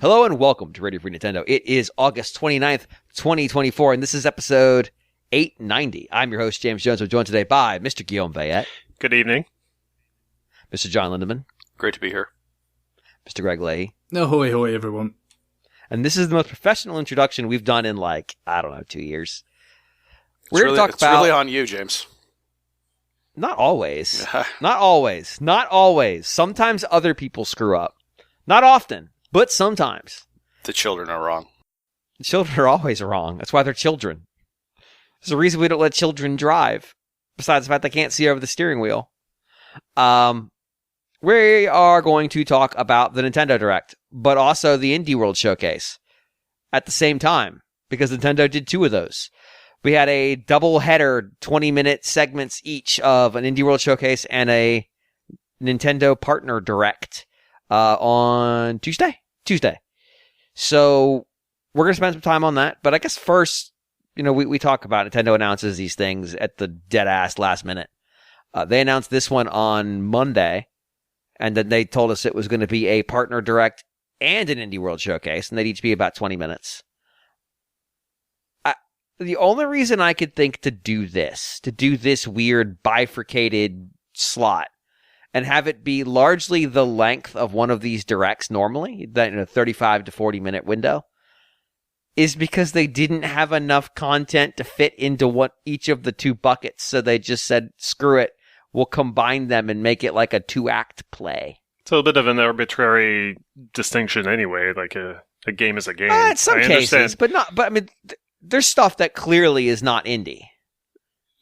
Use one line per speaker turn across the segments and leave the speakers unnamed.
Hello and welcome to Radio Free Nintendo. It is August 29th, 2024, and this is episode 890. I'm your host, James Jones. I'm joined today by Mr. Guillaume Bayet.
Good evening.
Mr. John Lindemann.
Great to be here.
Mr. Greg Leahy.
Ahoy, hoy, everyone.
And this is the most professional introduction we've done in 2 years. We're going to talk about...
It's really on you, James.
Not always. Not always. Not always. Sometimes other people screw up. Not often, but sometimes.
The children are wrong.
The children are always wrong. That's why they're children. There's a reason we don't let children drive, besides the fact they can't see over the steering wheel. We are going to talk about the Nintendo Direct, but also the Indie World Showcase at the same time, because Nintendo did two of those. We had a double-header, 20-minute segments each of an Indie World Showcase and a Nintendo Partner Direct on Tuesday. So we're going to spend some time on that, but I guess first, we talk about Nintendo announces these things at the dead-ass last minute. They announced this one on Monday, and then they told us it was going to be a Partner Direct and an Indie World Showcase, and they'd each be about 20 minutes. The only reason I could think to do this weird bifurcated slot, and have it be largely the length of one of these directs normally, that in a 35 to 40 minute window, is because they didn't have enough content to fit into each of the two buckets. So they just said, screw it, we'll combine them and make it like a 2-act play.
It's a bit of an arbitrary distinction anyway, like a game is a game.
In some cases, but I mean, there's stuff that clearly is not indie.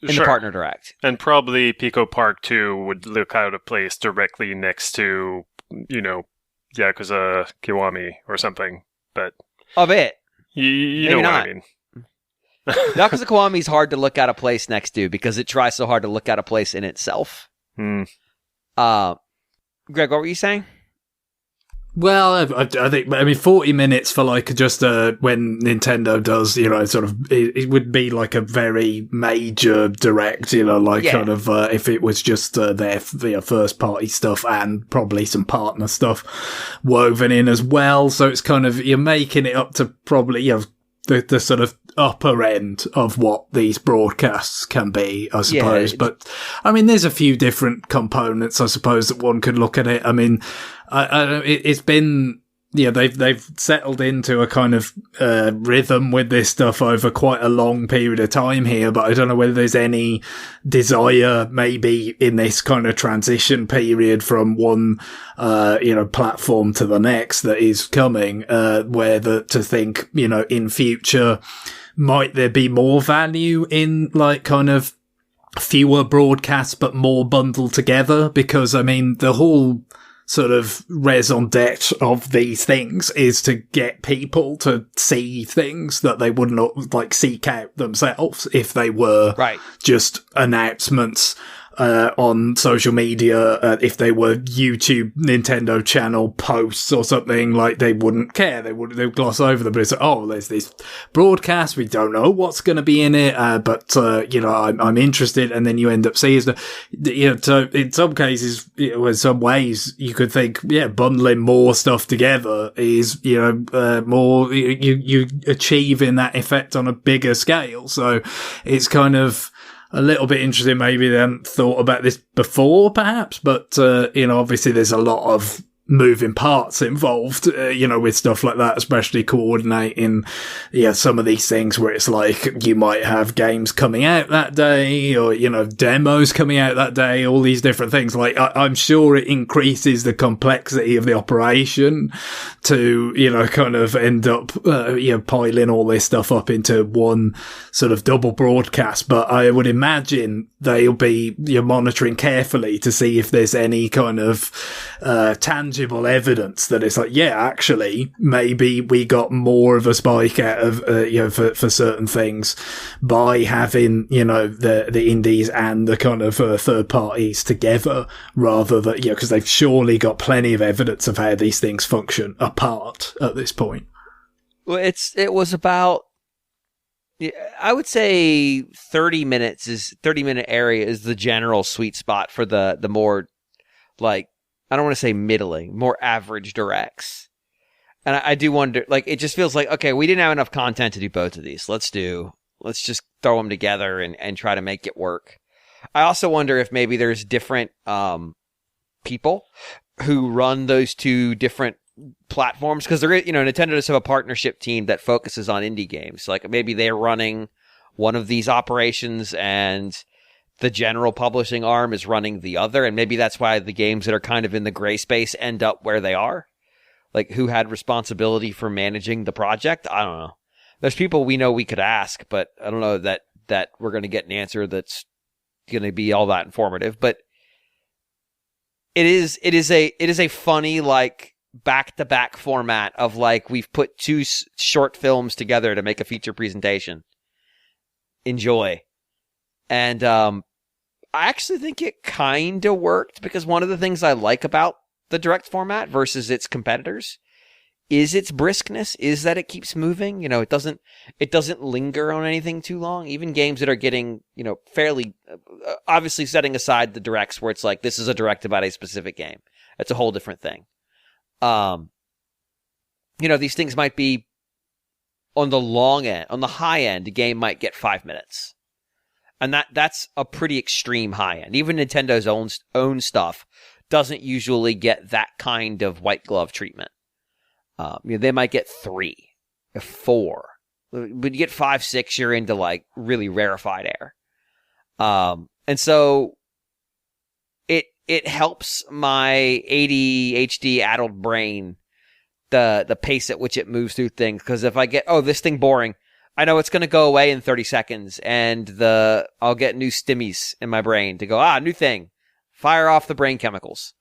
In the Partner Direct.
And probably Pico Park 2 would look out of place directly next to, Yakuza Kiwami or something. But
of it.
You know what I mean.
Yakuza Kiwami is hard to look out of place next to because it tries so hard to look out of place in itself.
Hmm.
Greg, what were you saying?
Well, I think, 40 minutes for just when Nintendo does, it would be like a very major direct, kind of, if it was just their first party stuff and probably some partner stuff woven in as well. So it's kind of, you're making it up to probably, the sort of upper end of what these broadcasts can be, I suppose. Yeah. But, there's a few different components, I suppose, that one could look at it. It's been, they've settled into a kind of rhythm with this stuff over quite a long period of time here, but I don't know whether there's any desire maybe in this kind of transition period from one, platform to the next that is coming, to think, in future, might there be more value in kind of fewer broadcasts but more bundled together? Because, the whole sort of raison d'etre of these things is to get people to see things that they wouldn't seek out themselves if they were just announcements on social media. If they were YouTube Nintendo channel posts or something, they wouldn't care. They would gloss over them. But it's there's this broadcast. We don't know what's going to be in it, but I'm interested. And then you end up seeing, so in some cases, in some ways, you could think, bundling more stuff together is, more you achieving that effect on a bigger scale. So it's kind of a little bit interesting. Maybe they hadn't thought about this before, perhaps, but, obviously there's a lot of moving parts involved, with stuff like that, especially coordinating, some of these things where it's you might have games coming out that day or, demos coming out that day, all these different things. I'm sure it increases the complexity of the operation to, kind of end up, piling all this stuff up into one sort of double broadcast. But I would imagine they'll be, monitoring carefully to see if there's any kind of, tangible evidence that it's actually, maybe we got more of a spike out of, for certain things by having, the indies and the kind of third parties together rather than, because they've surely got plenty of evidence of how these things function apart at this point.
Well, it was about, I would say 30 minute area is the general sweet spot for the more, I don't want to say middling, more average directs. And I do wonder, like, it just feels like, okay, we didn't have enough content to do both of these. Let's just throw them together and try to make it work. I also wonder if maybe there's different people who run those two different platforms, because they're, Nintendo does have a partnership team that focuses on indie games. Like maybe they're running one of these operations and the general publishing arm is running the other, and maybe that's why the games that are kind of in the gray space end up where they are. Like who had responsibility for managing the project? I don't know. There's people we know we could ask, but I don't know that we're going to get an answer that's going to be all that informative. But it is a funny, like, back-to-back format of, like, we've put two short films together to make a feature presentation. Enjoy. And I actually think it kind of worked, because one of the things I like about the direct format versus its competitors is its briskness, is that it keeps moving. It doesn't linger on anything too long. Even games that are getting, fairly, obviously setting aside the directs where it's like, this is a direct about a specific game. That's a whole different thing. These things might be on the long end, on the high end, a game might get 5 minutes. And that's a pretty extreme high end. Even Nintendo's own stuff doesn't usually get that kind of white glove treatment. They might get 3 or 4, but you get 5, 6, you're into like really rarefied air. And so it helps my ADHD addled brain, the pace at which it moves through things. Because if I get, this thing boring, I know it's going to go away in 30 seconds, and I'll get new stimmies in my brain to go, new thing, fire off the brain chemicals.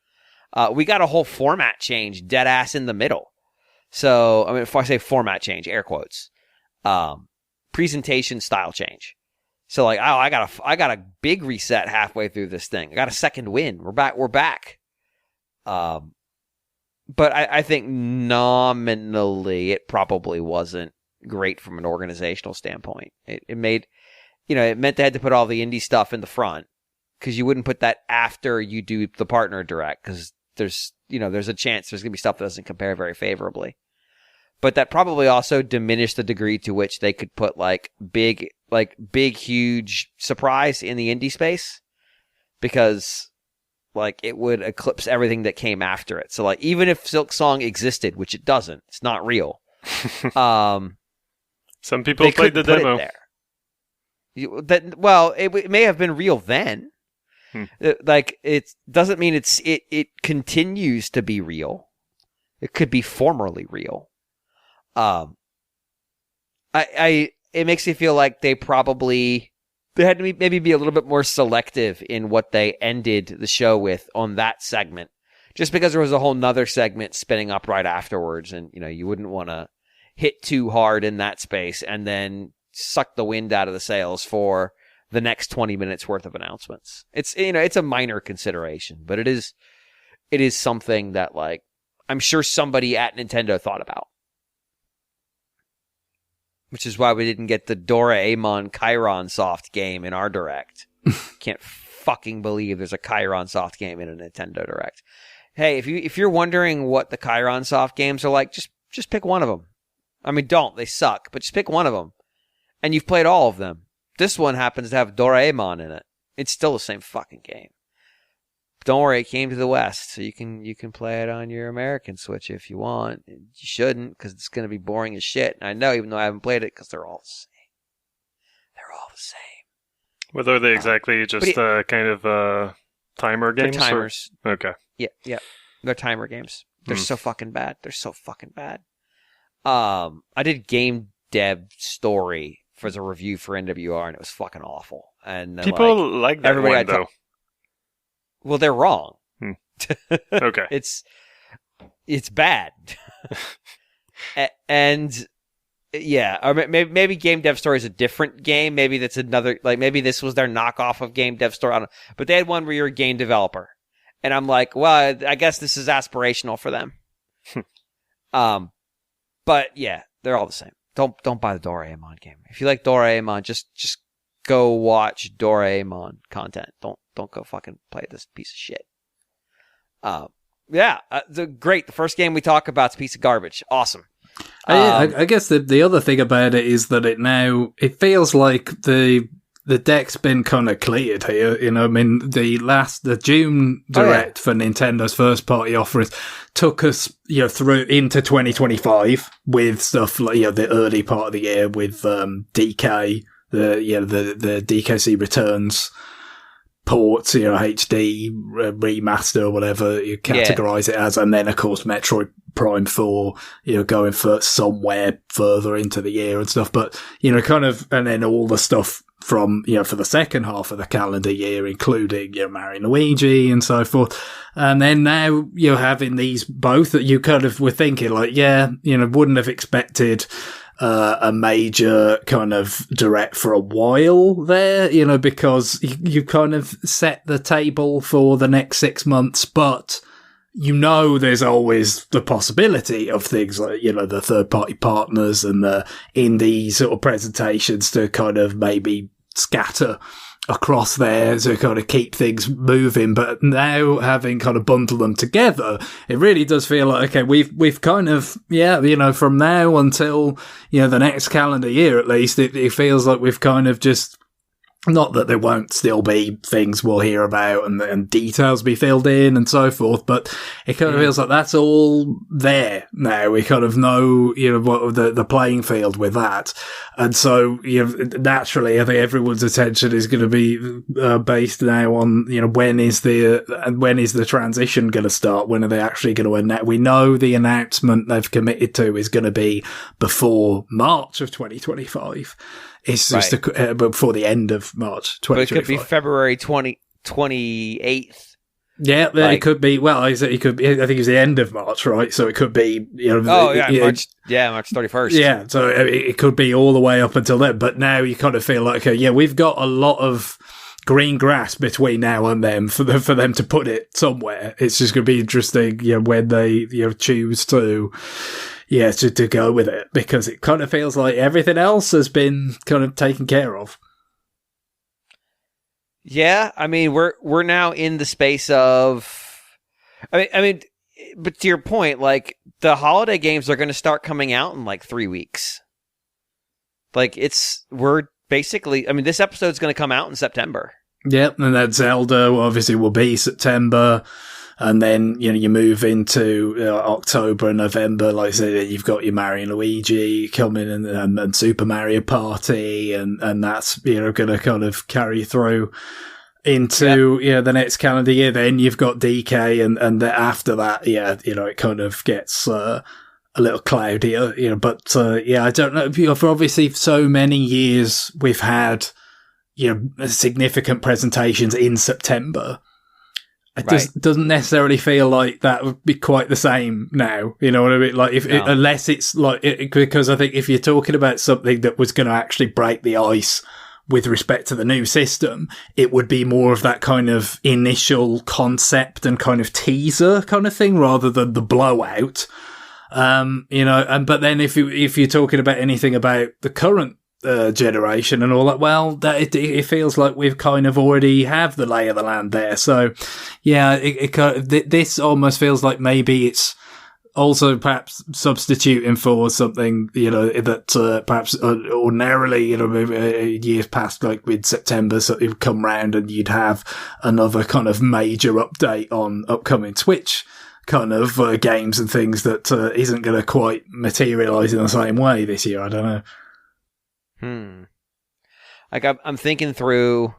We got a whole format change dead ass in the middle. So, if I say format change, air quotes, presentation style change. So like, I got a big reset halfway through this thing. I got a second win. We're back. But I think nominally it probably wasn't great from an organizational standpoint. It made, it meant they had to put all the indie stuff in the front, because you wouldn't put that after you do the partner direct, because there's a chance there's going to be stuff that doesn't compare very favorably. But that probably also diminished the degree to which they could put big, huge surprise in the indie space, because it would eclipse everything that came after it. So even if Silk Song existed, which it doesn't, it's not real.
Some people played the demo.
It may have been real then. It doesn't mean it continues to be real. It could be formerly real. It makes me feel like they had to maybe be a little bit more selective in what they ended the show with on that segment, just because there was a whole nother segment spinning up right afterwards, and you wouldn't want to hit too hard in that space and then suck the wind out of the sails for the next 20 minutes worth of announcements. It's a minor consideration, but it is something that I'm sure somebody at Nintendo thought about. Which is why we didn't get the Doraemon Chiron Soft game in our Direct. Can't fucking believe there's a Chiron Soft game in a Nintendo Direct. Hey, if you're wondering what the Chiron Soft games are like, just pick one of them. They suck, but just pick one of them. And you've played all of them. This one happens to have Doraemon in it. It's still the same fucking game. Don't worry, it came to the West, so you can play it on your American Switch if you want. You shouldn't, because it's going to be boring as shit. And I know, even though I haven't played it, because they're all the same. They're all the same.
Well, are they exactly just kind of timer games?
They're timers.
Or? Okay.
Yeah. They're timer games. They're so fucking bad. I did Game Dev Story for the review for NWR, and it was fucking awful. And
people like that one, though.
Well, they're wrong.
Okay.
It's bad. And yeah, or maybe Game Dev Story is a different game. Maybe that's another, maybe this was their knockoff of Game Dev Story. I don't know. But they had one where you're a game developer. And I'm like, well, I guess this is aspirational for them. But yeah, they're all the same. Don't buy the Doraemon game. If you like Doraemon, just go watch Doraemon content. Don't go fucking play this piece of shit. yeah, great. The first game we talk about is a piece of garbage. Awesome.
I guess the other thing about it is that it feels like the deck's been kind of cleared here. You know, I mean, the June Direct for Nintendo's first party offerings took us, through into 2025 with stuff like, the early part of the year with, DK, the DKC Returns ports, HD remaster or whatever you categorize it as. And then, of course, Metroid Prime 4, going for somewhere further into the year and stuff. But, and then all the stuff from, for the second half of the calendar year, including, Mario and Luigi and so forth. And then now you're having these both that you kind of were thinking like, wouldn't have expected a major kind of direct for a while there, because you kind of set the table for the next 6 months, but there's always the possibility of things like, the third party partners and the indie sort of presentations to kind of maybe scatter across there to kind of keep things moving. But now having kind of bundled them together, it really does feel like, okay, we've kind of, from now until, the next calendar year, at least, it feels like we've kind of just, not that there won't still be things we'll hear about and details be filled in and so forth, but it kind of feels like that's all there now. We kind of know, what the playing field with that. And so, naturally, I think everyone's attention is going to be based now on, when is the transition going to start? When are they actually going to announce? We know the announcement they've committed to is going to be before March of 2025. It's just before the end of March 2025. But it
could be February 28th.
Yeah, it could be. Well, it could be. I think it's the end of March, right? So it could be.
March 31st.
Yeah, so it could be all the way up until then. But now you kind of feel like, okay, we've got a lot of green grass between now and then for them to put it somewhere. It's just going to be interesting, when they choose to. Yeah, to go with it, because it kind of feels like everything else has been kind of taken care of.
Yeah, I mean, we're now in the space of, I mean, but to your point, like the holiday games are going to start coming out in like 3 weeks. Like we're basically, I mean, this episode's going to come out in September.
Yep, and that Zelda obviously will be September. And then, you move into October and November, like I said, you've got your Mario and Luigi coming and Super Mario Party, and that's, going to kind of carry through into, the next calendar year. Then you've got DK, and after that, it kind of gets a little cloudier, but I don't know. For obviously so many years, we've had, significant presentations in September. It just doesn't necessarily feel like that would be quite the same now. You know what I mean? Like, unless it's like, because I think if you're talking about something that was going to actually break the ice with respect to the new system, it would be more of that kind of initial concept and kind of teaser kind of thing rather than the blowout. But then if you're talking about anything about the current generation and all that, well, that it feels like we've kind of already have the lay of the land there. So, yeah, this almost feels like maybe it's also perhaps substituting for something, that perhaps ordinarily, years past, like with September, so it would come round and you'd have another kind of major update on upcoming Switch kind of games and things that isn't going to quite materialise in the same way this year. I don't know.
Like I'm thinking through.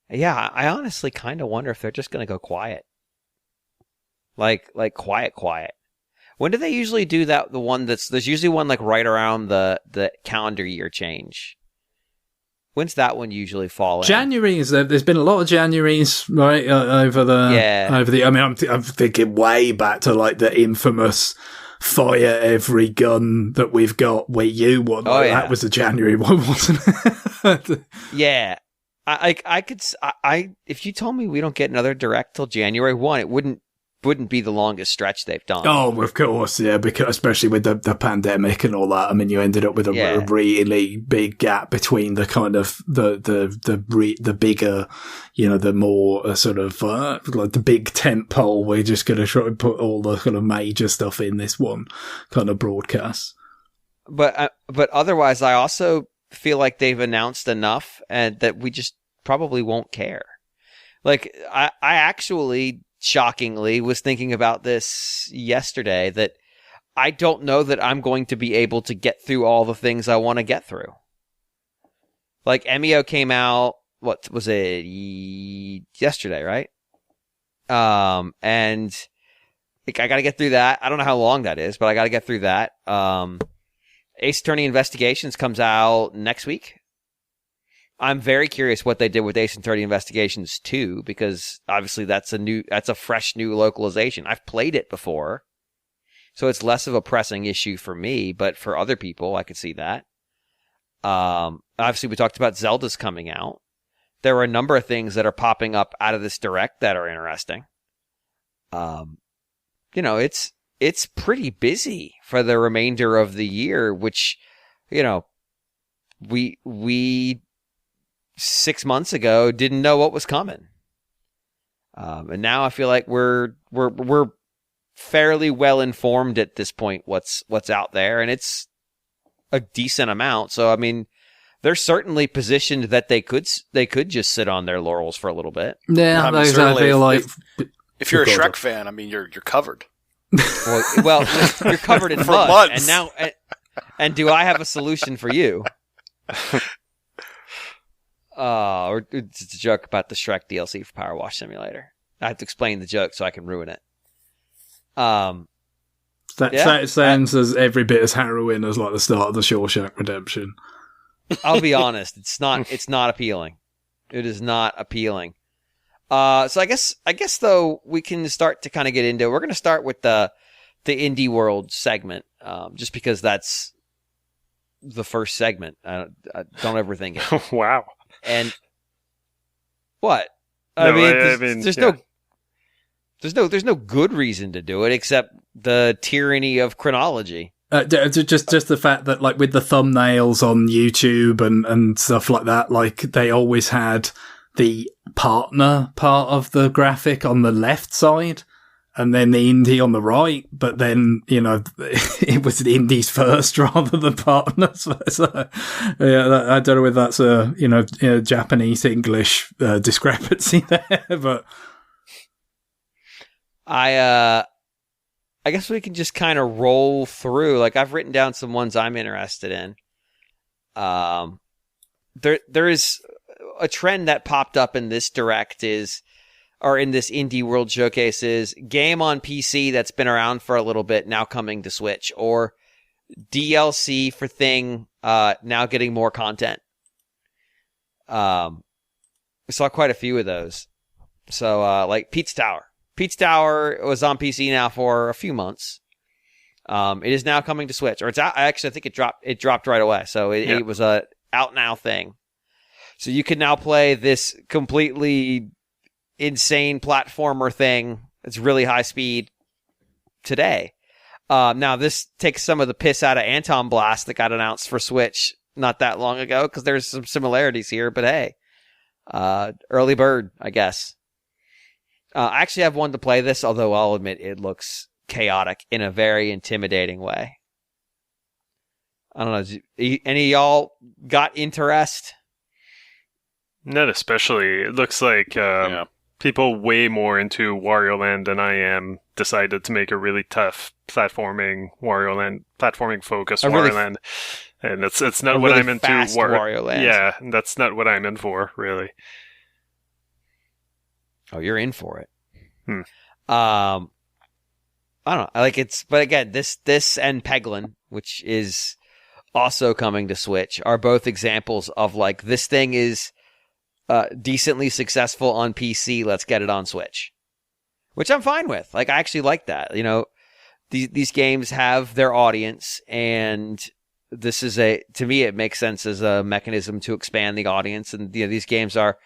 Yeah, I honestly kind of wonder if they're just going to go quiet. Like quiet. When do they usually do that? The one there's usually one like right around the calendar year change. When's that one usually fall in?
January is there. There's been a lot of Januaries, right? Over the. I mean, I'm thinking way back to like the infamous fire every gun that we've got Wii U one. That was a January one, wasn't it?
Yeah. I could if you told me we don't get another direct till January 1, it wouldn't wouldn't be the longest stretch they've done.
Oh, of course, yeah, because especially with the pandemic and all that. I mean, you ended up with a really big gap between the kind of the bigger, the more sort of like the big tent pole. We're just going to try and put all the kind of major stuff in this one kind of broadcast.
But otherwise, I also feel like they've announced enough and that we just probably won't care. Like, I actually, shockingly, was thinking about this yesterday, that I don't know that I'm going to be able to get through all the things I want to get through. Like, Emio came out, what was it, yesterday, right? And like, I got to get through that. I don't know how long that is, but I got to get through that. Ace Attorney Investigations comes out next week. I'm very curious what they did with Ace Attorney Investigations 2, because obviously that's a fresh new localization. I've played it before, so it's less of a pressing issue for me, but for other people, I could see that. Obviously, we talked about Zelda's coming out. There are a number of things that are popping up out of this direct that are interesting. It's pretty busy for the remainder of the year, which, we 6 months ago didn't know what was coming. And now I feel like we're fairly well informed at this point what's out there, and it's a decent amount. So I mean, they're certainly positioned that they could just sit on their laurels for a little bit.
Yeah, I feel like
if you're a Shrek fan, I mean, you're covered.
Well, you're covered in
for
mud,
months.
and now, and do I have a solution for you? Or it's a joke about the Shrek DLC for Power Wash Simulator. I have to explain the joke so I can ruin it.
That sounds as every bit as harrowing as like the start of the Shawshank Redemption.
I'll be honest, it's not appealing. It is not appealing. So I guess though we can start to kind of get into. We're going to start with the Indie World segment, just because that's the first segment. I don't overthink it.
Wow.
And what? There's no good reason to do it except the tyranny of chronology.
Just the fact that, like, with the thumbnails on YouTube and stuff like that, like, they always had the partner part of the graphic on the left side and then the indie on the right, but then, it was the indies first rather than partners. So, yeah, I don't know if that's a, Japanese English discrepancy there, but
I guess we can just kind of roll through. Like, I've written down some ones I'm interested in. There is a trend that popped up in this direct or in this Indie World Showcase is game on PC that's been around for a little bit now coming to Switch, or DLC for Thing now getting more content. We saw quite a few of those. So, like Pete's Tower. Pete's Tower was on PC now for a few months. It is now coming to Switch, or it's out. Actually, I think it dropped right away. So it was a out now thing. So you can now play this completely insane platformer thing. It's really high speed today. Now this takes some of the piss out of Anton Blast that got announced for Switch not that long ago, because there's some similarities here. But hey, early bird, I guess. I actually have one to play this, although I'll admit it looks chaotic in a very intimidating way. I don't know. Any of y'all got interest?
Not especially. It looks like people way more into Wario Land than I am decided to make a really tough platforming Wario Land, platforming focused Wario Land. And it's not what I'm into.
Wario Land.
Yeah, that's not what I'm in for, really.
Oh, you're in for it. I don't know. But again, this and Peglin, which is also coming to Switch, are both examples of, like, this thing is decently successful on PC. Let's get it on Switch, which I'm fine with. Like, I actually like that. These games have their audience, and this is to me, it makes sense as a mechanism to expand the audience. And these games are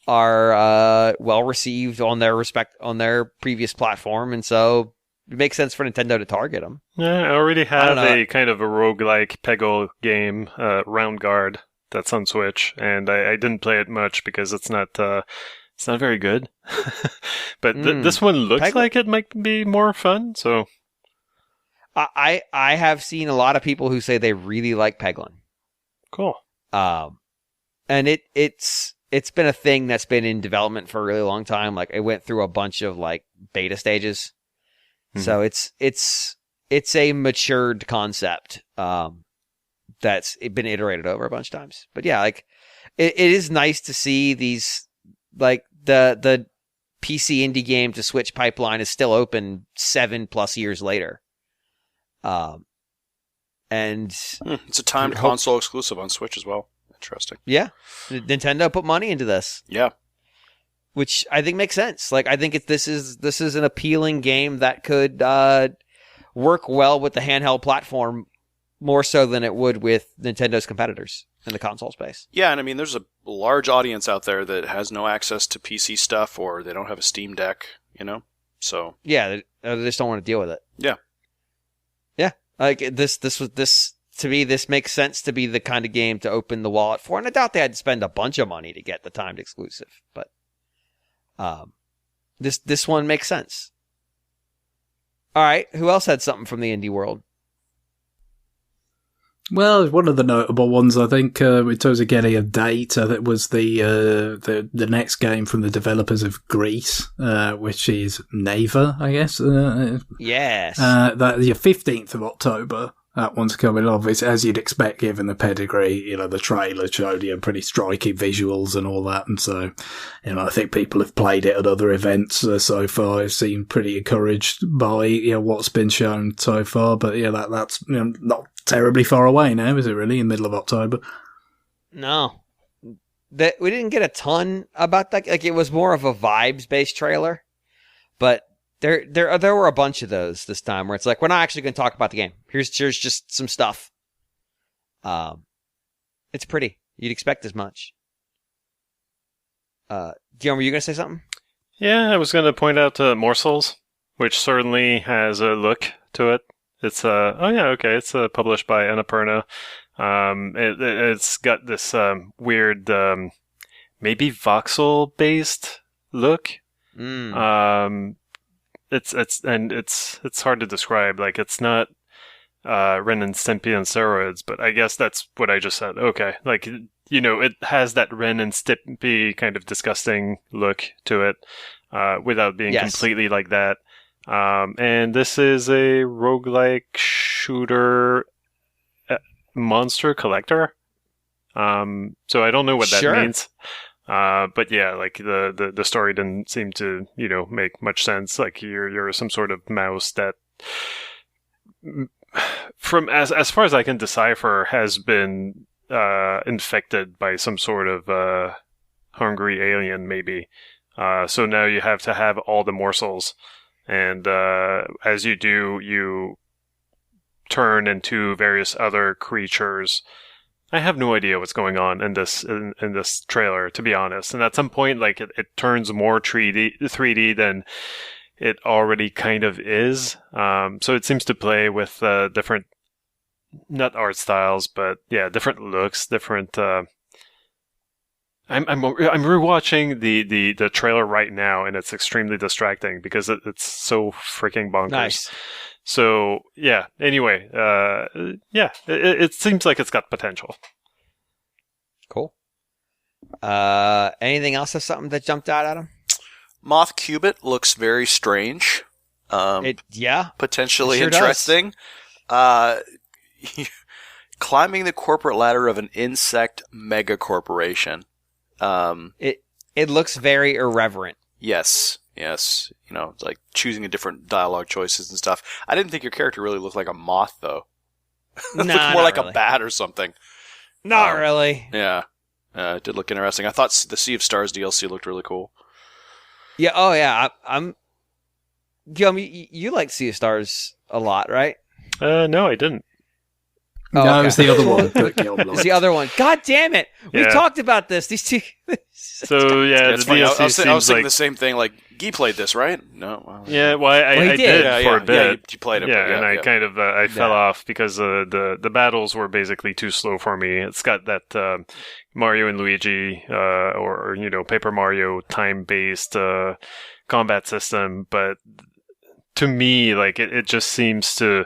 are well received on their previous platform, and so it makes sense for Nintendo to target them.
Yeah, I already have a kind of a roguelike Peggle game, Round Guard, that's on Switch, and I didn't play it much because it's not very good. But this one looks like it might be more fun. So
I have seen a lot of people who say they really like Peglin.
Cool.
And it's been a thing that's been in development for a really long time. Like, it went through a bunch of like beta stages. So it's a matured concept that's been iterated over a bunch of times. But yeah, like it is nice to see these, like the PC indie game to Switch pipeline is still open 7+ years later. And
it's a timed console exclusive on Switch as well. Interesting.
Yeah, Nintendo put money into this.
Yeah.
Which I think makes sense. Like, I think this is an appealing game that could work well with the handheld platform more so than it would with Nintendo's competitors in the console space.
Yeah, and I mean, there's a large audience out there that has no access to PC stuff, or they don't have a Steam Deck, So
yeah, they just don't want to deal with it.
Yeah,
yeah. Like this to me, this makes sense to be the kind of game to open the wallet for, and I doubt they had to spend a bunch of money to get the timed exclusive, but. This one makes sense. All right, who else had something from the indie world?
Well, one of the notable ones, I think, in terms of getting a date, that was the next game from the developers of Greece, which is Neva, I guess.
Yes.
The 15th of October. That one's coming off. It's as you'd expect, given the pedigree. The trailer showed pretty striking visuals and all that. And so, I think people have played it at other events so far. I've seemed pretty encouraged by what's been shown so far. But that's not terribly far away now, is it? Really, in the middle of October?
No, we didn't get a ton about that. Like, it was more of a vibes-based trailer, but. There were a bunch of those this time where it's like, we're not actually going to talk about the game. Here's just some stuff. It's pretty. You'd expect as much. Guillaume, were you going to say something?
Yeah, I was going to point out Morsels, which certainly has a look to it. It's it's published by Annapurna. It's got this weird, maybe voxel-based look. It's hard to describe. Like, it's not Ren and Stimpy on steroids, but I guess that's what I just said. Okay, like, it has that Ren and Stimpy kind of disgusting look to it, without being completely like that. And this is a roguelike shooter monster collector. So I don't know what that means. But yeah, like the story didn't seem to, make much sense. Like, you're some sort of mouse that, from as far as I can decipher, has been infected by some sort of hungry alien, maybe. So now you have to have all the morsels, and as you do, you turn into various other creatures. I have no idea what's going on in this trailer, to be honest. And at some point, like, it turns more 3D than it already kind of is. So it seems to play with different, not art styles, but yeah, different looks, different. I'm rewatching the trailer right now, and it's extremely distracting because it's so freaking bonkers.
Nice.
So, yeah, anyway, it seems like it's got potential.
Cool. Anything else of something that jumped out at him?
Moth Cubit looks very strange. Potentially interesting. Climbing the corporate ladder of an insect mega corporation.
It looks very irreverent.
Yes. It's like choosing a different dialogue choices and stuff. I didn't think your character really looked like a moth, though. It looked more like a bat or something.
Not really.
Yeah. It did look interesting. I thought the Sea of Stars DLC looked really cool.
Yeah. Oh, yeah. I'm. Guillaume, you like Sea of Stars a lot, right?
No, I didn't.
No, it was the other one that killed
It was the other one. God damn it! We've talked about this. These two.
So yeah,
the DLC I was thinking the same thing. Like, Guy played this, right? No. Well,
yeah, well, I did for a bit.
Yeah, you played it.
Yeah, and I kind of I fell off because the battles were basically too slow for me. It's got that Mario and Luigi or Paper Mario time-based combat system, but to me, like it just seems to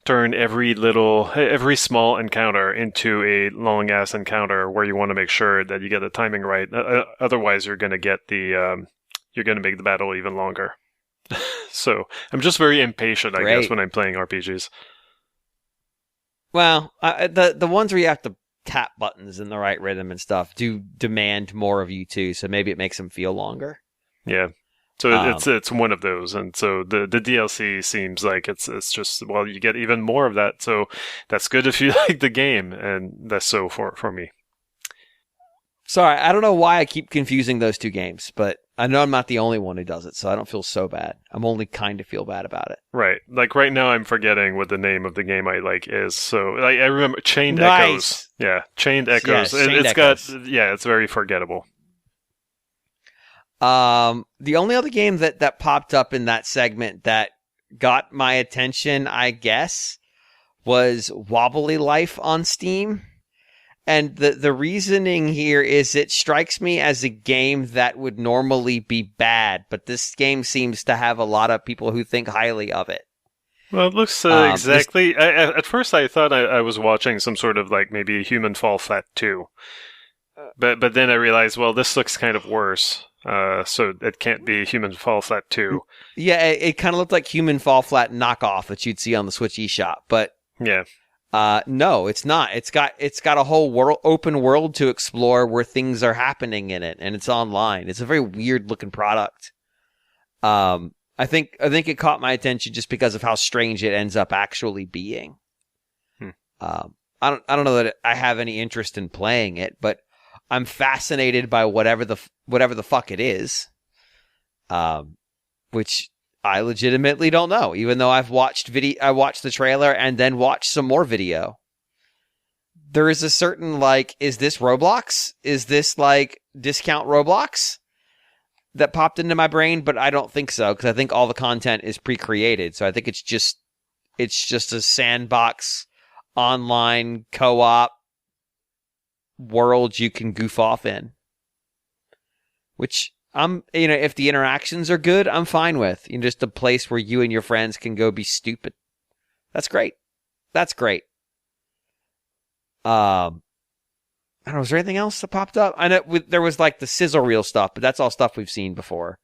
turn every small encounter into a long ass encounter where you want to make sure that you get the timing right. Otherwise, you're going to make the battle even longer. So I'm just very impatient, I guess, when I'm playing RPGs.
Well, the ones where you have to tap buttons in the right rhythm and stuff do demand more of you too. So maybe it makes them feel longer.
Yeah. So it's one of those, and so the DLC seems like it's just, well, you get even more of that, so that's good if you like the game, and that's so for me.
Sorry, I don't know why I keep confusing those two games, but I know I'm not the only one who does it, so I don't feel so bad. I'm only kind of feel bad about it.
Right, like right now I'm forgetting what the name of the game I like is, so like I remember Chained Echoes. Yeah, Chained Echoes.
Yes, Chained Echoes.
It's very forgettable.
The only other game that popped up in that segment that got my attention, I guess, was Wobbly Life on Steam. And the reasoning here is it strikes me as a game that would normally be bad, but this game seems to have a lot of people who think highly of it.
Well, it looks exactly... at first I thought I was watching some sort of like maybe Human Fall Flat 2. But then I realized, well, this looks kind of worse. So it can't be Human Fall Flat 2.
Yeah, it kind of looked like Human Fall Flat knockoff that you'd see on the Switch eShop, but
yeah,
no, it's not. It's got a whole open world to explore where things are happening in it, and it's online. It's a very weird looking product. I think it caught my attention just because of how strange it ends up actually being. I don't know that I have any interest in playing it, but I'm fascinated by whatever the fuck it is, which I legitimately don't know. Even though I watched the trailer and then watched some more video. There is a certain like, is this Roblox? Is this like discount Roblox? That popped into my brain, but I don't think so because I think all the content is pre-created. So I think it's just a sandbox online co-op world you can goof off in, which if the interactions are good, I'm fine with. Just a place where you and your friends can go be stupid. That's great. I don't know, was there anything else that popped up? I know there was like the sizzle reel stuff, but that's all stuff we've seen before.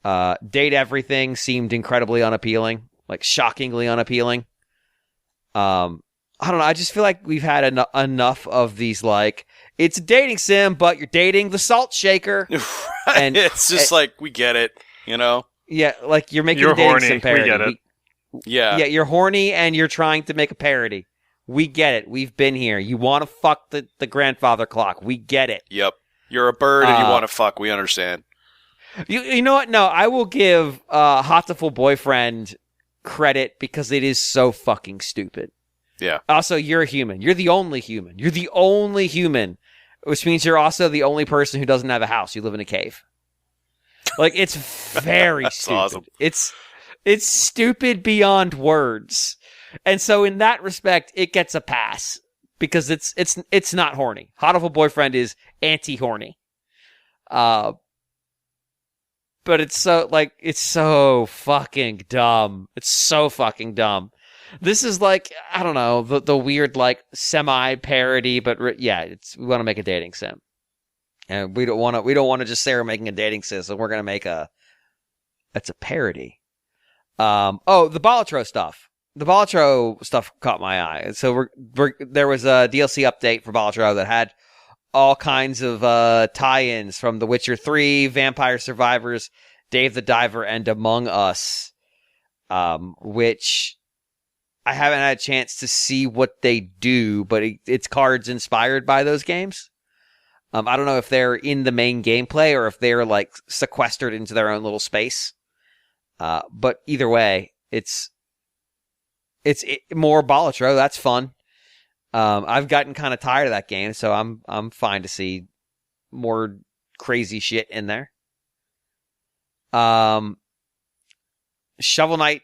Date Everything seemed incredibly unappealing, like shockingly unappealing. I don't know. I just feel like we've had enough of these, like, it's a dating sim, but you're dating the salt shaker.
And it's just like, we get it,
Yeah, like you're making a dating
horny.
Sim parody.
We get it.
Yeah,
you're horny and you're trying to make a parody. We get it. We've been here. You want to fuck the grandfather clock. We get it.
Yep. You're a bird and you want to fuck. We understand.
You know what? No, I will give Hatoful Boyfriend credit because it is so fucking stupid.
Yeah.
Also, you're a human. You're the only human. You're the only human, which means you're also the only person who doesn't have a house. You live in a cave. Like, it's very
That's
stupid.
Awesome.
It's stupid beyond words. And so in that respect, it gets a pass because it's not horny. Hatoful Boyfriend is anti-horny. But it's so fucking dumb. It's so fucking dumb. This is like, I don't know, the weird like semi-parody, but we want to make a dating sim. And we don't want to just say we're making a dating sim, so we're going to make that's a parody. The Balatro stuff. The Balatro stuff caught my eye. So there was a DLC update for Balatro that had all kinds of tie-ins from The Witcher 3, Vampire Survivors, Dave the Diver, and Among Us, which I haven't had a chance to see what they do, but it's cards inspired by those games. I don't know if they're in the main gameplay or if they're like sequestered into their own little space. But either way, it's more Balatro. That's fun. I've gotten kind of tired of that game, so I'm fine to see more crazy shit in there. Shovel Knight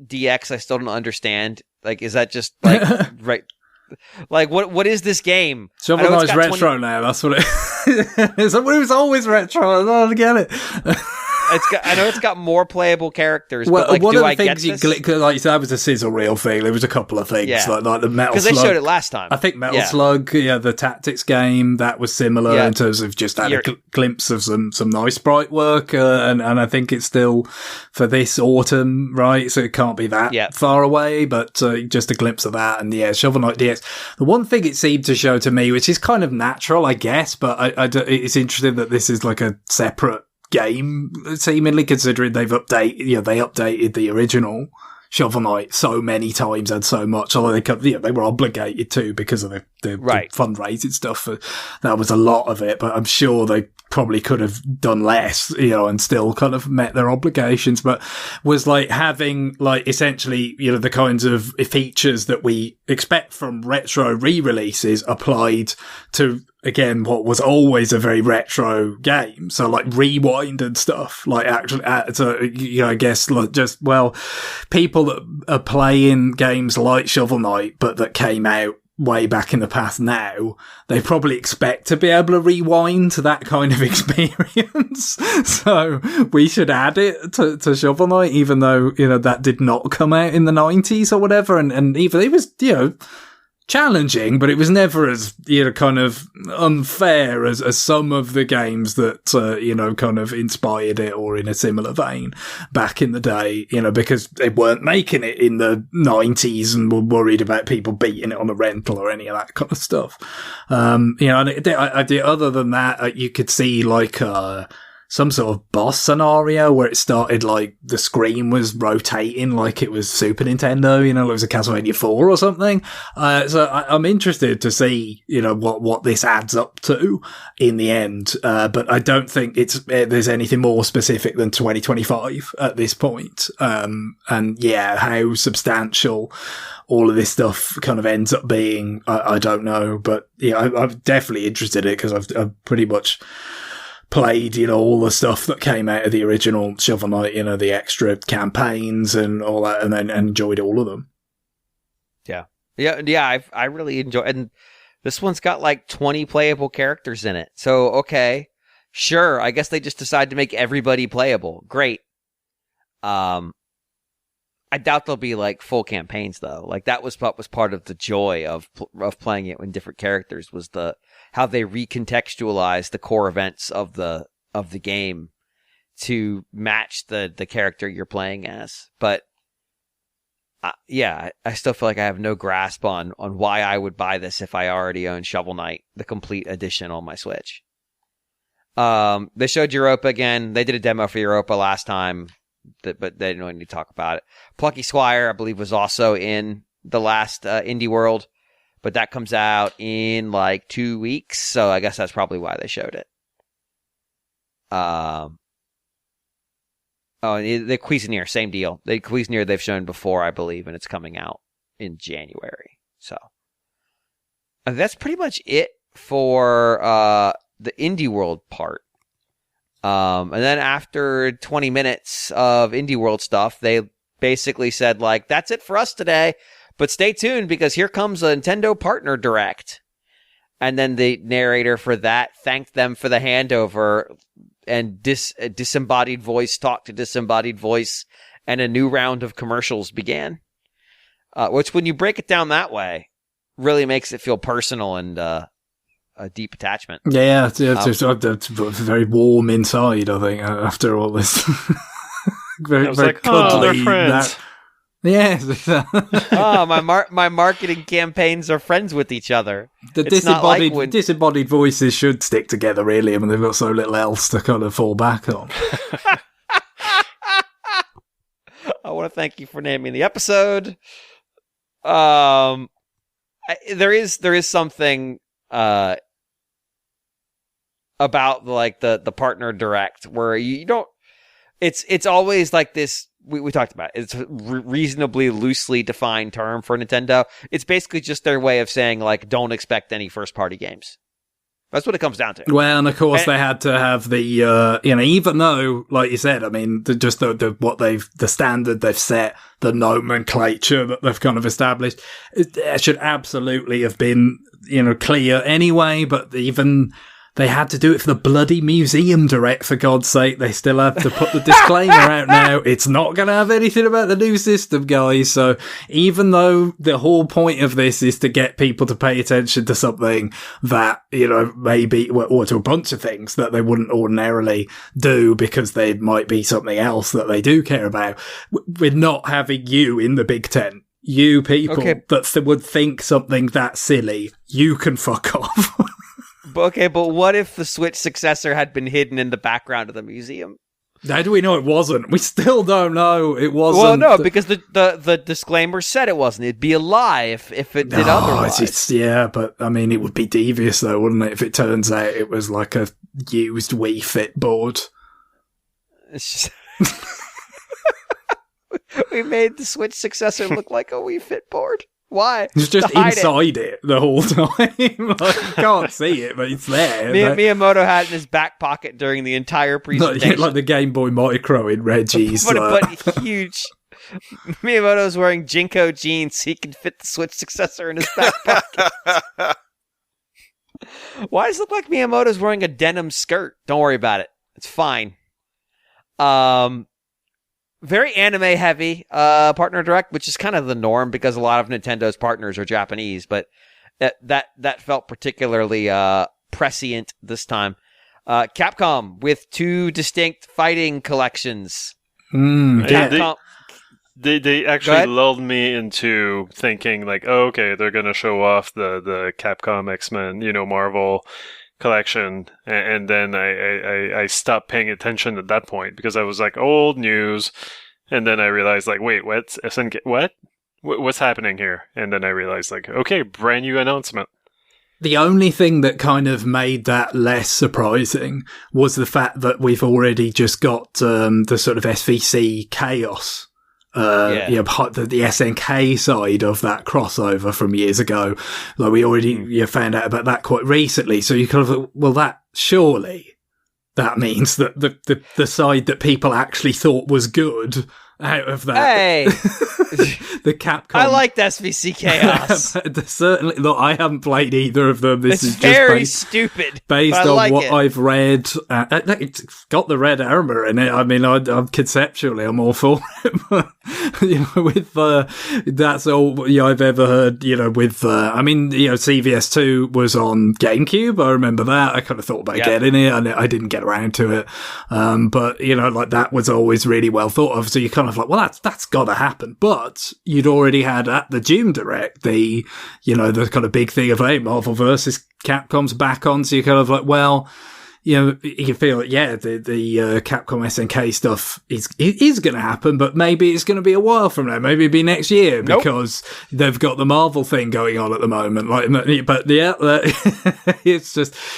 DX, I still don't understand. Like, is that just like right? Like, what is this game?
Shovel Knight's retro now. That's what it is. It was always retro. I don't get it.
I know it's got more playable characters.
Well,
but like,
one
do
of the
I
things
get this?
like you said, that was a sizzle reel thing. There was a couple of things like the Metal Slug.
Because they showed it last time.
I think Metal Slug, the tactics game, that was similar in terms of just had a glimpse of some nice sprite work, and I think it's still for this autumn, right? So it can't be that far away, but just a glimpse of that. And Shovel Knight DX. The one thing it seemed to show to me, which is kind of natural, I guess, but it's interesting that this is like a separate game, seemingly, considering they updated the original Shovel Knight so many times and so much, although they were obligated to because of the fundraising stuff. That was a lot of it, but I'm sure they probably could have done less, and still kind of met their obligations, but was like having like essentially, the kinds of features that we expect from retro re-releases applied to, again, what was always a very retro game. So like rewind and stuff, like actually, I guess like people that are playing games like Shovel Knight, but that came out way back in the past now, they probably expect to be able to rewind to that kind of experience. So we should add it to Shovel Knight, even though, that did not come out in the 90s or whatever. And even it was, challenging, but it was never as, kind of unfair as some of the games that, kind of inspired it or in a similar vein back in the day, because they weren't making it in the 90s and were worried about people beating it on a rental or any of that kind of stuff. And other than that, you could see like, some sort of boss scenario where it started like the screen was rotating like it was Super Nintendo, it was a Castlevania 4 or something. So I'm interested to see, what this adds up to in the end. But I don't think there's anything more specific than 2025 at this point. And how substantial all of this stuff kind of ends up being, I don't know. But I'm definitely interested in it because I've pretty much played, all the stuff that came out of the original Shovel Knight, the extra campaigns and all that, and then enjoyed all of them.
Yeah. I really enjoy, and this one's got like 20 playable characters in it. So, okay, sure. I guess they just decided to make everybody playable. Great. I doubt there'll be like full campaigns though. Like that was what was part of the joy of playing it when different characters was how they recontextualize the core events of the game to match the character you're playing as. But I still feel like I have no grasp on why I would buy this if I already own Shovel Knight, the complete edition on my Switch. They showed Europa again. They did a demo for Europa last time, but they didn't really need to talk about it. Plucky Squire, I believe, was also in the last Indie World. But that comes out in like 2 weeks, so I guess that's probably why they showed it. The Cuisinier, same deal. The Cuisinier they've shown before, I believe, and it's coming out in January. So that's pretty much it for the Indie World part. And then after 20 minutes of Indie World stuff, they basically said, like, that's it for us today. But stay tuned because here comes a Nintendo Partner Direct. And then the narrator for that thanked them for the handover, and Disembodied Voice talked to Disembodied Voice, and a new round of commercials began. Which, when you break it down that way, really makes it feel personal and a deep attachment.
Yeah, it's very warm inside, I think, after all this. very
like,
cuddly.
Oh, they're friends.
Yes.
My marketing campaigns are friends with each other.
The disembodied voices should stick together, really. I mean, they've got so little else to kind of fall back on.
I want to thank you for naming the episode. There is something about like the partner direct where you don't. It's always like this we talked about it. It's a reasonably loosely defined term for Nintendo. It's basically just their way of saying, like, don't expect any first-party games. That's what it comes down to.
Well, and of course they had to have the, even though, like you said, I mean, the standard they've set, the nomenclature that they've kind of established, it should absolutely have been, clear anyway, but even they had to do it for the bloody Museum Direct, for God's sake. They still have to put the disclaimer out now. It's not going to have anything about the new system, guys. So even though the whole point of this is to get people to pay attention to something that, maybe, or to a bunch of things that they wouldn't ordinarily do because they might be something else that they do care about, we're not having you in the big tent. You people that would think something that silly, you can fuck off.
Okay, but what if the Switch successor had been hidden in the background of the museum?
How do we know it wasn't? We still don't know it wasn't.
Well, no, because the disclaimer said it wasn't. It'd be a lie if it did otherwise.
But I mean, it would be devious though, wouldn't it? If it turns out it was like a used Wii Fit board.
It's just... We made the Switch successor look like a Wii Fit board. Why?
It's just inside it the whole time. You can't see it, but it's there.
Miyamoto had it in his back pocket during the entire presentation.
Like the Game Boy Micro in Reggie's.
but huge. Miyamoto's wearing Jinko jeans so he can fit the Switch successor in his back pocket. Why does it look like Miyamoto's wearing a denim skirt? Don't worry about it. It's fine. Very anime-heavy partner direct, which is kind of the norm because a lot of Nintendo's partners are Japanese, but that felt particularly prescient this time. Capcom with 2 distinct fighting collections.
Capcom. They actually lulled me into thinking like, oh, okay, they're going to show off the Capcom X-Men, Marvel collection, and then I stopped paying attention at that point because I was like, old news, and then I realized like, wait, what? SNK? What? What's happening here? And then I realized like, okay, brand new announcement.
The only thing that kind of made that less surprising was the fact that we've already just got the sort of SVC Chaos. The SNK side of that crossover from years ago. Like we already found out about that quite recently. So you kind of, well, that surely that means that the side that people actually thought was good out of that.
Hey,
the Capcom.
I liked SVC Chaos.
Certainly, look, I haven't played either of them. This is
very
just
stupid.
Based on what I've read, it's got the red armor in it. I mean, I'm conceptually, I'm all for it. With that's all I've ever heard. With CVS2 was on GameCube. I remember that. I kind of thought about getting it, and I didn't get around to it. But that was always really well thought of. So you kind of like, well, that's got to happen. But you'd already had at the June Direct the kind of big thing of, hey, Marvel versus Capcom's back on. So you're kind of like, well, you feel like, the Capcom SNK stuff is going to happen, but maybe it's going to be a while from now. Maybe it'll be next year because they've got the Marvel thing going on at the moment.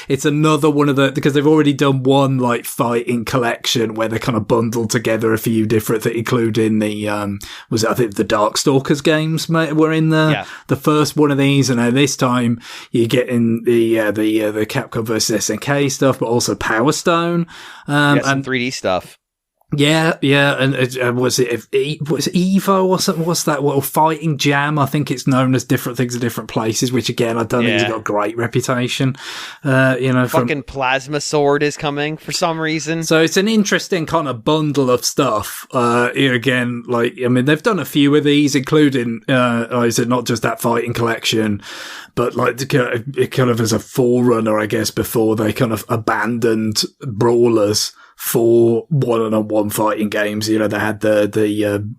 It's another one of because they've already done one like fighting collection where they kind of bundled together a few different things, including the, I think the Darkstalkers games were in the first one of these. And now this time you're getting the Capcom versus SNK stuff, but also Power Stone,
and 3D stuff.
And was it Evo or something? What's that? Well, Fighting Jam. I think it's known as different things in different places. Which again, I don't think it's got a great reputation.
Fucking Plasma Sword is coming for some reason.
So it's an interesting kind of bundle of stuff. Again, they've done a few of these, including is it not just that fighting collection, but like it kind of as a forerunner, I guess, before they kind of abandoned Brawlers for one-on-one fighting games. They had the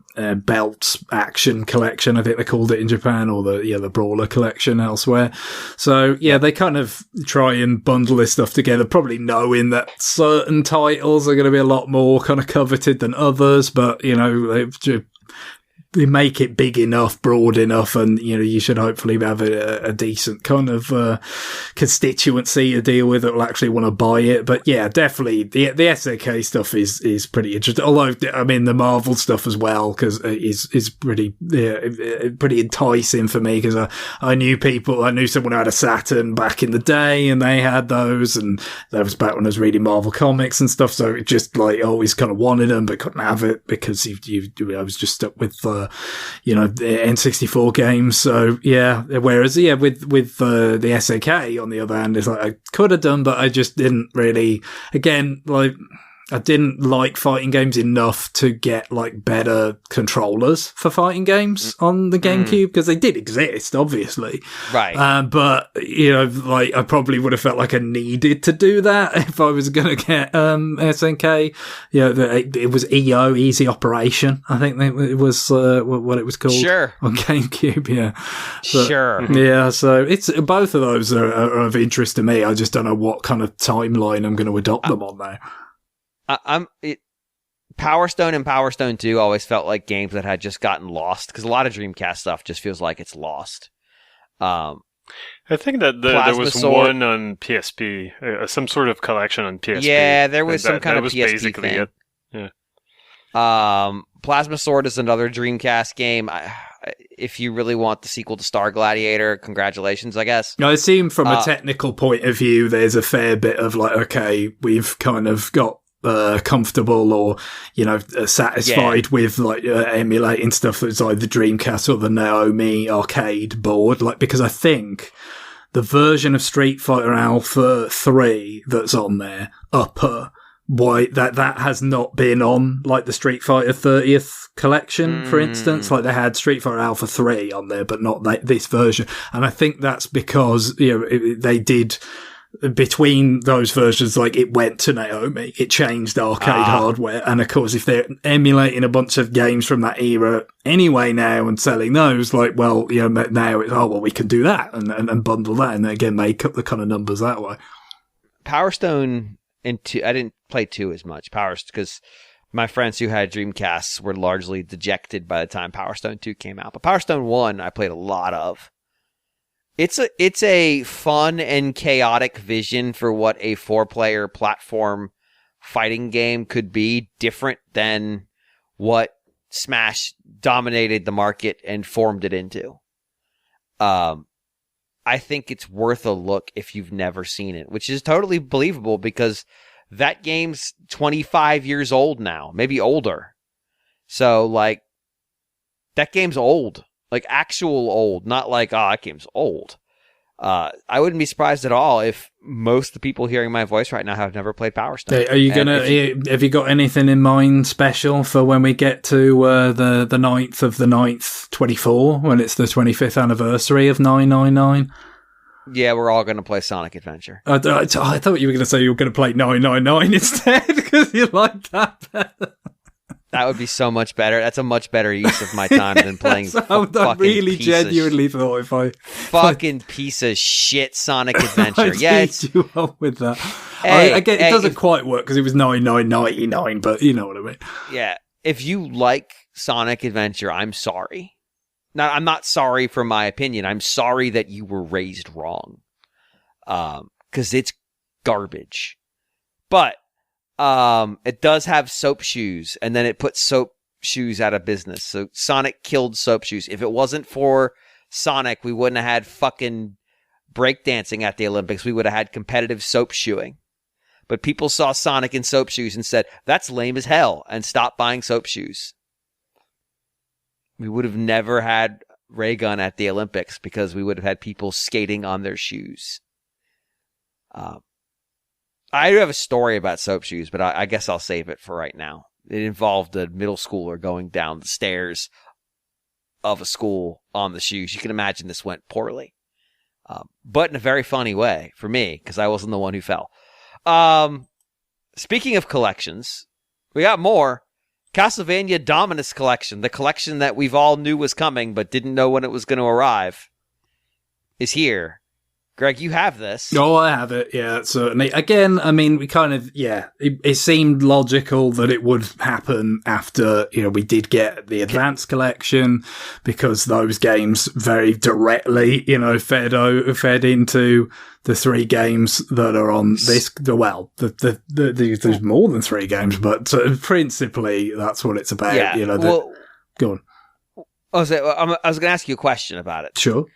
Belt Action Collection, I think they called it in Japan, or the Brawler Collection elsewhere. So they kind of try and bundle this stuff together, probably knowing that certain titles are going to be a lot more kind of coveted than others, but they've they make it big enough, broad enough, and you should hopefully have a decent kind of constituency to deal with that will actually want to buy it. But yeah, definitely the SNK stuff is pretty interesting. Although I mean the Marvel stuff as well, because is pretty enticing for me, because I knew someone who had a Saturn back in the day, and they had those, and that was back when I was reading Marvel comics and stuff. So it just like always kind of wanted them, but couldn't have it because I was just stuck with the N64 games. So yeah, whereas with the SNK on the other hand, it's like I could have done, but I just didn't really. Again, like I didn't like fighting games enough to get like better controllers for fighting games on the GameCube, because they did exist, obviously.
Right.
But like I probably would have felt like I needed to do that if I was going to get SNK. It was EO, Easy Operation. I think it was what it was called.
Sure.
On GameCube. Yeah.
Sure.
Yeah. So it's both of those are of interest to me. I just don't know what kind of timeline I'm going to adopt them on now.
Power Stone and Power Stone 2 always felt like games that had just gotten lost, because a lot of Dreamcast stuff just feels like it's lost.
I think that there was one on PSP, some sort of collection on PSP.
Yeah, there was some kind of PSP
basically
thing.
It. Yeah.
Plasma Sword is another Dreamcast game. If you really want the sequel to Star Gladiator, congratulations, I guess.
I assume from a technical point of view, there's a fair bit of like, okay, we've kind of got comfortable or satisfied with like emulating stuff that's either the Dreamcast or the Naomi arcade board, like, because I think the version of Street Fighter Alpha 3 that's on there, that has not been on like the Street Fighter 30th collection, for instance. Like they had Street Fighter Alpha 3 on there, but not this version. And I think that's because they did. Between those versions, like it went to Naomi, it changed arcade hardware, and of course, if they're emulating a bunch of games from that era anyway now and selling those, like, well, now it's we can do that and bundle that, and again make up the kind of numbers that way.
Power Stone and 2, I didn't play 2 as much, because my friends who had Dreamcasts were largely dejected by the time Power Stone 2 came out. But Power Stone 1, I played a lot of. It's a fun and chaotic vision for what a 4-player platform fighting game could be, different than what Smash dominated the market and formed it into. I think it's worth a look if you've never seen it, which is totally believable because that game's 25 years old now, maybe older. So, like, that game's old. Like, actual old, not like, that game's old. I wouldn't be surprised at all if most of the people hearing my voice right now have never played Power Stone.
Are you have you got anything in mind special for when we get to the 9th of the 9th, 24, when it's the 25th anniversary of 999?
Yeah, we're all going to play Sonic Adventure.
I thought you were going to say you were going to play 999 instead, because you like that better.
That would be so much better. That's a much better use of my time than playing
I really genuinely thought if I...
Fucking piece of shit Sonic Adventure.
I'd you up with that. It doesn't quite work because it was 99.99, but you know what I mean.
Yeah. If you like Sonic Adventure, I'm sorry. Now, I'm not sorry for my opinion. I'm sorry that you were raised wrong. Because it's garbage. But... it does have Soap Shoes, and then it put Soap Shoes out of business. So Sonic killed Soap Shoes. If it wasn't for Sonic, we wouldn't have had fucking breakdancing at the Olympics. We would have had competitive soap shoeing. But people saw Sonic in Soap Shoes and said, that's lame as hell, and stopped buying Soap Shoes. We would have never had Ray Gun at the Olympics because we would have had people skating on their shoes. I do have a story about Soap Shoes, but I guess I'll save it for right now. It involved a middle schooler going down the stairs of a school on the shoes. You can imagine this went poorly. But in a very funny way for me, because I wasn't the one who fell. Speaking of collections, we got more. Castlevania Dominus Collection, the collection that we've all knew was coming but didn't know when it was going to arrive, is here. Greg, you have this.
Oh, I have it. Yeah, certainly. Again, I mean, we kind of, it seemed logical that it would happen after, we did get the Advanced Collection, because those games very directly, fed into the 3 games that are on this. Well, there's more than 3 games, but principally that's what it's about.
Yeah.
Go on.
I was going to ask you a question about it.
Sure.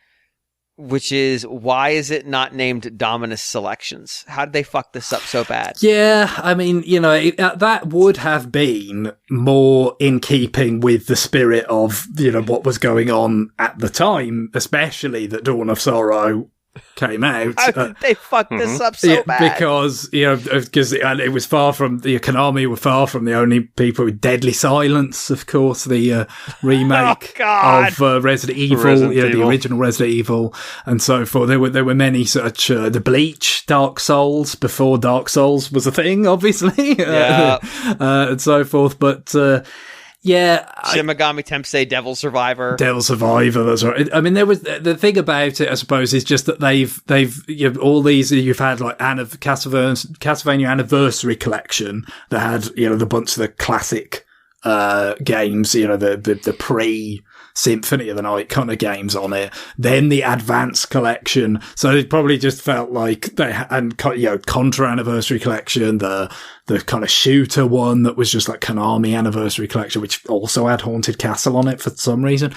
Which is, why is it not named Dominus Selections? How did they fuck this up so bad?
Yeah, I mean, that would have been more in keeping with the spirit of, what was going on at the time, especially that Dawn of Sorrow came out.
How did they fuck this up so bad?
Because, it was far from, Konami were far from the only people with Deadly Silence, of course, the remake of Resident Evil, the original Resident Evil, and so forth. There were many such, the Bleach, Dark Souls, before Dark Souls was a thing, obviously, and so forth, but, Shin Megami Tensei Devil Survivor, that's right. I mean, there was the thing about it, I suppose, is just that all these, you've had like Castlevania Anniversary Collection that had, the bunch of the classic games, the pre Symphony of the Night kind of games on it. Then the Advanced Collection. So it probably just felt like Contra Anniversary Collection, the kind of shooter one that was just like Konami Anniversary Collection, which also had Haunted Castle on it for some reason.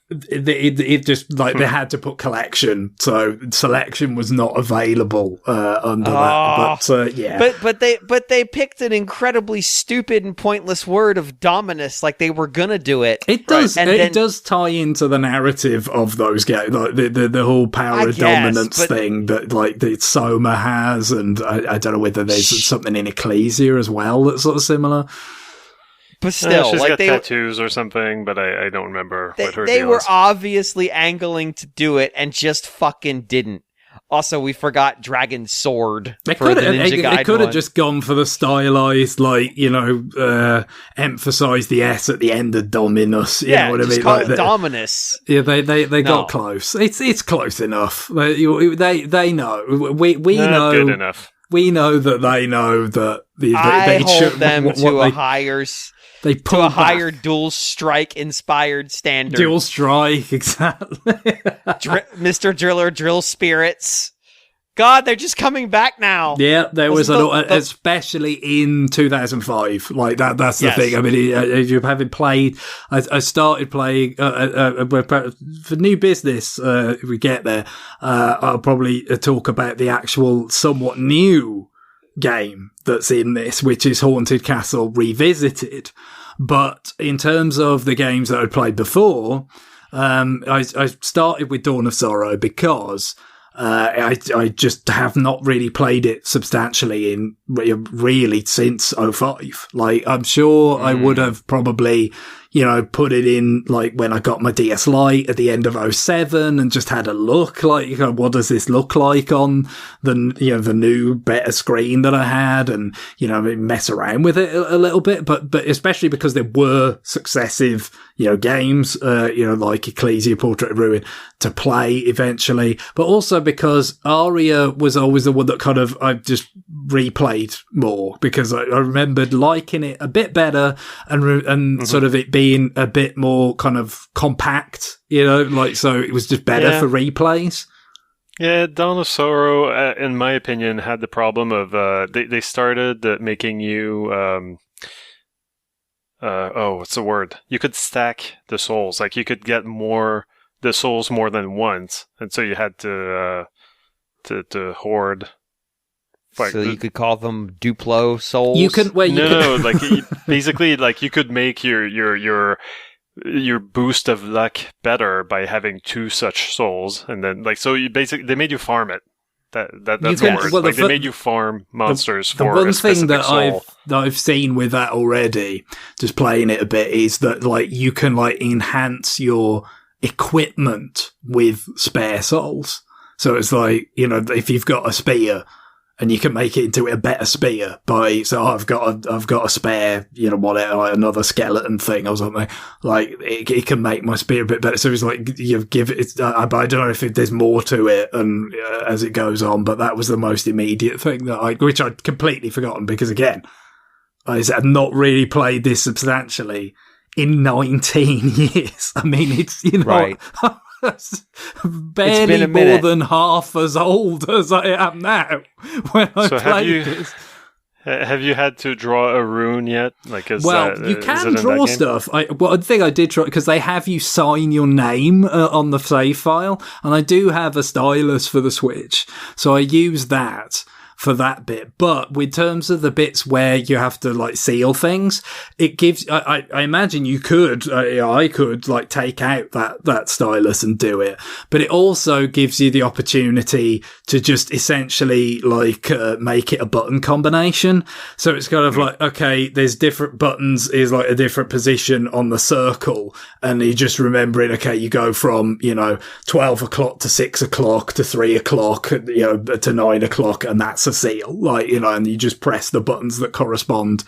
It just like they had to put collection, so selection was not available under that.
But they picked an incredibly stupid and pointless word of Dominus, like they were gonna do it.
It does. Right? It does tie into the narrative of those games, like the whole power of dominance thing that Soma has, and I don't know whether there's something in Ecclesia as well that's sort of similar.
But still,
she's got tattoos or something, but I don't remember what her deal is.
They were obviously angling to do it and just fucking didn't. Also, we forgot Dragon Sword for the Ninja Gaiden.
They could have just gone for the stylized, emphasize the S at the end of Dominus. You know what I mean?
Call it Dominus.
Yeah, they got close. It's close enough. They know. We know.
Good enough.
We know that they know that they
hold them to a higher Dual Strike inspired standard.
Dual Strike, exactly.
Mr. Driller, Drill Spirits. God, they're just coming back now.
Yeah, there was especially in 2005. Like that's the thing. I mean, if you haven't played, I started playing for new business. If we get there, I'll probably talk about the actual somewhat new game that's in this, which is Haunted Castle Revisited. But in terms of the games that I played before, I started with Dawn of Sorrow because I just have not really played it substantially really since 05. Like, I'm sure I would have probably, put it in like when I got my DS Lite at the end of 07 and just had a look like, what does this look like on the new better screen that I had, and, mess around with it a little bit. But especially because there were successive, games, like Ecclesia, Portrait of Ruin to play eventually, but also because Aria was always the one that kind of I just replayed more because I remembered liking it a bit better and sort of it being a bit more kind of compact, so it was just better for replays.
Yeah, Dawn of Sorrow, in my opinion, had the problem of they started making you what's the word? You could stack the souls, like you could get the souls more than once, and so you had to hoard.
So you could call them Duplo souls.
Like basically, like you could make your boost of luck better by having 2 such souls, and then they made you farm it. That's the word. Well, they made you farm monsters for a specific soul.
That I've seen with that already, just playing it a bit, is that like you can like enhance your equipment with spare souls. So it's like, if you've got a spear and you can make it into a better spear I've got a spare, whatever, like another skeleton thing or something. Like it can make my spear a bit better. So it's like you give it. I don't know if there's more to it and as it goes on, but that was the most immediate thing which I'd completely forgotten because again, I've not really played this substantially in 19 years. I mean, it's
right.
barely more than half as old as I am now when I played this.
Have you had to draw a rune yet?
You can draw stuff. I think I did try because they have you sign your name on the save file, and I do have a stylus for the Switch, so I use that for that bit. But with terms of the bits where you have to seal things, it gives, I imagine you could, I could take out that stylus and do it, but it also gives you the opportunity to just essentially make it a button combination. So it's kind of okay, there's different buttons is a different position on the circle, and you're just remembering, okay, you go from, 12 o'clock to 6 o'clock to 3 o'clock, to 9 o'clock, and that's a seal, and you just press the buttons that correspond,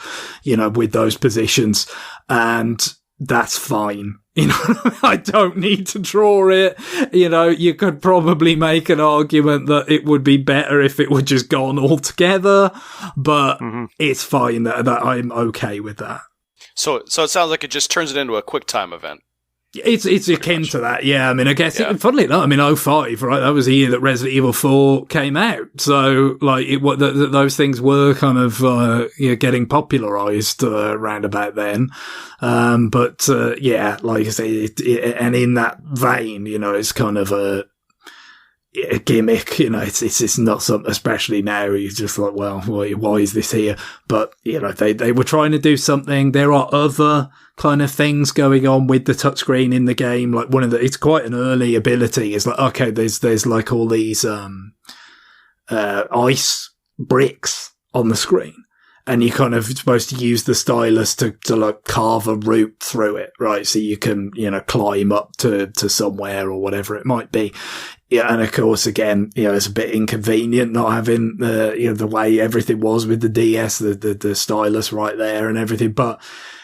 with those positions, and that's fine. I don't need to draw it. You could probably make an argument that it would be better if it were just gone altogether, but it's fine that I'm okay with that.
So it sounds like it just turns it into a quick time event.
It's akin to that, yeah. I mean, I guess, funnily enough, 2005, right? That was the year that Resident Evil 4 came out. So, those things were kind of, getting popularized, around about then. Like I say, and in that vein, it's kind of a gimmick, it's not something, especially now, you're just well, why is this here? But, they were trying to do something. There are other kind of things going on with the touchscreen in the game. It's quite an early ability. It's okay, there's all these, ice bricks on the screen. And you kind of supposed to use the stylus to carve a route through it, right? So you can, climb up to somewhere or whatever it might be. Yeah. And of course, again, it's a bit inconvenient not having the way everything was with the DS, the stylus right there and everything. But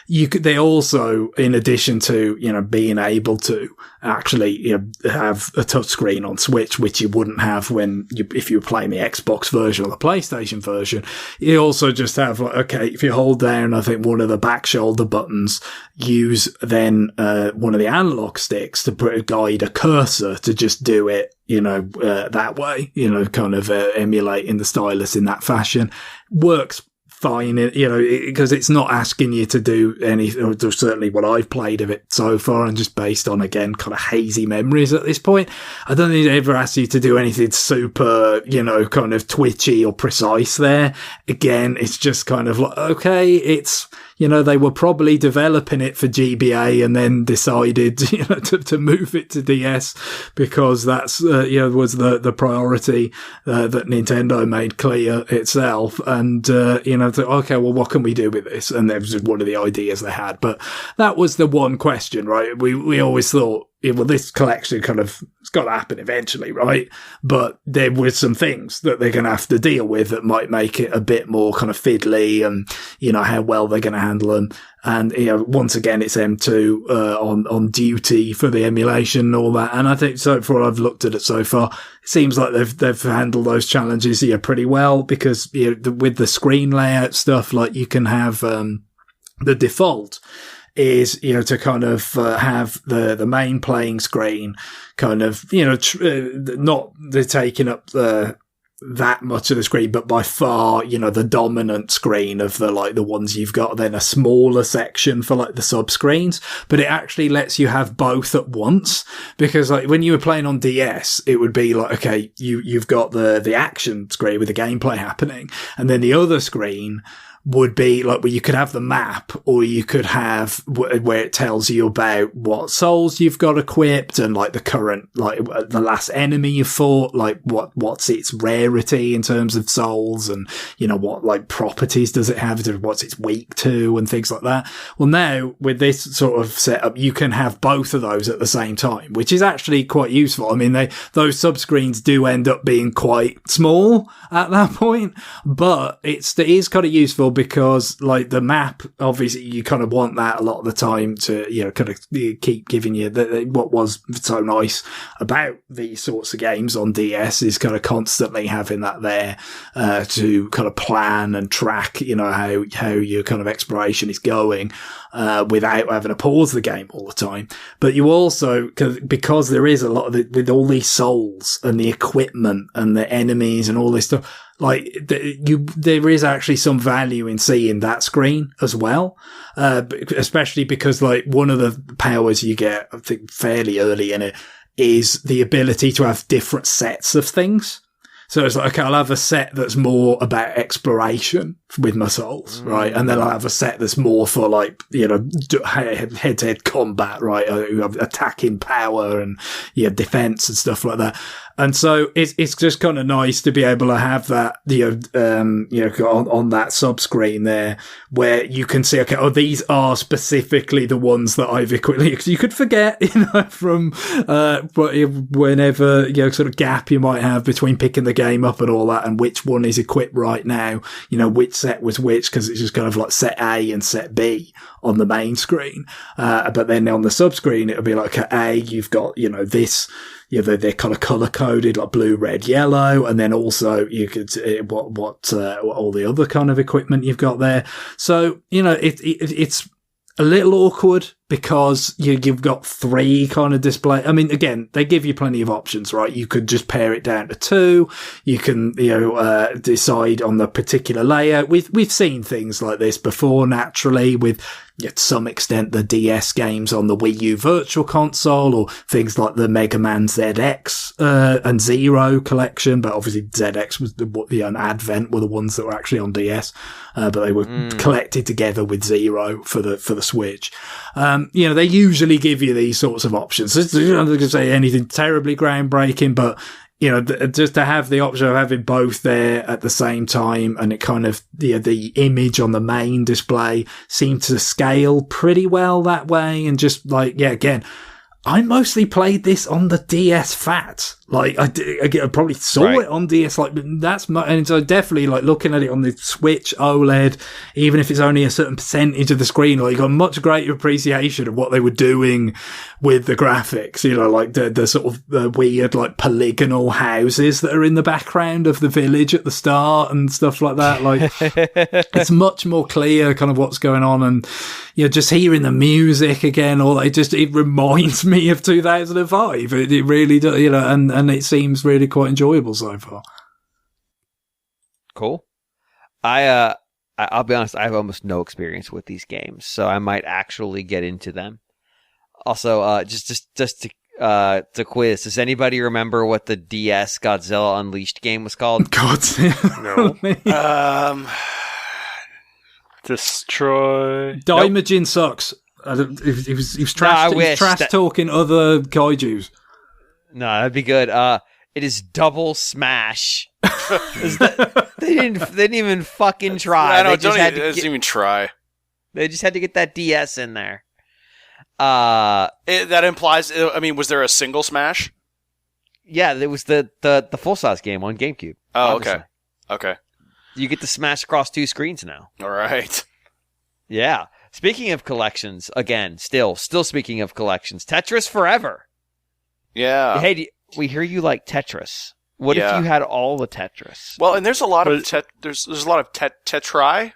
they also, in addition to, being able to actually, have a touchscreen on Switch, which you wouldn't have if you were playing the Xbox version or the PlayStation version, you also just have if you hold down, I think one of the back shoulder buttons, use then, one of the analog sticks to guide a cursor to just do it, that way, kind of, emulating the stylus in that fashion. Works fine, because it's not asking you to do anything, or certainly what I've played of it so far, and just based on, again, kind of hazy memories at this point, I don't think it ever asks you to do anything super, kind of twitchy or precise there. Again, it's just kind of okay, it's, they were probably developing it for GBA and then decided, to move it to DS because that's, was the priority, that Nintendo made clear itself. And, okay, well, what can we do with this? And that was one of the ideas they had. But that was the one question, right? We always thought, well, this collection it's got to happen eventually, right? But there were some things that they're going to have to deal with that might make it a bit more kind of fiddly, and, how well they're going to handle them. And, once again, it's M2, on duty for the emulation and all that. And I think so, for what I've looked at it so far, it seems like they've handled those challenges, pretty well, because, with the screen layout stuff, you can have, the default is, to kind of, have the main playing screen kind of, not the taking up that much of the screen, but by far, the dominant screen of the ones you've got, then a smaller section for the sub screens. But it actually lets you have both at once, because when you were playing on DS, it would be okay, you've got the action screen with the gameplay happening, and then the other screen would be like, where you could have the map, or you could have where it tells you about what souls you've got equipped and like the current, like the last enemy you fought, like what's its rarity in terms of souls, and you know what like properties does it have, what's its weak to, and things like that. Well, now with this sort of setup, you can have both of those at the same time, which is actually quite useful. I mean, those subscreens do end up being quite small at that point, but it is kind of useful because like the map, obviously you kind of want that a lot of the time to, you know, kind of keep giving you what was so nice about these sorts of games on DS is kind of constantly having that there to kind of plan and track, you know, how your kind of exploration is going without having to pause the game all the time. But you also, because there is a lot of with all these souls and the equipment and the enemies and all this stuff, like there is actually some value in seeing that screen as well, especially because like one of the powers you get, I think fairly early in it, is the ability to have different sets of things. So it's like, okay, I'll have a set that's more about exploration with my souls, right? And then I'll have a set that's more for like, you know, head-to-head combat, right? You have attacking power and defense and stuff like that. And so it's just kind of nice to be able to have that, on that sub screen there, where you can see, okay, these are specifically the ones that I've equipped. Because you could forget, from whenever, sort of gap you might have between picking the game up and all that, and which one is equipped right now, which set was which, because it's just kind of like set A and set B on the main screen. But then on the sub screen, it'll be like, A, you've got, this, they're kind of color coded, like blue, red, yellow, and then also you could what all the other kind of equipment you've got there. So it's a little awkward because you've got three kind of display. I mean, again, they give you plenty of options, right? You could just pare it down to two. You can, decide on the particular layout. We've seen things like this before, naturally, with to some extent the DS games on the Wii U Virtual Console, or things like the Mega Man ZX and Zero collection. But obviously ZX was the Advent were the ones that were actually on DS, but they were collected together with Zero for the Switch. They usually give you these sorts of options. I'm not going to say anything terribly groundbreaking, but just to have the option of having both there at the same time, and it kind of, the image on the main display seemed to scale pretty well that way. And just like, again, I mostly played this on the DS Fat. Like, I probably saw it on DS, like, and so definitely, like, looking at it on the Switch OLED, even if it's only a certain percentage of the screen, like, you got much greater appreciation of what they were doing with the graphics, like the sort of the weird, like, polygonal houses that are in the background of the village at the start and stuff like that. Like, it's much more clear kind of what's going on, and, just hearing the music again, it reminds me of 2005. It really does, and it seems really quite enjoyable so far.
Cool. I'll be honest, I have almost no experience with these games, so I might actually get into them. Also, just to quiz, does anybody remember what the DS Godzilla Unleashed game was called?
Godzilla.
No. Destroy.
Daimajin sucks. He was trash talking other kaijus.
No, that'd be good. It is Double Smash. They didn't even fucking try.
I know, didn't even try.
They just had to get that DS in there.
That implies. I mean, was there a single Smash?
Yeah, there was the full size game on GameCube.
Oh,
obviously.
Okay.
You get to smash across two screens now.
All right.
Yeah. Speaking of collections, again, still speaking of collections, Tetris Forever.
Yeah.
Hey, we hear you like Tetris. What if you had all the Tetris?
Well, and there's a lot of there's a lot of Tetris.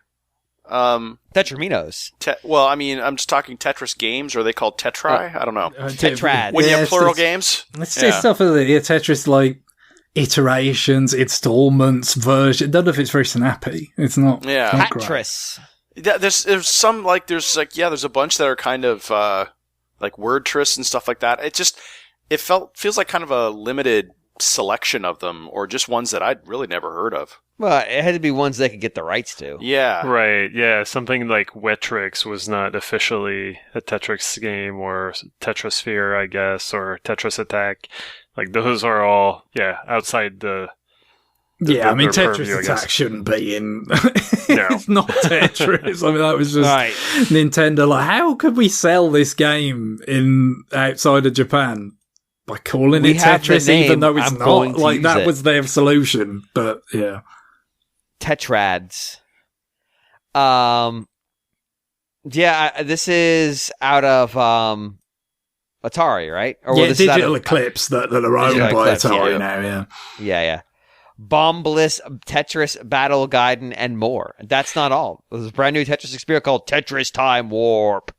Tetraminos.
Well, I mean, I'm just talking Tetris games. Are they called Tetris? I don't know.
Tetrad.
When you have plural games?
It's stuff of Tetris, like iterations, installments, version. None of it's very snappy. It's not.
Yeah.
Tetris.
There's some there's a bunch that are kind of like Wordtris and stuff like that. Feels like kind of a limited selection of them, or just ones that I'd really never heard of.
Well, it had to be ones they could get the rights to.
Yeah.
Right, yeah. Something like Wetrix was not officially a Tetris game, or Tetrasphere, I guess, or Tetris Attack. Like, those are all, outside the
I mean, Tetris
purview,
Attack shouldn't be in.
No.
It's not Tetris. I mean, that was just Nintendo. Like, how could we sell this game outside of Japan? By calling it Tetris, even though it's not. Like, that was their solution. But, yeah.
Tetrads. This is out of Atari, right?
Or Digital Eclipse that are owned by Atari now,
Yeah. Bombless, Tetris, Battle Gaiden, and more. That's not all. There's a brand new Tetris experience called Tetris Time Warp,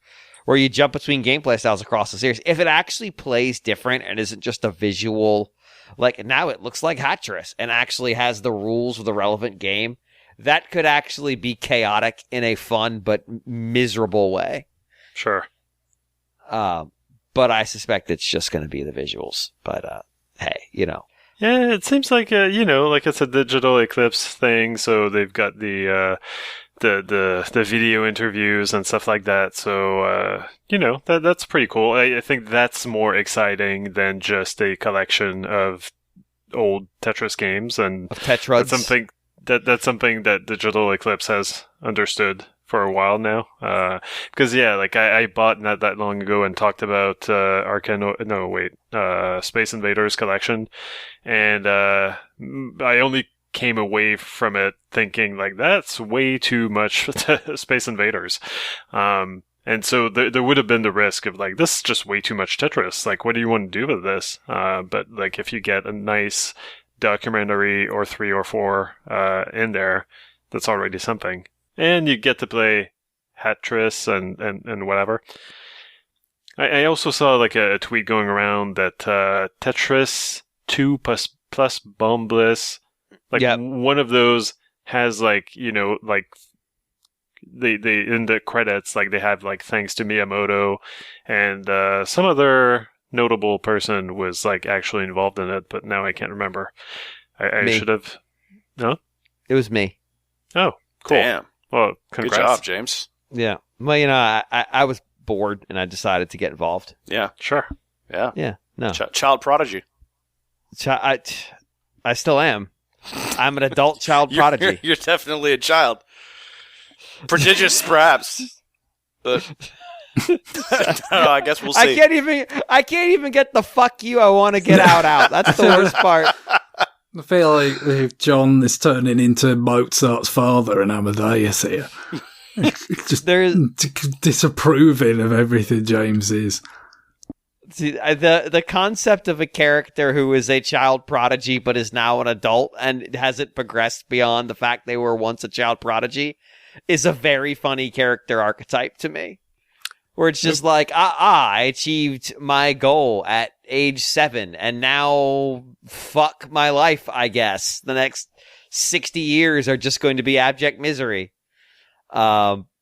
where you jump between gameplay styles across the series. If it actually plays different and isn't just a visual, like now it looks like Hatris and actually has the rules of the relevant game, that could actually be chaotic in a fun but miserable way.
Sure.
But I suspect it's just going to be the visuals. But hey,
Yeah, it seems like like it's a Digital Eclipse thing, so they've got the video interviews and stuff like that. So that's pretty cool. I think that's more exciting than just a collection of old Tetris games, and
Tetrads.
That's something that Digital Eclipse has understood for a while now. Because I bought not that long ago and talked about Space Invaders collection, and I only came away from it thinking like that's way too much Space Invaders. And so there would have been the risk of like, this is just way too much Tetris. Like, what do you want to do with this? But like, if you get a nice documentary or 3 or 4 in there, that's already something. And you get to play Hatris and whatever. I also saw like a tweet going around that Tetris 2 plus Bombliss, one of those has like, like they in the credits, like they have like thanks to Miyamoto, and some other notable person was like actually involved in it, but now I can't remember. I should have. No?
It was me.
Oh, cool.
Damn.
Well, congrats.
Good job, James.
Yeah. Well, I was bored and I decided to get involved.
Yeah.
Sure.
Yeah.
Yeah. No.
Child prodigy.
I still am. I'm an adult child prodigy.
You're definitely a child. Prodigious, perhaps. But I guess we'll see.
I can't even get the fuck you I want to get out. That's the worst part.
I feel like if John is turning into Mozart's father and Amadeus here. Just disapproving of everything James is.
See, the concept of a character who is a child prodigy but is now an adult and hasn't progressed beyond the fact they were once a child prodigy is a very funny character archetype to me. Where it's just like, I achieved my goal at age 7, and now fuck my life, I guess. The next 60 years are just going to be abject misery.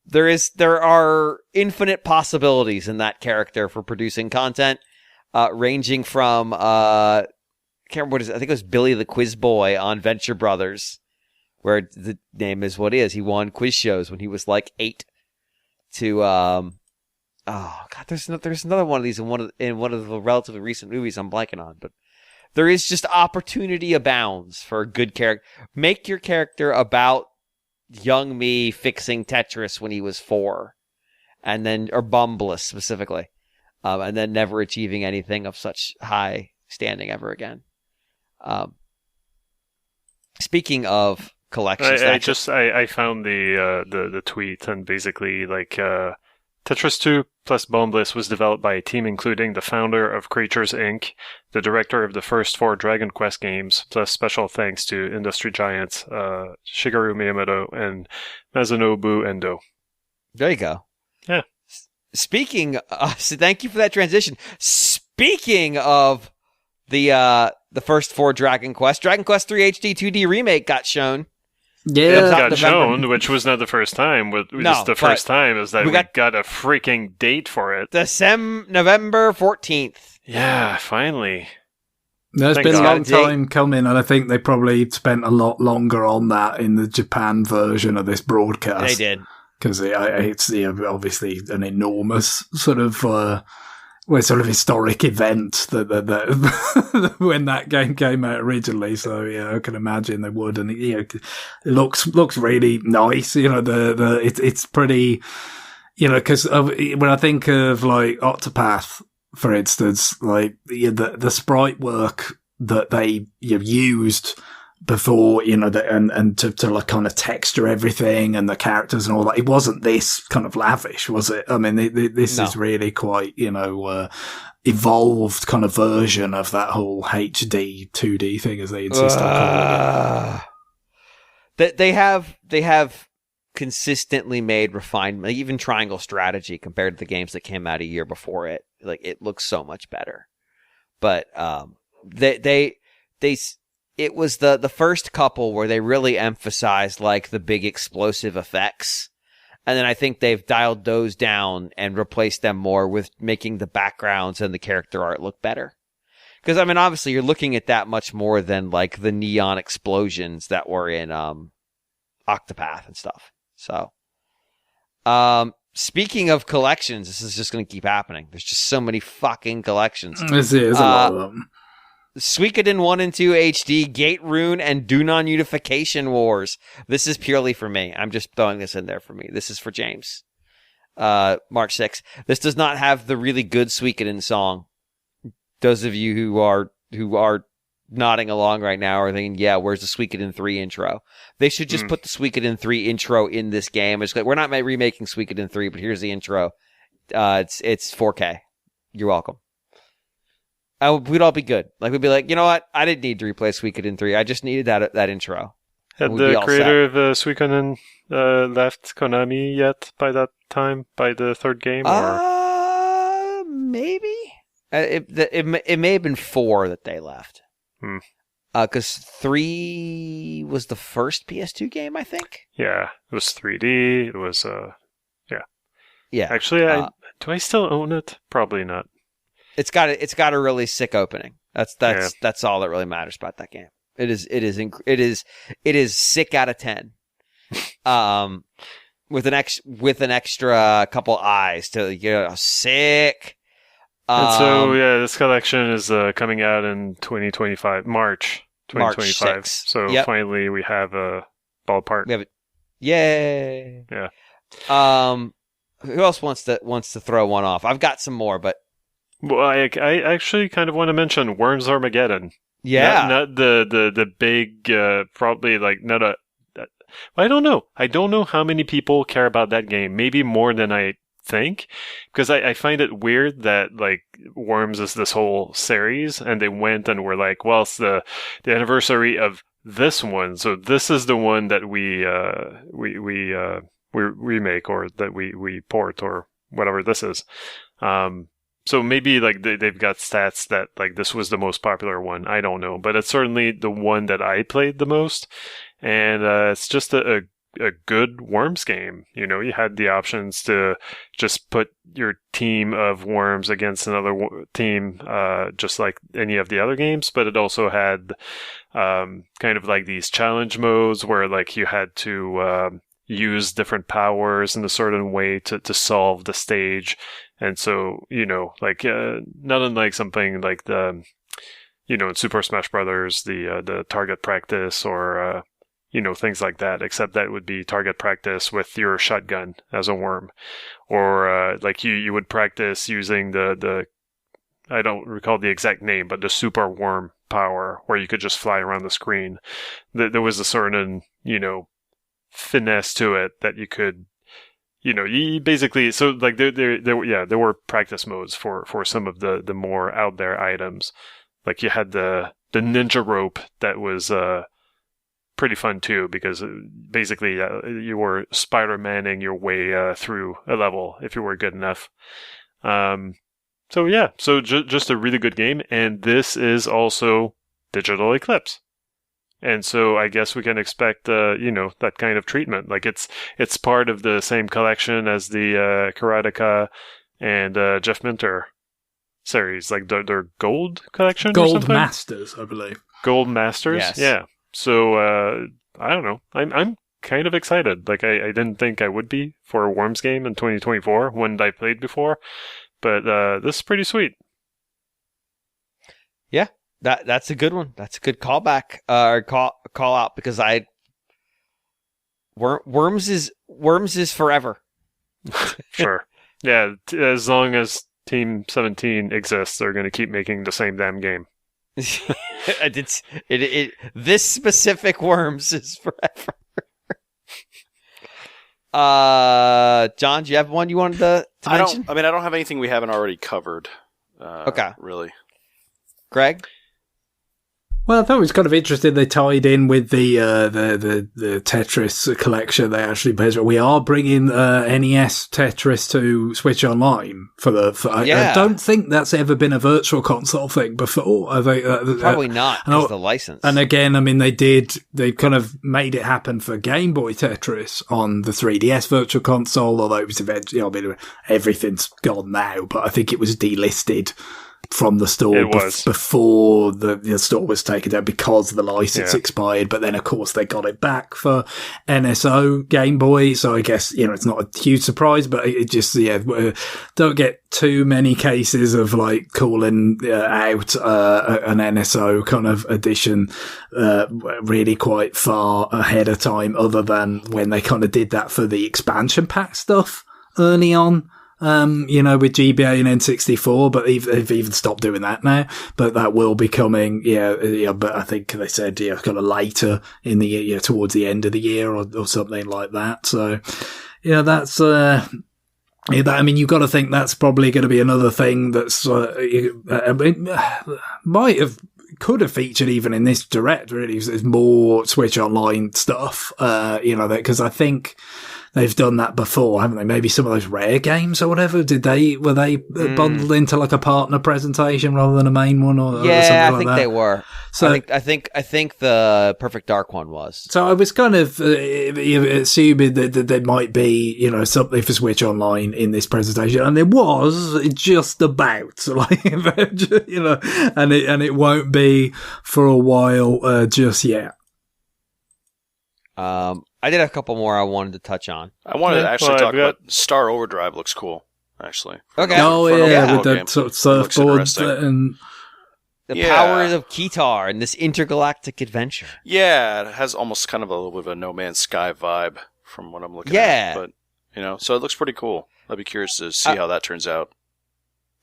There are infinite possibilities in that character for producing content, ranging from I can't remember what it is. I think it was Billy the Quiz Boy on Venture Brothers, where the name is what is. He won quiz shows when he was like 8. To oh god, there's another one of these in one of the relatively recent movies I'm blanking on, but there is just opportunity abounds for a good character. Make your character about young me fixing Tetris when he was 4, and then or Bombliss specifically, and then never achieving anything of such high standing ever again. Speaking of collections,
I found the tweet, and basically like Tetris 2 plus Bombliss was developed by a team including the founder of Creatures Inc., the director of the first 4 Dragon Quest games, plus special thanks to industry giants Shigeru Miyamoto and Masanobu Endo.
There you go.
Yeah.
Speaking, so thank you for that transition. Speaking of the first 4 Dragon Quest 3 HD 2D remake got shown.
Yeah,
it got shown, which was not the first time. First time is that we got a freaking date for it.
November 14th.
Yeah, finally.
It's been a long time coming, and I think they probably spent a lot longer on that in the Japan version of this broadcast.
They did.
Because it's obviously an enormous sort of historic event that when that game came out originally. So yeah, I can imagine they would, and it looks really nice. It's pretty, because when I think of like Octopath, for instance, like the sprite work that they used before, and to like kind of texture everything and the characters and all that, it wasn't this kind of lavish, was it? I mean, this is really quite, evolved kind of version of that whole HD 2D thing, as they insist on calling
it. They have consistently made refinement, even Triangle Strategy compared to the games that came out a year before it. Like, it looks so much better. But it was the first couple where they really emphasized like the big explosive effects. And then I think they've dialed those down and replaced them more with making the backgrounds and the character art look better. Because, I mean, obviously you're looking at that much more than like the neon explosions that were in Octopath and stuff. So, speaking of collections, this is just going to keep happening. There's just so many fucking collections.
There's a lot of them.
Suikoden 1 and 2 HD, Gate Rune, and Dunon Unification Wars. This is purely for me. I'm just throwing this in there for me. This is for James. March 6th. This does not have the really good Suikoden song. Those of you who are nodding along right now are thinking, yeah, where's the Suikoden 3 intro? They should just put the Suikoden 3 intro in this game. It's like, we're not remaking Suikoden 3, but here's the intro. It's 4K. You're welcome. We'd all be good. Like, we'd be like, you know what? I didn't need to replay Suikoden 3. I just needed that intro.
Had the creator of Suikoden left Konami yet by that time? By the third game? Or?
Maybe. It may have been 4 that they left. Because 3 was the first PS2 game, I think.
Yeah, it was 3D. It was, yeah.
Yeah.
Actually, do I still own it? Probably not.
It's got a really sick opening. That's all that really matters about that game. It is sick out of 10. With an extra couple eyes to sick.
And so this collection is coming out in 2025, March 2025.
March 6th.
So finally we have a ballpark.
We have it. Yay!
Yeah.
Who else wants to throw one off? I've got some more, but.
Well, I actually kind of want to mention Worms Armageddon.
Yeah.
Not the big, probably like not a. I don't know. I don't know how many people care about that game. Maybe more than I think, because I find it weird that like Worms is this whole series, and they went and were like, well, it's the anniversary of this one, so this is the one that we remake, or that we port, or whatever this is. So maybe like they've got stats that like this was the most popular one. I don't know, but it's certainly the one that I played the most, and it's just a good Worms game. You had the options to just put your team of worms against another team, just like any of the other games, but it also had kind of like these challenge modes where like you had to use different powers in a certain way to solve the stage. And so, like not unlike something like the, in Super Smash Brothers, the target practice, or things like that, except that would be target practice with your shotgun as a worm, or like you would practice using the I don't recall the exact name, but the super worm power, where you could just fly around the screen. There was a certain finesse to it that you could. You basically, so like there were practice modes for some of the more out there items. Like you had the ninja rope that was pretty fun too, because basically you were Spider-Manning your way through a level if you were good enough. So just a really good game, and this is also Digital Eclipse. And so I guess we can expect, that kind of treatment. Like it's part of the same collection as the Karateka and Jeff Minter series, like their Gold Collection,
Gold
or something?
Masters, I believe.
Gold Masters,
Yes.
yeah. So I don't know. I'm kind of excited. Like I didn't think I would be for a Worms game in 2024 when I played before, but this is pretty sweet.
Yeah, that's a good one. That's a good callback or call out, because Worms is forever.
Sure. Yeah, as long as Team 17 exists, they're going to keep making the same damn game.
This specific Worms is forever. John, do you have one you wanted to mention?
I don't have anything we haven't already covered.
Okay.
Really.
Greg?
Well, I thought it was kind of interesting they tied in with the Tetris collection. They actually we are bringing NES Tetris to Switch Online I don't think that's ever been a virtual console thing before. I think
Probably not, because the license.
And again, I mean, they kind of made it happen for Game Boy Tetris on the 3DS virtual console, although it was eventually, I mean, everything's gone now, but I think it was delisted from the store before the store was taken down because the license expired. But then, of course, they got it back for NSO Game Boy. So I guess, it's not a huge surprise, but it just, don't get too many cases of like calling out an NSO kind of edition really quite far ahead of time, other than when they kind of did that for the expansion pack stuff early on. With GBA and N64, but they've even stopped doing that now. But that will be coming, but I think they said, kind of later in the year, towards the end of the year or something like that. So, that's, I mean, you've got to think that's probably going to be another thing that's, could have featured even in this direct, really. There's more Switch Online stuff, because I think they've done that before, haven't they? Maybe some of those Rare games or whatever. Were they bundled into like a partner presentation rather than a main one, or something
I
like
think
that?
They were. So I think the Perfect Dark one was.
So I was kind of assuming that there might be, something for Switch Online in this presentation, and there was just about, like, and it won't be for a while just yet.
I did a couple more I wanted to touch on.
I wanted to actually talk about Star Overdrive. Looks cool, actually.
Okay.
With the sort of surfboard and
the power of Keytar and this intergalactic adventure.
Yeah, it has almost kind of a little bit of a No Man's Sky vibe from what I'm looking at. But so it looks pretty cool. I'd be curious to see how that turns out.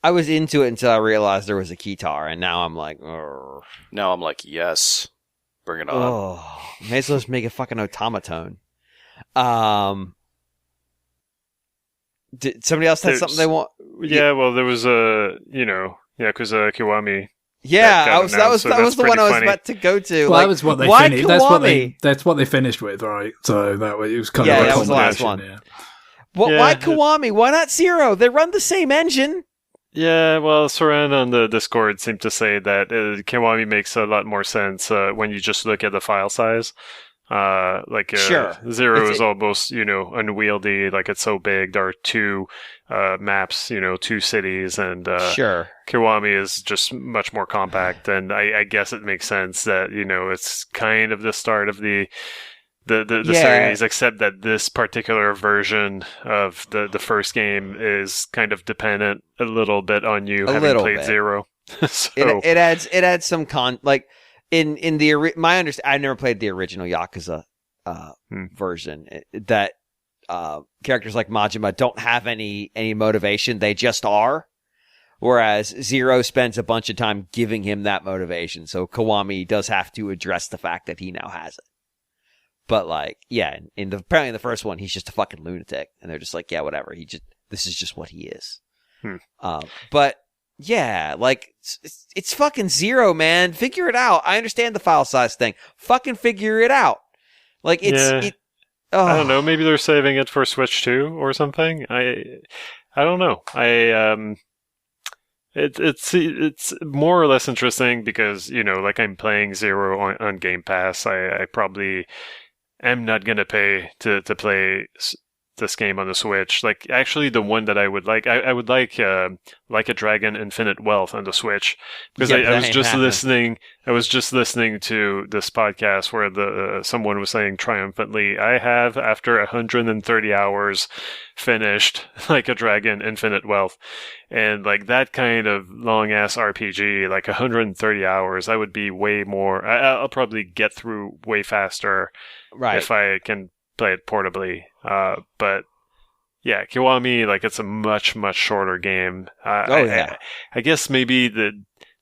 I was into it until I realized there was a Keytar, and now I'm like, Urgh.
Now I'm like, yes. Bring it on.
Oh, may as well just make a fucking automaton. Did somebody else have something they want?
Yeah, well, there was Yakuza Kiwami.
Yeah, that was the one I was about to go to.
Well, that was what they finished. That's what they finished with, right? So it was kind of
that was the last one. Yeah. Why Kiwami? Why not Zero? They run the same engine.
Yeah, well, Soren on the Discord seemed to say that Kiwami makes a lot more sense when you just look at the file size.
Sure.
Zero is almost, unwieldy, like it's so big. There are two maps, two cities, and
sure.
Kiwami is just much more compact, and I guess it makes sense that, it's kind of the start of the series, except that this particular version of the first game is kind of dependent a little bit on you having played Zero. So
it adds some in the my understanding. I never played the original Yakuza version. That characters like Majima don't have any motivation; they just are. Whereas Zero spends a bunch of time giving him that motivation, so Kiwami does have to address the fact that he now has it. But apparently in the first one, he's just a fucking lunatic, and they're just like, yeah, whatever. This is just what he is. But yeah, it's fucking Zero, man. Figure it out. I understand the file size thing. Fucking figure it out. I
don't know. Maybe they're saving it for Switch 2 or something. I don't know. It's more or less interesting because I'm playing Zero on Game Pass. I probably am not gonna pay to play this game on the Switch. Like, actually, the one that I would like, I would like a Dragon Infinite Wealth on the Switch, because I was just listening. I was just listening to this podcast where someone was saying triumphantly, "I have, after 130 hours, finished Like a Dragon Infinite Wealth," and like that kind of long ass RPG, like 130 hours, I would be way more. I'll probably get through way faster, right, if I can play it portably. But yeah, Kiwami, like, it's a much, much shorter game. I guess maybe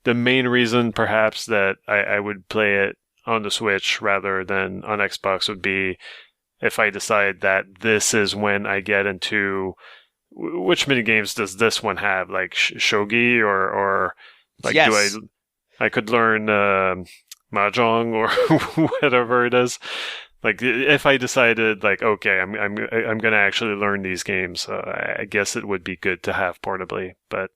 the main reason perhaps that I would play it on the Switch rather than on Xbox would be if I decide that this is when I get into which mini games does this one have, like shogi or like, yes, I could learn mahjong or whatever it is. Like, if I decided, like, okay, I'm gonna actually learn these games, I guess it would be good to have portably. But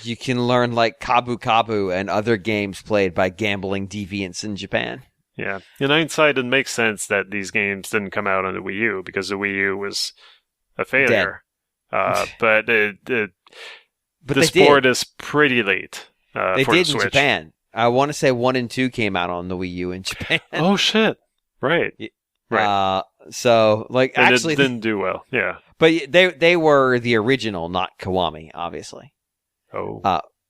you can learn, like, Kabu Kabu and other games played by gambling deviants in Japan.
Yeah, in hindsight, it makes sense that these games didn't come out on the Wii U, because the Wii U was a failure. But the sport is pretty late.
They
for
did
the Switch.
In Japan. I want to say 1 and 2 came out on the Wii U in Japan.
Oh shit! Right. Right.
So, like,
and
actually,
it didn't do well. Yeah.
But they were the original, not Kiwami, obviously.
Oh.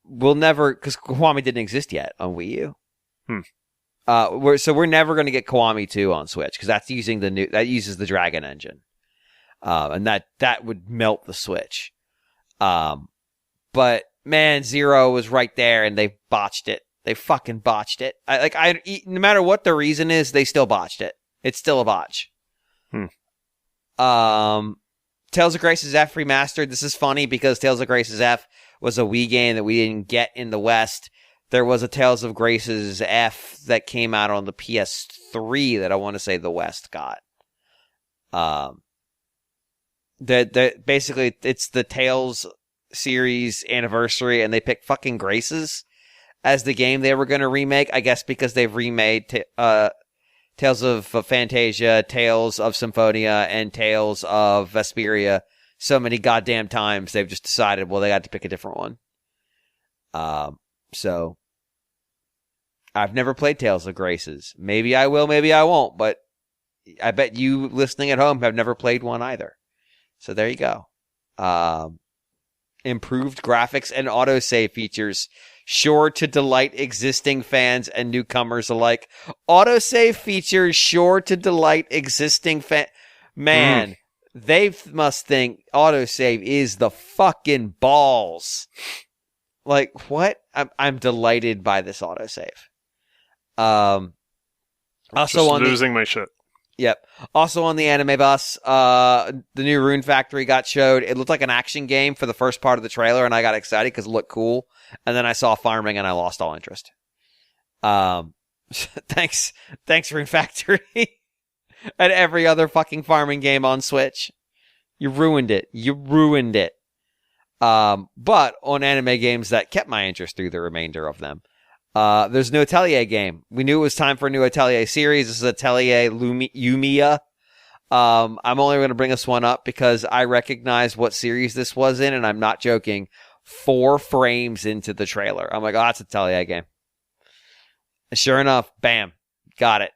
We'll never, because Kiwami didn't exist yet on Wii U.
Hmm.
We're never going to get Kiwami 2 on Switch, because that uses the Dragon engine, and that would melt the Switch. But man, Zero was right there, and they botched it. They fucking botched it. No matter what the reason is, they still botched it. It's still a botch. Tales of Grace's F remastered. This is funny because Tales of Grace's F was a Wii game that we didn't get in the West. There was a Tales of Grace's F that came out on the PS3 that I want to say the West got. Basically, it's the Tales series anniversary, and they picked fucking Grace's as the game they were going to remake. I guess because they've remade Tales of Fantasia, Tales of Symphonia, and Tales of Vesperia so many goddamn times, they've just decided, well, they got to pick a different one. So, I've never played Tales of Grace's. Maybe I will, maybe I won't, but I bet you listening at home have never played one either. So there you go. Improved graphics and autosave features, sure to delight existing fans and newcomers alike. Autosave features sure to delight existing fans. Man, they must think autosave is the fucking balls. Like, what? I'm delighted by this autosave. Also
just losing my shit.
Yep. Also on the anime bus, the new Rune Factory got showed. It looked like an action game for the first part of the trailer, and I got excited because it looked cool. And then I saw farming, and I lost all interest. Thanks, Rune Factory, and every other fucking farming game on Switch. You ruined it. But on anime games that kept my interest through the remainder of them. There's a new Atelier game. We knew it was time for a new Atelier series. This is Atelier Yumiya. I'm only going to bring this one up because I recognize what series this was in, and I'm not joking. 4 frames into the trailer, I'm like, oh, that's an Atelier game. And sure enough, bam, got it.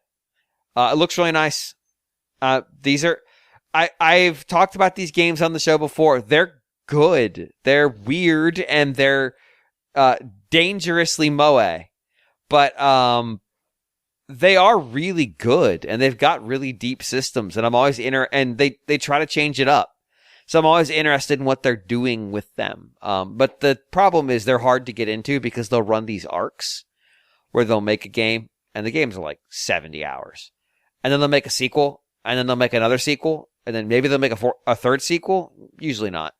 It looks really nice. These are... I've talked about these games on the show before. They're good. They're weird, and they're dangerously moe. But they are really good, and they've got really deep systems, and I'm always and they try to change it up. So I'm always interested in what they're doing with them. But the problem is they're hard to get into because they'll run these arcs where they'll make a game, and the games are like 70 hours. And then they'll make a sequel, and then they'll make another sequel, and then maybe they'll make a third sequel. Usually not.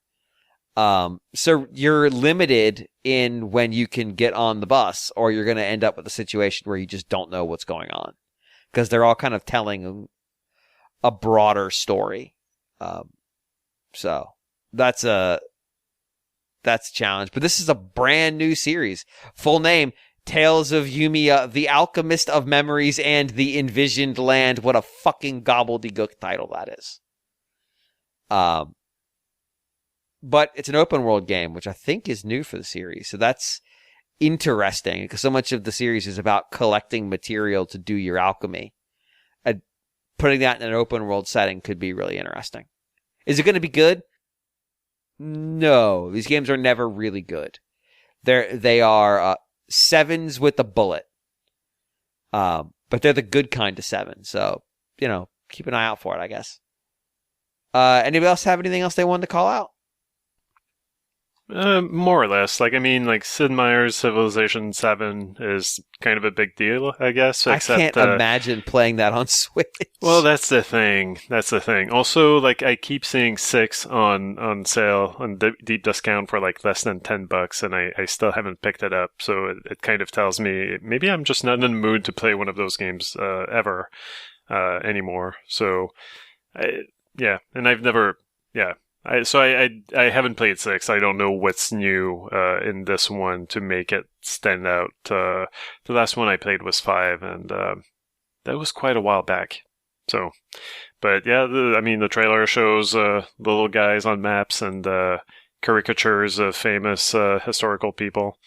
So you're limited in when you can get on the bus, or you're going to end up with a situation where you just don't know what's going on because they're all kind of telling a broader story. So that's a challenge, but this is a brand new series. Full name: Tales of Yumiya, The Alchemist of Memories and the Envisioned Land. What a fucking gobbledygook title that is. But it's an open world game, which I think is new for the series. So that's interesting because so much of the series is about collecting material to do your alchemy. And putting that in an open world setting could be really interesting. Is it going to be good? No, these games are never really good. They are 7s with a bullet. But they're the good kind of 7. So, keep an eye out for it, I guess. Anybody else have anything else they wanted to call out?
More or less. Sid Meier's Civilization 7 is kind of a big deal, I guess.
I can't imagine playing that on Switch.
Well, that's the thing. Also, I keep seeing 6 on sale on deep discount for less than $10, and I still haven't picked it up. So it kind of tells me maybe I'm just not in the mood to play one of those games ever anymore. So, and I've never, I haven't played 6. I don't know what's new in this one to make it stand out. The last one I played was 5, and that was quite a while back. So, but yeah, the trailer shows little guys on maps and caricatures of famous historical people.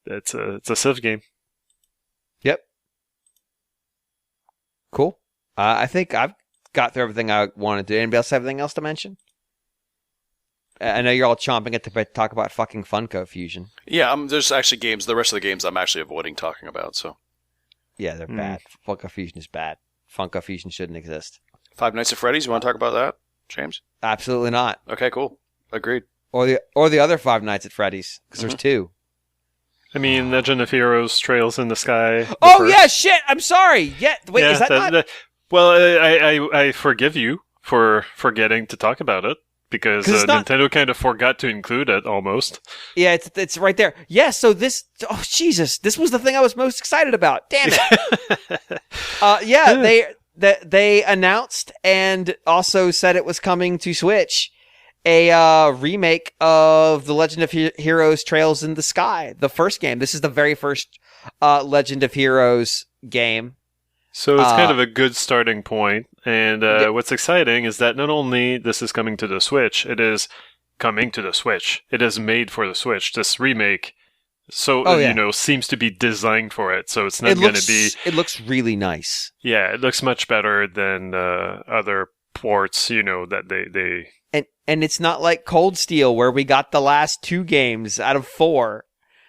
It's a Civ game.
Yep. Cool. I think I've got through everything I wanted to. Anybody else have anything else to mention? I know you're all chomping at the bit to talk about fucking Funko Fusion.
Yeah, there's actually games. The rest of the games I'm actually avoiding talking about. So.
Yeah, they're bad. Funko Fusion is bad. Funko Fusion shouldn't exist.
Five Nights at Freddy's. You want to talk about that, James?
Absolutely not.
Okay, cool. Agreed.
Or the other Five Nights at Freddy's, because there's 2.
Legend of Heroes, Trails in the Sky.
Yeah, shit. I'm sorry. Yeah, wait, is that not?
Well, I forgive you for forgetting to talk about it because Nintendo kind of forgot to include it almost.
Yeah, it's right there. Yeah, so this... Oh, Jesus. This was the thing I was most excited about. Damn it. They announced and also said it was coming to Switch a remake of The Legend of Heroes Trails in the Sky, the first game. This is the very first Legend of Heroes game.
So it's kind of a good starting point. And what's exciting is that not only this is coming to the Switch, it is coming to the Switch. It is made for the Switch. This remake, seems to be designed for it. So it's not going to be...
It looks really nice.
Yeah, it looks much better than other ports, that they...
And it's not like Cold Steel, where we got the last 2 games out of 4.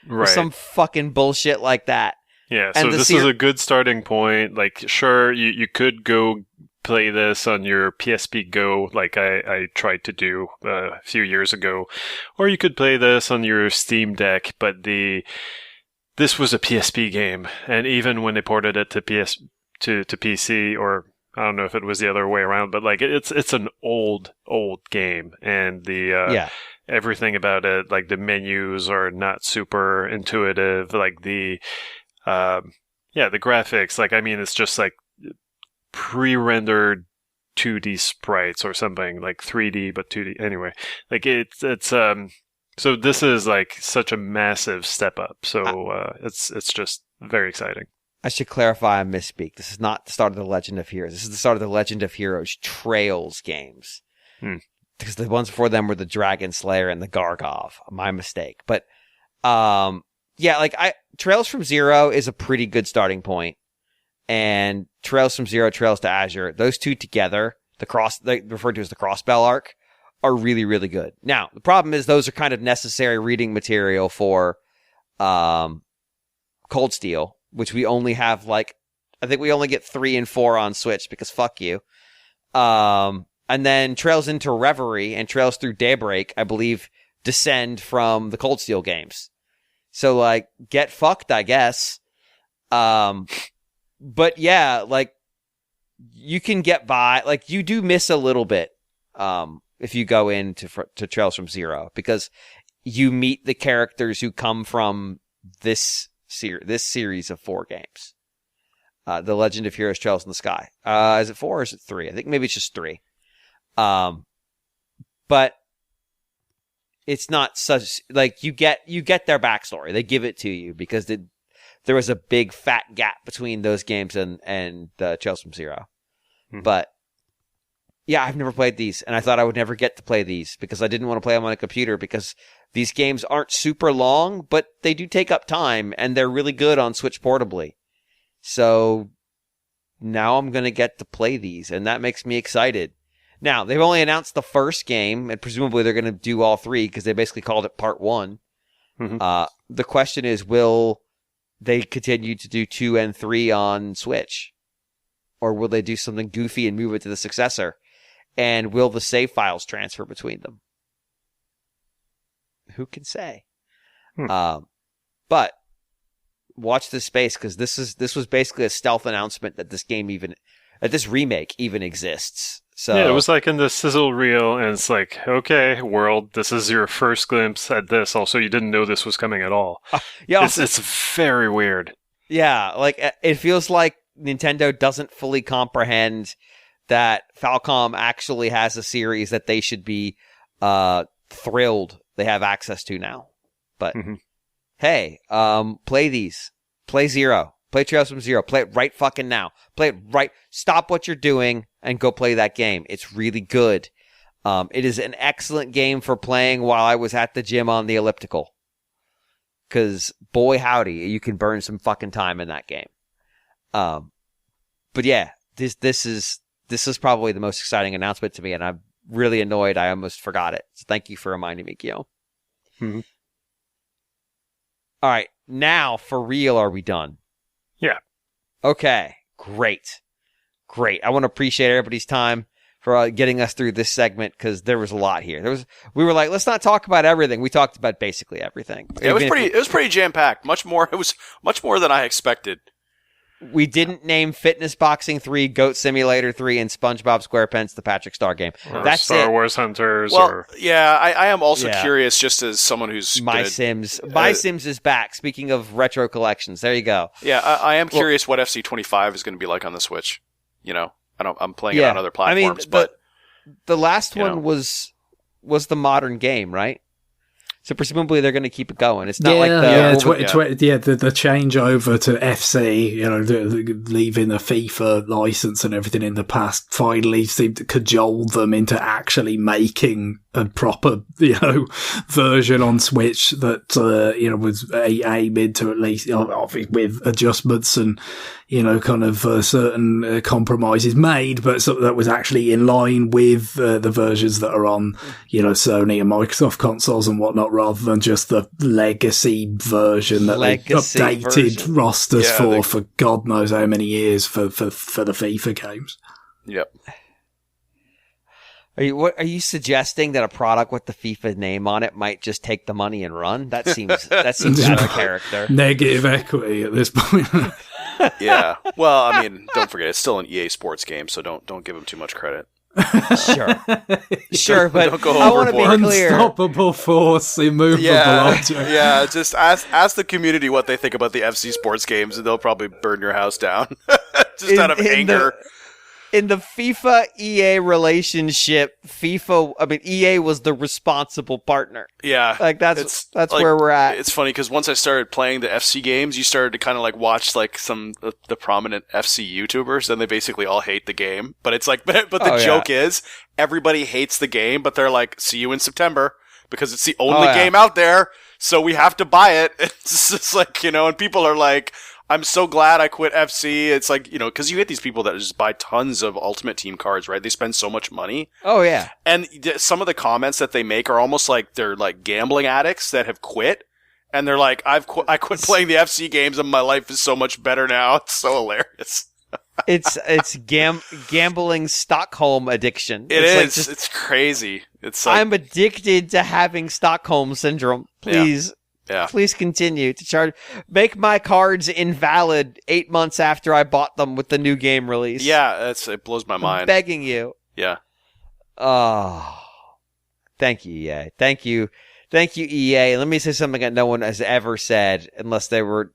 Right.
Or some fucking bullshit like that.
Yeah, so this is a good starting point. Sure, you could go play this on your PSP Go, like I tried to do a few years ago. Or you could play this on your Steam Deck, but this was a PSP game. And even when they ported it to PC, or I don't know if it was the other way around, but it's an old game. And everything about it, the menus are not super intuitive, the graphics, it's just pre-rendered 2D sprites or something, 3D but 2D. Anyway, so this is such a massive step up. So it's just very exciting.
I should clarify, I misspeak. This is not the start of the Legend of Heroes. This is the start of the Legend of Heroes Trails games. Because the ones before them were the Dragon Slayer and the Gargov. My mistake. But Trails from Zero is a pretty good starting point. And Trails from Zero, Trails to Azure, those two together, they referred to as the Crossbell arc, are really, really good. Now, the problem is those are kind of necessary reading material for Cold Steel, which we only have I think we only get 3 and 4 on Switch because fuck you. And then Trails into Reverie and Trails through Daybreak, I believe, descend from the Cold Steel games. So, get fucked, I guess. But yeah, you can get by. You do miss a little bit if you go into to Trails from Zero, because you meet the characters who come from this series of 4 games. The Legend of Heroes Trails in the Sky. Is it 4 or is it 3? I think maybe it's just 3. But it's not such you get their backstory. They give it to you because there was a big fat gap between those games and Trails from Zero. But Yeah, I've never played these, and I thought I would never get to play these because I didn't want to play them on a computer because these games aren't super long, but they do take up time, and they're really good on Switch portably. So now I'm going to get to play these, and that makes me excited. Now, they've only announced the first game, and presumably they're going to do all three because they basically called it Part 1. Mm-hmm. The question is, will they continue to do 2 and 3 on Switch? Or will they do something goofy and move it to the successor? And will the save files transfer between them? Who can say? But watch this space, because this was basically a stealth announcement that this remake even exists. So
yeah, it was like in the sizzle reel, and it's like, okay, world, this is your first glimpse at this. Also, you didn't know this was coming at all.
Yeah,
it's very weird.
Yeah, like it feels like Nintendo doesn't fully comprehend that Falcom actually has a series that they should be thrilled they have access to now. But hey, play these. Play Zero. Play Trails from Zero. Play it right fucking now. Play it right. Stop what you're doing and go play that game. It's really good. It is an excellent game for playing while I was at the gym on the elliptical. Because, boy howdy, you can burn some fucking time in that game. But yeah, this is probably the most exciting announcement to me, and I'm really annoyed I almost forgot it. So thank you for reminding me, Guillaume.
Mm-hmm.
All right, now for real, are we done?
Yeah.
Okay, great. I want to appreciate everybody's time for getting us through this segment, because there was a lot here. We were like, let's not talk about everything. We talked about basically everything.
Yeah, it was pretty jam packed. It was much more than I expected.
We didn't name Fitness Boxing 3, Goat Simulator 3, and SpongeBob SquarePants: The Patrick Star Game.
Or
That's
Star Wars Hunters.
Well, yeah, I am also curious, just as someone who's
My Sims is back. Speaking of retro collections, there you go.
Yeah, I am curious what FC25 is going to be like on the Switch. You know, I'm playing it on other platforms, but
the last one was the modern game, right? So presumably they're going to keep it going. It's not
the change over to FC, leaving the FIFA license and everything in the past, finally seemed to cajole them into actually making a proper, version on Switch that, was aimed to at least, obviously with adjustments and, certain compromises made, but something that was actually in line with the versions that are on, Sony and Microsoft consoles and whatnot, rather than just the legacy version that they updated rosters for God knows how many years for the FIFA games.
Yep.
Are you suggesting that a product with the FIFA name on it might just take the money and run? That seems out of character.
Negative equity at this point.
Yeah. Well, I mean, don't forget, it's still an EA Sports game, so don't give them too much credit.
Sure, but don't go I want to be clear.
Unstoppable force, immovable object.
Yeah, just ask the community what they think about the FC Sports games, and they'll probably burn your house down just out of anger.
In the FIFA EA relationship, EA was the responsible partner.
Yeah.
Like that's where we're at.
It's funny because once I started playing the FC games, you started to kind of like watch like some of the prominent FC YouTubers, and they basically all hate the game. But it's like, but the joke is everybody hates the game, but they're like, see you in September because it's the only game out there. So we have to buy it. It's just like, and people are like, I'm so glad I quit FC. It's like, because you get these people that just buy tons of Ultimate Team cards, right? They spend so much money.
Oh, yeah.
And some of the comments that they make are almost like they're like gambling addicts that have quit. And they're like, I quit playing the FC games and my life is so much better now. It's so hilarious.
It's gambling Stockholm addiction.
It's crazy. It's like,
I'm addicted to having Stockholm syndrome. Please.
Yeah.
Please continue to make my cards invalid 8 months after I bought them with the new game release.
Yeah, it blows my mind.
I'm begging you.
Yeah.
Oh, thank you, EA. Thank you, EA. Let me say something that no one has ever said, unless they were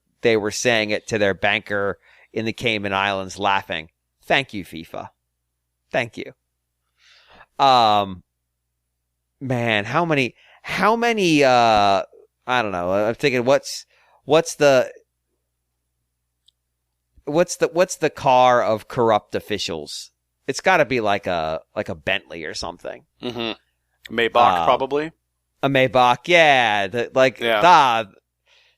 saying it to their banker in the Cayman Islands, laughing. Thank you, FIFA. Thank you. Man, how many? I don't know. I'm thinking, what's the car of corrupt officials It's got to be like a Bentley or something.
Mm-hmm. Maybach, probably.
A Maybach, yeah.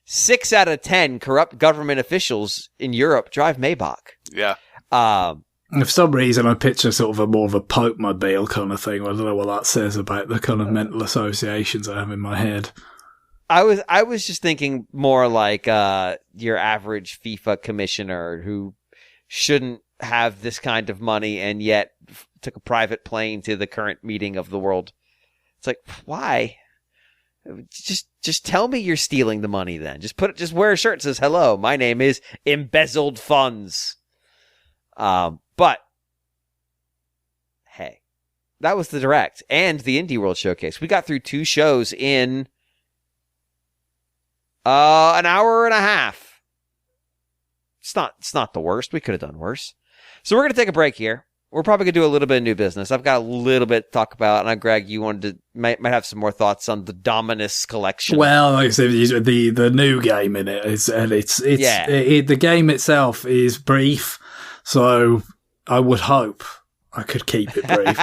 6 out of 10 corrupt government officials in Europe drive Maybach.
Yeah.
For some reason, I picture sort of more of a Pope mobile kind of thing. I don't know what that says about the kind of mental associations I have in my head.
I was just thinking more like your average FIFA commissioner who shouldn't have this kind of money and yet took a private plane to the current meeting of the world. It's like, why? Just tell me you're stealing the money then. Just wear a shirt that says, hello, my name is Embezzled Funds. But hey, that was the Direct and the Indie World Showcase. We got through 2 shows in an hour and a half. It's not the worst. We could have done worse. So we're going to take a break here. We're probably going to do a little bit of new business. I've got a little bit to talk about. And Greg, you might have some more thoughts on the Dominus Collection.
Well, like I said, the new game in it the game itself is brief. So I would hope I could keep it brief.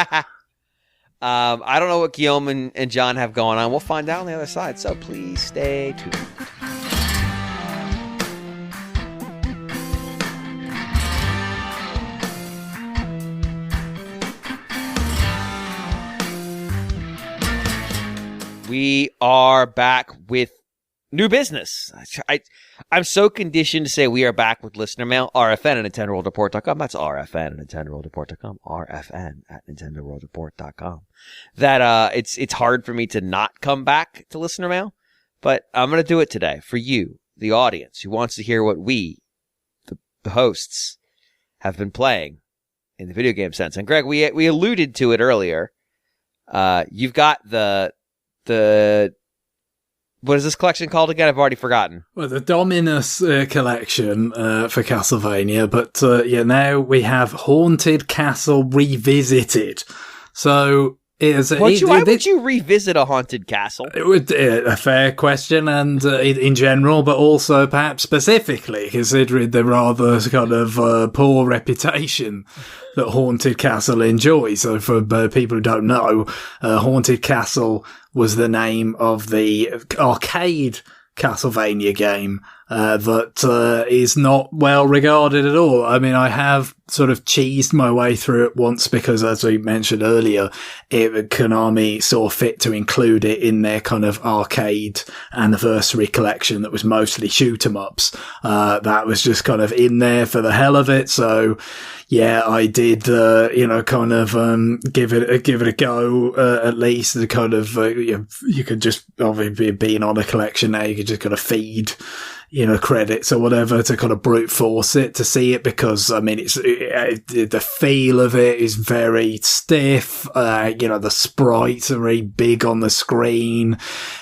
I don't know what Guillaume and John have going on. We'll find out on the other side. So please stay tuned. We are back with new business. I'm so conditioned to say we are back with listener mail, RFN at NintendoWorldReport.com. That's RFN at NintendoWorldReport.com. RFN at NintendoWorldReport.com. That, it's hard for me to not come back to listener mail, but I'm going to do it today for you, the audience, who wants to hear what we, the hosts, have been playing in the video game sense. And Greg, we alluded to it earlier. You've got the what is this collection called again? I've already forgotten.
Well, the Dominus Collection for Castlevania, but now we have Haunted Castle Revisited. So
why would you revisit a haunted castle?
It would a fair question, and in general, but also perhaps specifically considering the rather kind of poor reputation that Haunted Castle enjoys. So for people who don't know, Haunted Castle was the name of the arcade Castlevania game that is not well regarded at all. I mean, I have sort of cheesed my way through it once because, as we mentioned earlier, Konami saw fit to include it in their kind of arcade anniversary collection that was mostly shoot 'em ups. That was just kind of in there for the hell of it. So yeah, I did, kind of, give it a go, at least. The kind of, you could just, obviously being on a collection now, you could just kind of feed, credits or whatever to kind of brute force it to see it, because, I mean, the feel of it is very stiff. The sprites are very big on the screen.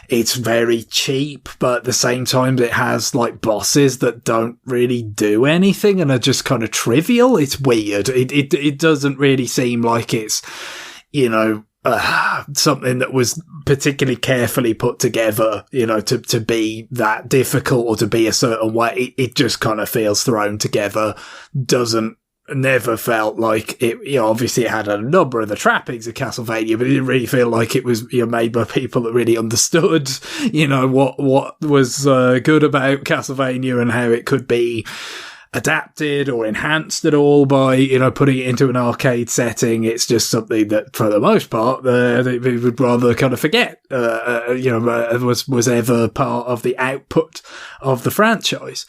It's very cheap, but at the same time, it has like bosses that don't really do anything and are just kind of trivial. It's weird. It doesn't really seem like it's, something that was particularly carefully put together, to be that difficult or to be a certain way. It just kind of feels thrown together. Never felt like it, obviously it had a number of the trappings of Castlevania, but it didn't really feel like it was, made by people that really understood, what was good about Castlevania and how it could be adapted or enhanced at all by, putting it into an arcade setting. It's just something that, for the most part, they would rather kind of forget, was ever part of the output of the franchise.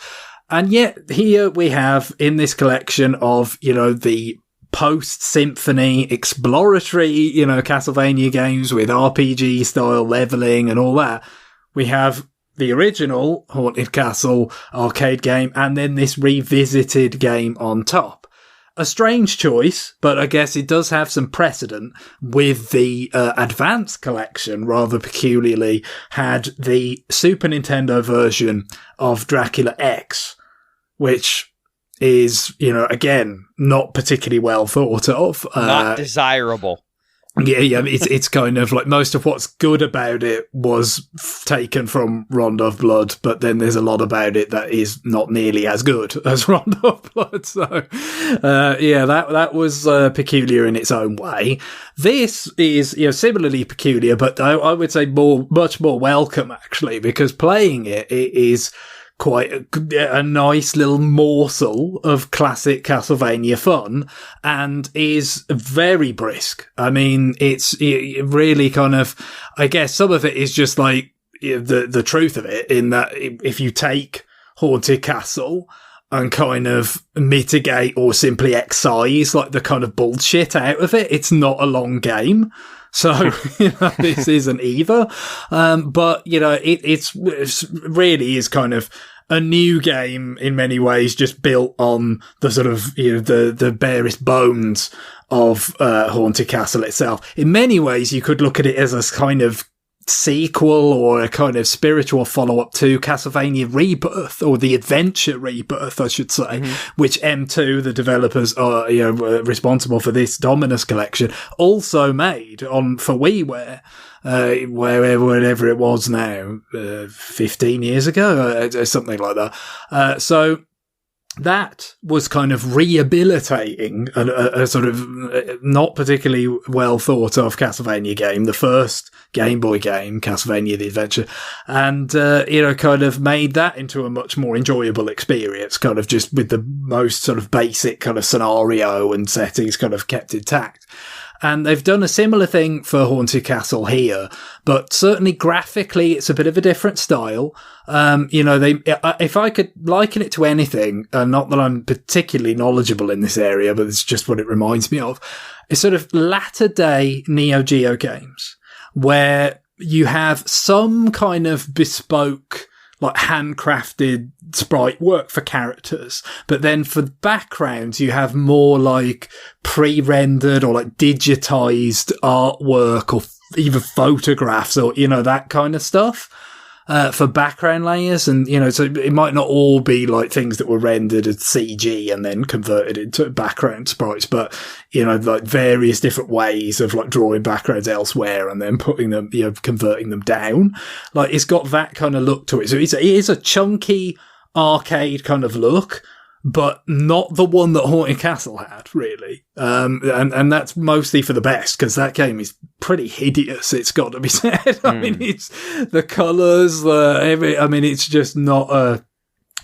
And yet here we have in this collection of, the post-Symphony exploratory, Castlevania games with RPG style leveling and all that, we have the original Haunted Castle arcade game and then this revisited game on top. A strange choice, but I guess it does have some precedent with the Advance collection, rather peculiarly, had the Super Nintendo version of Dracula X, which is, again, not particularly well thought of.
Not desirable.
Yeah, it's kind of like most of what's good about it was taken from Rondo of Blood, but then there's a lot about it that is not nearly as good as Rondo of Blood. So, that was peculiar in its own way. This is, similarly peculiar, but I would say much more welcome actually, because playing it is quite a nice little morsel of classic Castlevania fun, and is very brisk. I mean, it really kind of, I guess some of it is just like the truth of it, in that if you take Haunted Castle and kind of mitigate or simply excise like the kind of bullshit out of it, it's not a long game. So, this isn't either. But, it's really is kind of a new game in many ways, just built on the sort of, the barest bones of Haunted Castle itself. In many ways, you could look at it as a kind of sequel or a kind of spiritual follow-up to Castlevania Rebirth, or the Adventure Rebirth, I should say, which M2, the developers are responsible for this Dominus Collection, also made for WiiWare, wherever it was now, 15 years ago, something like that. So that was kind of rehabilitating a sort of not particularly well thought of Castlevania game, the first Game Boy game, Castlevania the Adventure, and, kind of made that into a much more enjoyable experience, kind of just with the most sort of basic kind of scenario and settings kind of kept intact. And they've done a similar thing for Haunted Castle here, but certainly graphically, it's a bit of a different style. If I could liken it to anything, not that I'm particularly knowledgeable in this area, but it's just what it reminds me of, it's sort of latter day Neo Geo games, where you have some kind of bespoke, like handcrafted sprite work for characters, but then for backgrounds you have more like pre-rendered or like digitized artwork, or even photographs, or that kind of stuff for background layers. And so it might not all be like things that were rendered as CG and then converted into background sprites, but like various different ways of like drawing backgrounds elsewhere and then putting them, converting them down. Like, it's got that kind of look to it. So it is a chunky arcade kind of look, but not the one that Haunted Castle had, really. And that's mostly for the best, because that game is pretty hideous, it's got to be said. I mean, it's the colours, it's just not a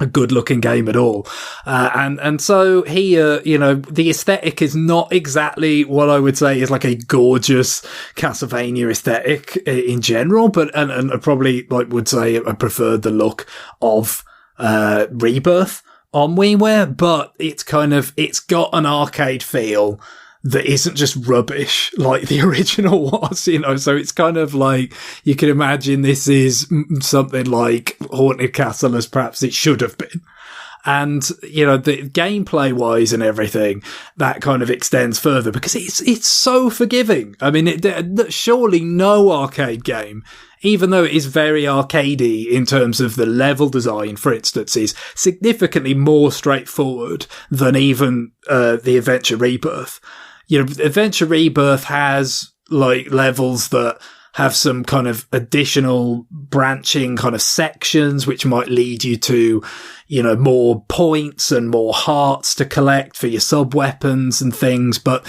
good looking game at all. And so here, the aesthetic is not exactly what I would say is like a gorgeous Castlevania aesthetic in general, but, and I probably would say I preferred the look of, Rebirth on WiiWare, but it's got an arcade feel that isn't just rubbish like the original was, so it's kind of like, you can imagine this is something like Haunted Castle as perhaps it should have been. And, the gameplay wise and everything, that kind of extends further because it's so forgiving. I mean, surely no arcade game, even though it is very arcadey in terms of the level design, for instance, is significantly more straightforward than even the Adventure Rebirth. Adventure Rebirth has like levels that have some kind of additional branching kind of sections, which might lead you to, more points and more hearts to collect for your sub-weapons and things. But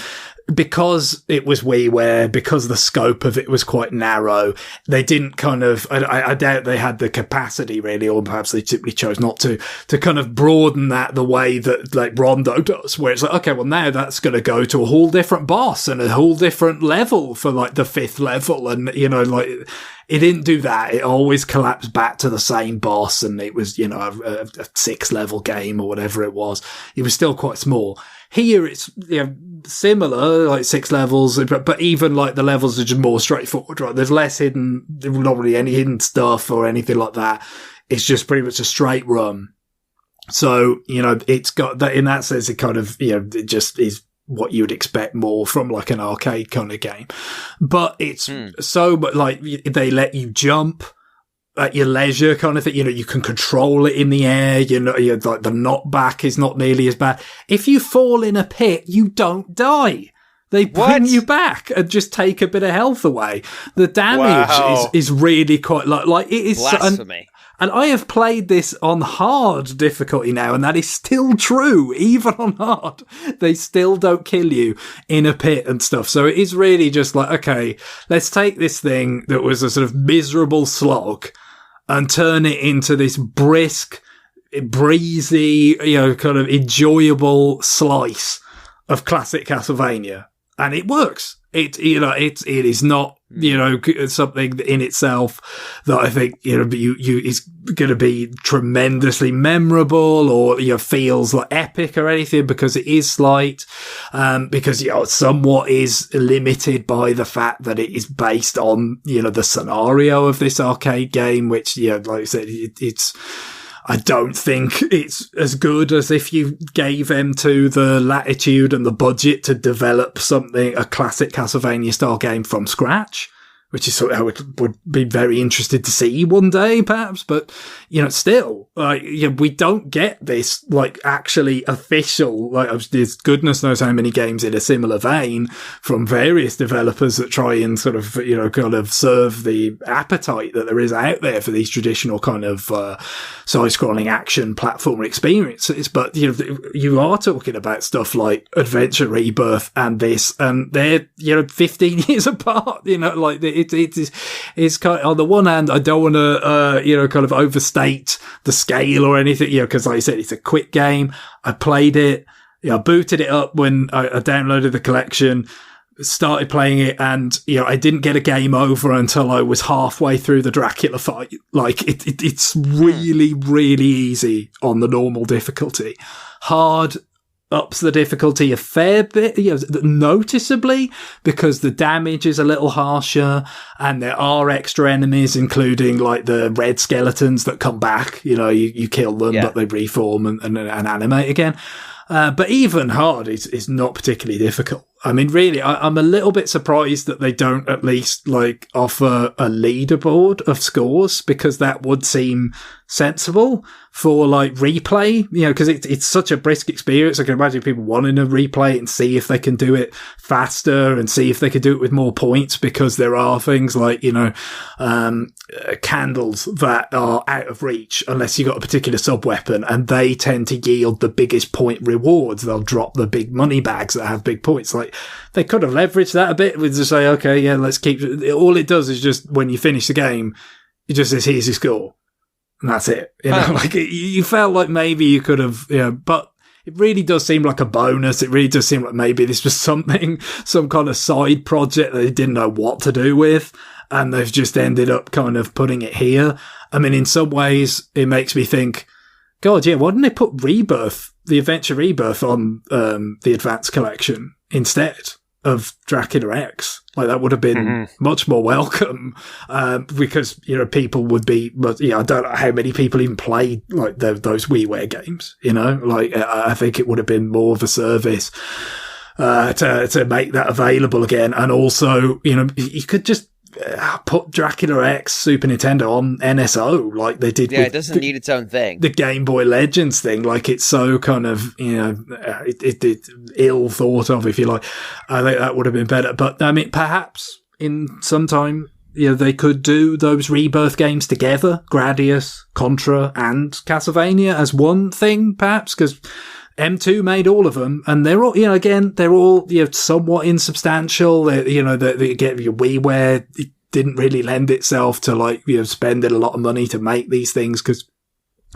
because it was WiiWare, because the scope of it was quite narrow, they didn't kind of, I doubt they had the capacity really, or perhaps they simply chose not to kind of broaden that the way that like Rondo does, where it's like, okay, well now that's going to go to a whole different boss and a whole different level for like the 5th level. And, it didn't do that. It always collapsed back to the same boss, and it was, a 6 level game or whatever it was. It was still quite small. Here it's, similar, like 6 levels, but even like the levels are just more straightforward, right? There's less hidden, not really any hidden stuff or anything like that. It's just pretty much a straight run. So, it's got that, in that sense, it kind of, it just is what you would expect more from like an arcade kind of game. But it's so, but like they let you jump at your leisure kind of thing. You can control it in the air. Like the knockback is not nearly as bad. If you fall in a pit, you don't die. They bring you back and just take a bit of health away. The damage is really quite like it is
blasphemy.
And I have played this on hard difficulty now, and that is still true. Even on hard, they still don't kill you in a pit and stuff. So it is really just like, okay, let's take this thing that was a sort of miserable slog and turn it into this brisk, breezy, kind of enjoyable slice of classic Castlevania. And it works. It is not, something in itself that I think, is going to be tremendously memorable or, feels like epic or anything, because it is slight, because, somewhat is limited by the fact that it is based on, the scenario of this arcade game, which, like I said, I don't think it's as good as if you gave them to the latitude and the budget to develop a classic Castlevania style game from scratch, which is something I would be very interested to see one day, perhaps. But, still, we don't get this, actually official, there's goodness knows how many games in a similar vein from various developers that try and sort of, kind of serve the appetite that there is out there for these traditional kind of, side-scrolling action platformer experiences. But, you are talking about stuff like Adventure Rebirth and this, and they're, 15 years apart, it's kind of, on the one hand, I don't want to, kind of overstate the scale or anything, because like I said, it's a quick game. I played it, I booted it up when I downloaded the collection, started playing it, and, I didn't get a game over until I was halfway through the Dracula fight. It's really, really easy on the normal difficulty. Hard ups the difficulty a fair bit, noticeably, because the damage is a little harsher and there are extra enemies, including the red skeletons that come back. You kill them, but they reform and animate again. But even hard is not particularly difficult. I mean, really, I'm a little bit surprised that they don't at least offer a leaderboard of scores, because that would seem sensible for replay, because it's such a brisk experience. I can imagine people wanting to replay it and see if they can do it faster and see if they could do it with more points, because there are things like, candles that are out of reach unless you got a particular sub-weapon, and they tend to yield the biggest point rewards. They'll drop the big money bags that have big points. They could have leveraged that a bit with to say, okay, yeah, let's keep it. All it does is just, when you finish the game, it just says, here's your score. And that's it. You felt like maybe you could have, but it really does seem like a bonus. It really does seem like maybe this was some kind of side project that they didn't know what to do with, and they've just ended up kind of putting it here. I mean, in some ways, it makes me think, God, yeah, why didn't they put the Adventure Rebirth on the Advanced Collection instead of Dracula X? That would have been much more welcome, because, people would be, I don't know how many people even played, those WiiWare games, I think it would have been more of a service, to make that available again. And also, you could just put Dracula X Super Nintendo on NSO like they did.
Yeah, it doesn't need its own thing.
The Game Boy Legends thing, it's so kind of, it's ill thought of, if you like. I think that would have been better. But I mean, perhaps in some time, they could do those Rebirth games together, Gradius, Contra, and Castlevania as one thing, perhaps, because M2 made all of them, and they're all, they're all, somewhat insubstantial. They get your WiiWare. It didn't really lend itself to spending a lot of money to make these things, because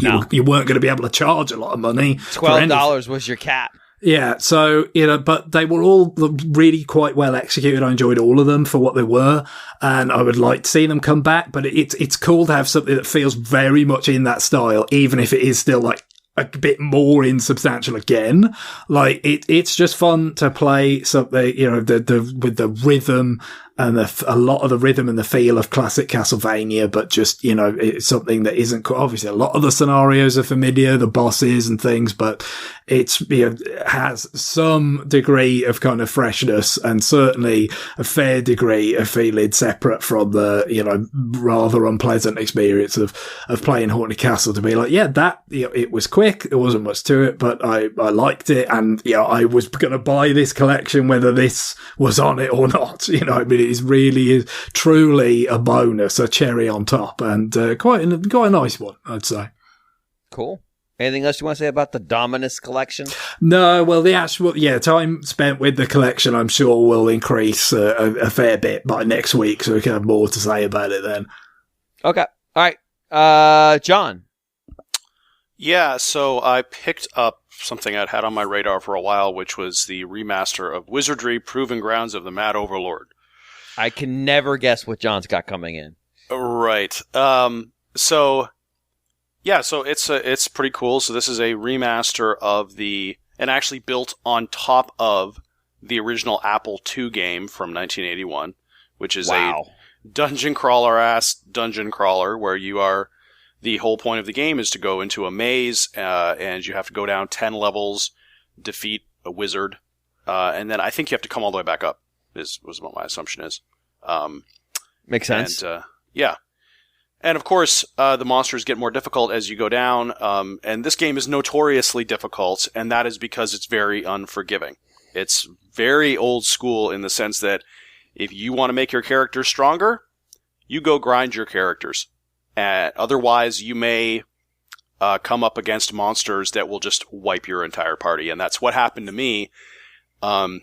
you weren't going to be able to charge a lot of money.
$12 was your cap.
Yeah, so, but they were all really quite well executed. I enjoyed all of them for what they were, and I would like to see them come back, but it's cool to have something that feels very much in that style, even if it is still a bit more insubstantial again. It's just fun to play something, with the rhythm and a lot of the rhythm and the feel of classic Castlevania, but just, you know, it's something that isn't, obviously a lot of the scenarios are familiar, the bosses and things, but it's, you know, has some degree of kind of freshness and certainly a fair degree of feeling separate from the, you know, rather unpleasant experience of playing Haunted Castle, to be like, yeah, that, you know, it was quick, there wasn't much to it, but I liked it, and, you know, I was going to buy this collection whether this was on it or not. You know, I mean, is truly a bonus, a cherry on top, and quite a nice one, I'd say.
Cool. Anything else you want to say about the Dominus Collection?
No, well, the actual, time spent with the collection, I'm sure, will increase a fair bit by next week, so we can have more to say about it then.
Okay. All right. John.
Yeah, so I picked up something I'd had on my radar for a while, which was the remaster of Wizardry, Proving Grounds of the Mad Overlord.
I can never guess what John's got coming in.
Right. So it's pretty cool. So this is a remaster of and actually built on top of the original Apple II game from 1981, which is a dungeon crawler where you are, the whole point of the game is to go into a maze, and you have to go down 10 levels, defeat a wizard, and then I think you have to come all the way back up, was what my assumption is.
Makes sense.
And, yeah. And of course, the monsters get more difficult as you go down, and this game is notoriously difficult, and that is because it's very unforgiving. It's very old school in the sense that if you want to make your characters stronger, you go grind your characters. Otherwise, you may come up against monsters that will just wipe your entire party, and that's what happened to me. But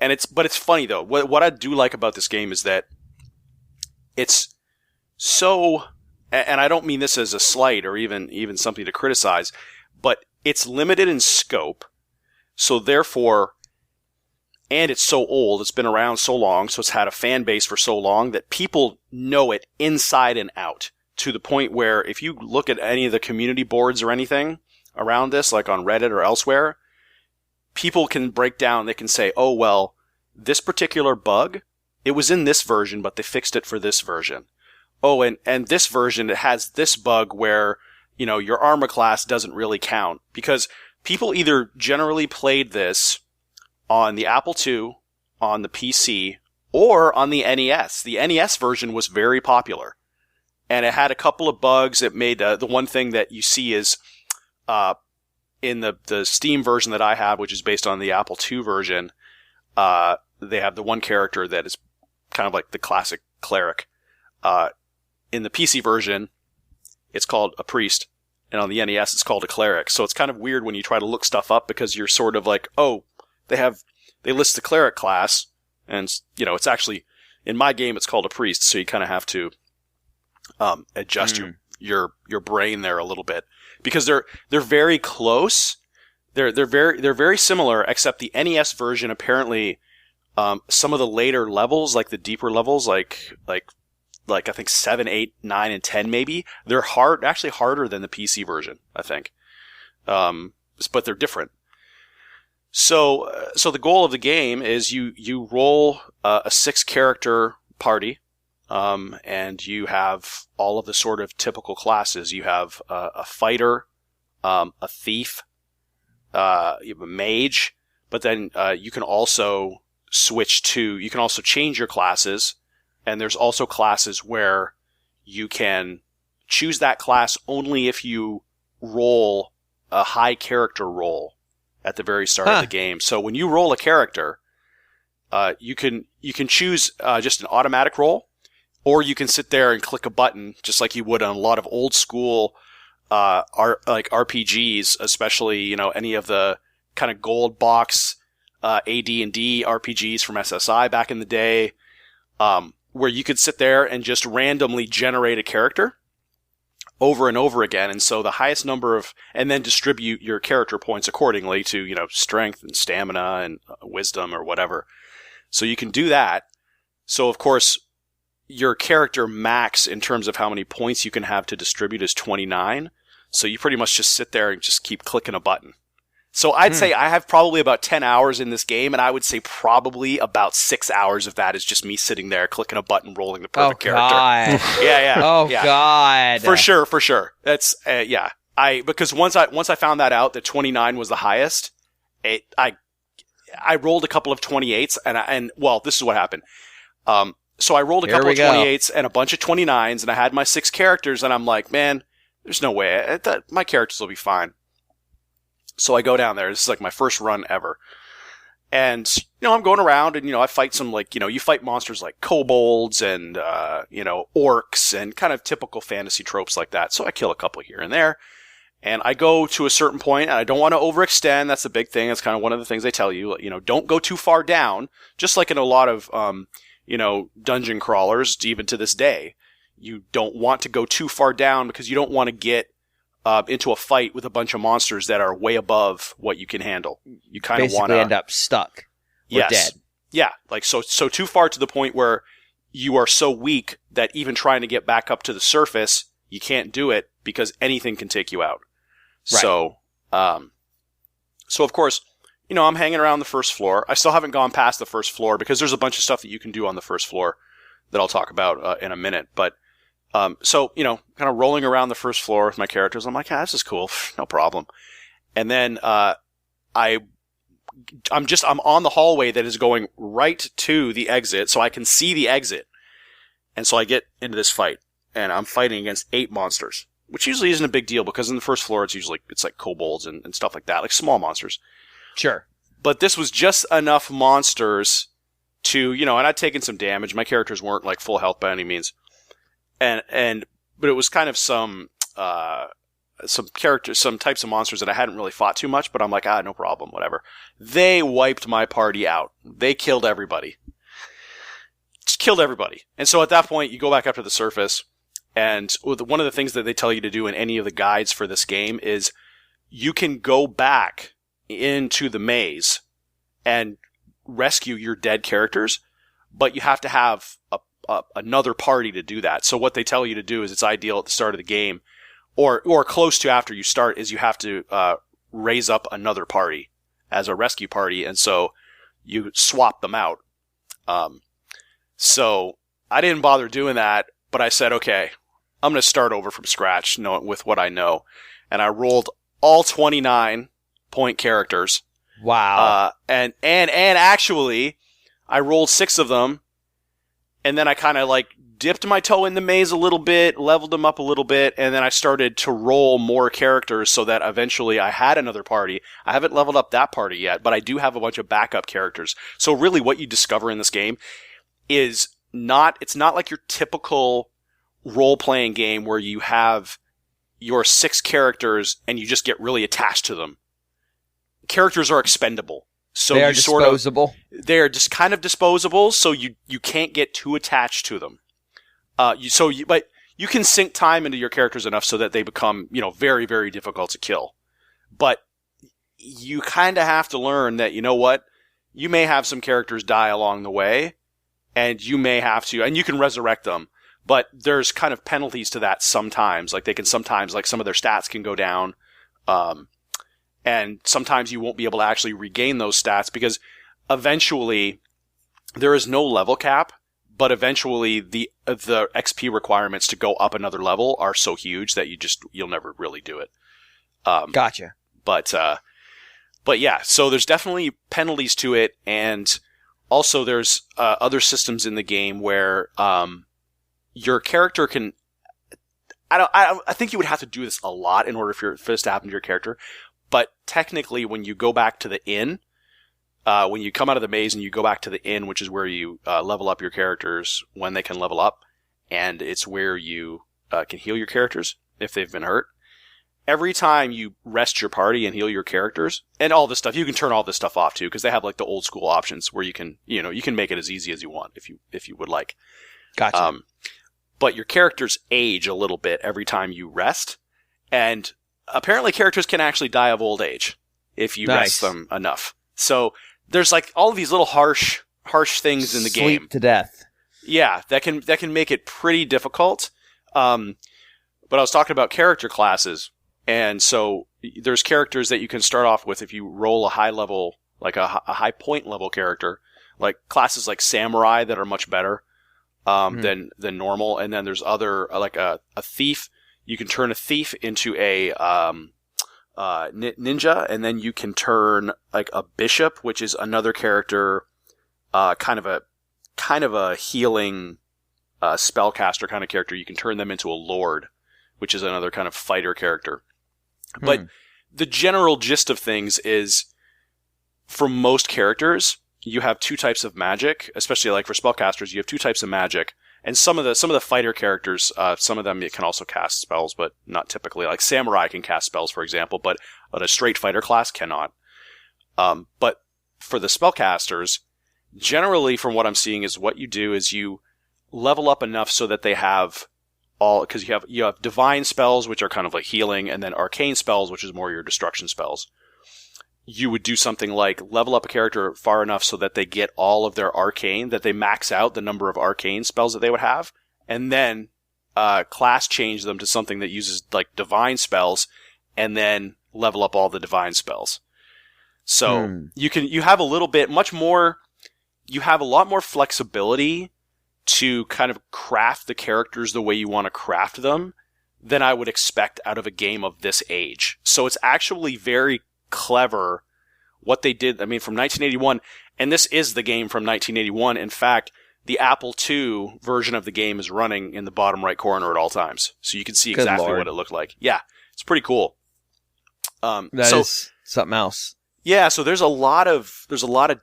it's funny though. What I do like about this game is that it's so, and I don't mean this as a slight or even something to criticize, but it's limited in scope. So therefore, and it's so old, it's been around so long, so it's had a fan base for so long that people know it inside and out, to the point where if you look at any of the community boards or anything around this, like on Reddit or elsewhere, people can break down, they can say, oh, well, this particular bug, it was in this version, but they fixed it for this version. Oh, and this version, it has this bug where, you know, your armor class doesn't really count. Because people either generally played this on the Apple II, on the PC, or on the NES. The NES version was very popular. And it had a couple of bugs. It made the one thing that you see is in the Steam version that I have, which is based on the Apple II version, they have the one character that is kind of like the classic cleric. In the PC version, it's called a priest, and on the NES, it's called a cleric. So it's kind of weird when you try to look stuff up because you're sort of like, oh, they list the cleric class, and you know it's actually in my game it's called a priest. So you kind of have to adjust your brain there a little bit because they're very close. They're very similar, except the NES version apparently some of the later levels, like the deeper levels, like I think 7, 8, 9, and 10 maybe, they're actually harder than the PC version, I think. But they're different. So the goal of the game is you roll a 6-character party, and you have all of the sort of typical classes. You have a fighter, a thief, you have a mage, but then you can also change your classes. And there's also classes where you can choose that class only if you roll a high character roll at the very start of the game. So when you roll a character, you can choose just an automatic roll, or you can sit there and click a button just like you would on a lot of old school like RPGs, especially, you know, any of the kind of gold box AD&D RPGs from SSI back in the day. Where you could sit there and just randomly generate a character over and over again. And so the highest number and then distribute your character points accordingly to, you know, strength and stamina and wisdom or whatever. So you can do that. So of course, your character max in terms of how many points you can have to distribute is 29. So you pretty much just sit there and just keep clicking a button. So I'd say I have probably about 10 hours in this game, and I would say probably about 6 hours of that is just me sitting there clicking a button, rolling the perfect character.
God.
Yeah.
Oh,
yeah.
God.
For sure. That's, yeah. Because once I found that out, that 29 was the highest, I rolled a couple of 28s, and well, this is what happened. So I rolled a couple of 28s and a bunch of 29s, and I had my 6 characters, and I'm like, man, there's no way. My characters will be fine. So I go down there. This is like my first run ever. And, I'm going around and, I fight some you fight monsters like kobolds and, orcs and kind of typical fantasy tropes like that. So I kill a couple here and there. And I go to a certain point, and I don't want to overextend. That's the big thing. That's kind of one of the things they tell you. Don't go too far down. Just like in a lot of, dungeon crawlers, even to this day. You don't want to go too far down because you don't want to get into a fight with a bunch of monsters that are way above what you can handle. You kind of want to
end up stuck or dead.
Yeah, so too far to the point where you are so weak that even trying to get back up to the surface, you can't do it because anything can take you out. Right. So of course, I'm hanging around the first floor. I still haven't gone past the first floor because there's a bunch of stuff that you can do on the first floor that I'll talk about in a minute. But so kind of rolling around the first floor with my characters, I'm like, this is cool, no problem. And then I'm on the hallway that is going right to the exit, so I can see the exit. And so I get into this fight, and I'm fighting against 8 monsters, which usually isn't a big deal because in the first floor it's like kobolds and stuff like that, like small monsters. Sure. But this was just enough monsters to, and I'd taken some damage. My characters weren't like full health by any means. But it was kind of some types of monsters that I hadn't really fought too much, but I'm like, no problem, whatever. They wiped my party out. They killed everybody. Just killed everybody. And so at that point, you go back up to the surface, and one of the things that they tell you to do in any of the guides for this game is you can go back into the maze and rescue your dead characters, but you have to have another party to do that. So what they tell you to do is it's ideal at the start of the game or close to after you start is you have to raise up another party as a rescue party. And so you swap them out. So I didn't bother doing that, but I said, okay, I'm going to start over from scratch with what I know. And I rolled all 29 point characters.
Wow.
And actually I rolled 6 of them. And then I kind of dipped my toe in the maze a little bit, leveled them up a little bit, and then I started to roll more characters so that eventually I had another party. I haven't leveled up that party yet, but I do have a bunch of backup characters. So really what you discover in this game is it's not like your typical role-playing game where you have your 6 characters and you just get really attached to them. Characters are expendable. So
they are disposable.
They're just kind of disposable, so you can't get too attached to them. But you can sink time into your characters enough so that they become, very, very difficult to kill. But you kind of have to learn that, you may have some characters die along the way, and you may have to, and you can resurrect them. But there's kind of penalties to that sometimes. They can sometimes, some of their stats can go down. And sometimes you won't be able to actually regain those stats because eventually there is no level cap, but eventually the XP requirements to go up another level are so huge that you'll never really do it.
Gotcha.
But yeah, so there's definitely penalties to it, and also there's other systems in the game where your character can. I think you would have to do this a lot in order for this to happen to your character. But technically, when you go back to the inn, when you come out of the maze and you go back to the inn, which is where you level up your characters when they can level up, and it's where you can heal your characters if they've been hurt. Every time you rest your party and heal your characters, and all this stuff, you can turn all this stuff off too, because they have the old school options where you can make it as easy as you want if you would like.
Gotcha.
But your characters age a little bit every time you rest, and apparently characters can actually die of old age if you rest them enough. So there's all of these little harsh things in the game.
Sleep to death.
Yeah, that can make it pretty difficult. But I was talking about character classes, And so there's characters that you can start off with if you roll a high level, like a high point level character, like classes like Samurai that are much better than normal. And then there's other, like a thief. You can turn a thief into a ninja, and then you can turn like a bishop, which is another character, kind of a healing spellcaster kind of character. You can turn them into a lord, which is another kind of fighter character. But the general gist of things is, for most characters, you have two types of magic, especially like for spellcasters, you have two types of magic. And some of the fighter characters, some of them can also cast spells, but not typically. Like Samurai can cast spells, for example, but a straight fighter class cannot. But for the spellcasters, generally from what I'm seeing is what you do is you level up enough so that they have because you have divine spells, which are kind of like healing, and then arcane spells, which is more your destruction spells. You would do something like level up a character far enough so that they get all of their arcane, that they max out the number of arcane spells that they would have, and then class change them to something that uses like divine spells, and then level up all the divine spells. So you have a little bit much more. You have a lot more flexibility to kind of craft the characters the way you want to craft them than I would expect out of a game of this age. So it's actually very clever what they did. I mean, from 1981, and this is the game from 1981. In fact, the Apple II version of the game is running in the bottom right corner at all times. So you can see exactly what it looked like. Yeah, it's pretty cool.
That is something else.
Yeah, so there's a lot of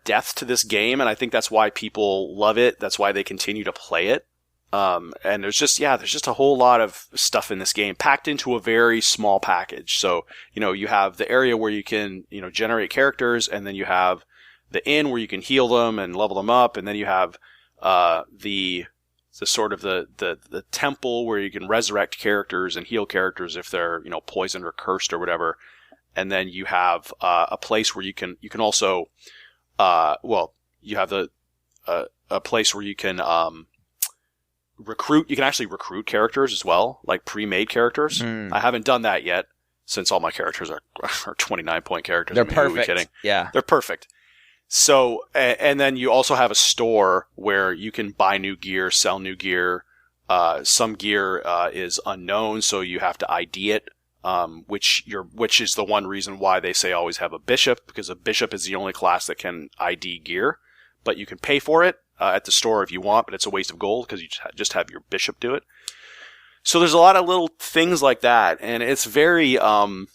depth to this game, and I think that's why people love it. That's why they continue to play it. And there's just a whole lot of stuff in this game packed into a very small package. So, you have the area where you can, generate characters, and then you have the inn where you can heal them and level them up, and then you have the sort of the temple where you can resurrect characters and heal characters if they're, poisoned or cursed or whatever. And then you have a place where you can also you have a place where you can recruit. You can actually recruit characters as well, like pre-made characters. I haven't done that yet since all my characters are 29-point characters.
They're perfect.
Who are we kidding?
Yeah,
they're perfect. So, and then you also have a store where you can buy new gear, sell new gear. Some gear is unknown, so you have to ID it. Which is the one reason why they say always have a bishop, because a bishop is the only class that can ID gear, but you can pay for it at the store if you want, but it's a waste of gold because you just have your bishop do it. So there's a lot of little things like that, and it's very. So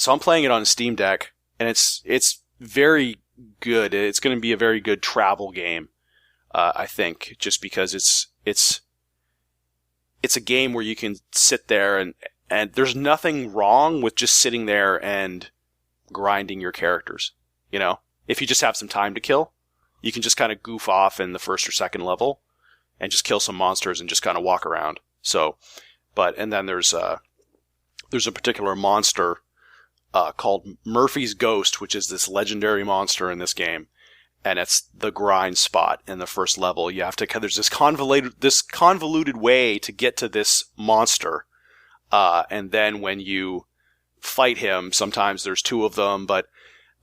I'm playing it on Steam Deck, and it's very good. It's going to be a very good travel game, I think, just because it's a game where you can sit there and there's nothing wrong with just sitting there and grinding your characters. If you just have some time to kill, you can just kind of goof off in the first or second level and just kill some monsters and just kind of walk around. So, and then there's a particular monster called Murphy's Ghost, which is this legendary monster in this game. And it's the grind spot in the first level. You have to, there's this convoluted way to get to this monster. And then when you fight him, sometimes there's two of them, but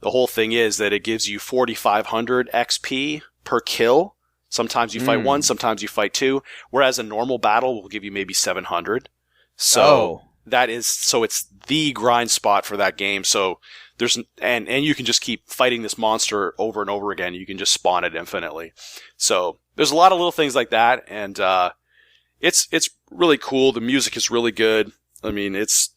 the whole thing is that it gives you 4,500 XP per kill. Sometimes you fight one, sometimes you fight two, whereas a normal battle will give you maybe 700. So it's the grind spot for that game. So and you can just keep fighting this monster over and over again. You can just spawn it infinitely. So there's a lot of little things like that, and it's really cool. The music is really good. I mean, it's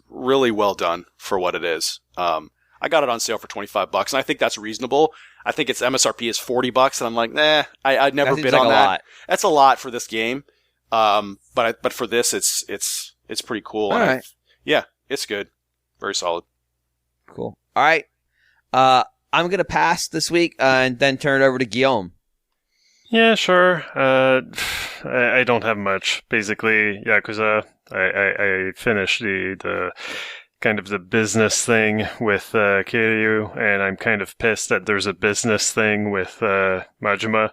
really well done for what it is. I got it on sale for $25, and I think that's reasonable. I think its MSRP is $40, and I'm like, nah, I'd never bid on that. That's a lot for this game. But for this, it's pretty cool.
All right.
Yeah, it's good. Very solid.
Cool. All right. I'm going to pass this week and then turn it over to Guillaume.
Yeah, sure. I don't have much. Basically, Yakuza. I finished the kind of the business thing with Kiryu, and I'm kind of pissed that there's a business thing with Majima.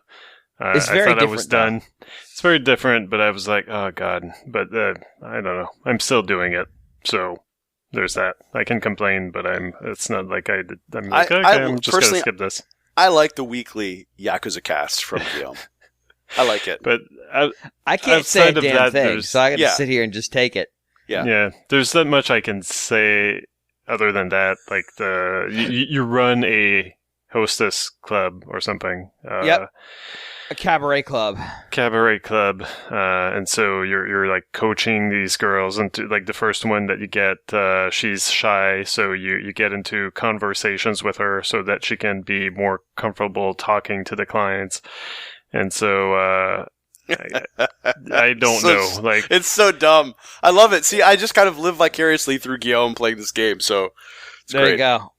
It's very
I thought I
different,
was done. It's very different, but I was like, oh god. But I don't know. I'm still doing it. So there's that. I can complain, but it's not like I'm just going to skip this.
I like the weekly Yakuza cast from Guillaume. I like it.
But
I can't say a damn thing, so I got to sit here and just take it.
Yeah. There's not much I can say other than that. Like you run a hostess club or something.
Yep. A cabaret club.
And so you're like coaching these girls into, like, the first one that you get, she's shy, so you get into conversations with her so that she can be more comfortable talking to the clients. And so I don't know. Like,
it's so dumb. I love it. See, I just kind of live vicariously through Guillaume playing this game, so it's
there
great.
You go.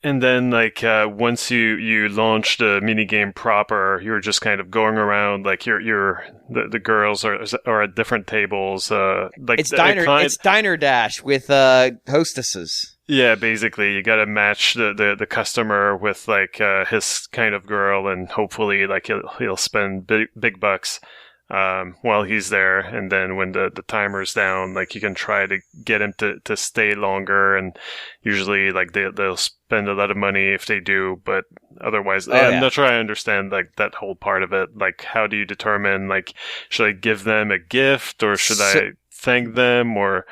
And then, like, once you launch the minigame proper, you're just kind of going around, like, the girls are at different tables. Like
it's Diner Dash with hostesses.
Yeah, basically, you gotta match the customer with, like, his kind of girl, and hopefully, like, he'll spend big bucks while he's there. And then when the timer's down, like, you can try to get him to stay longer, and usually, like, they'll spend a lot of money if they do, but otherwise, I'm not sure I understand, like, that whole part of it. Like, how do you determine, like, should I give them a gift, or should I thank them, or...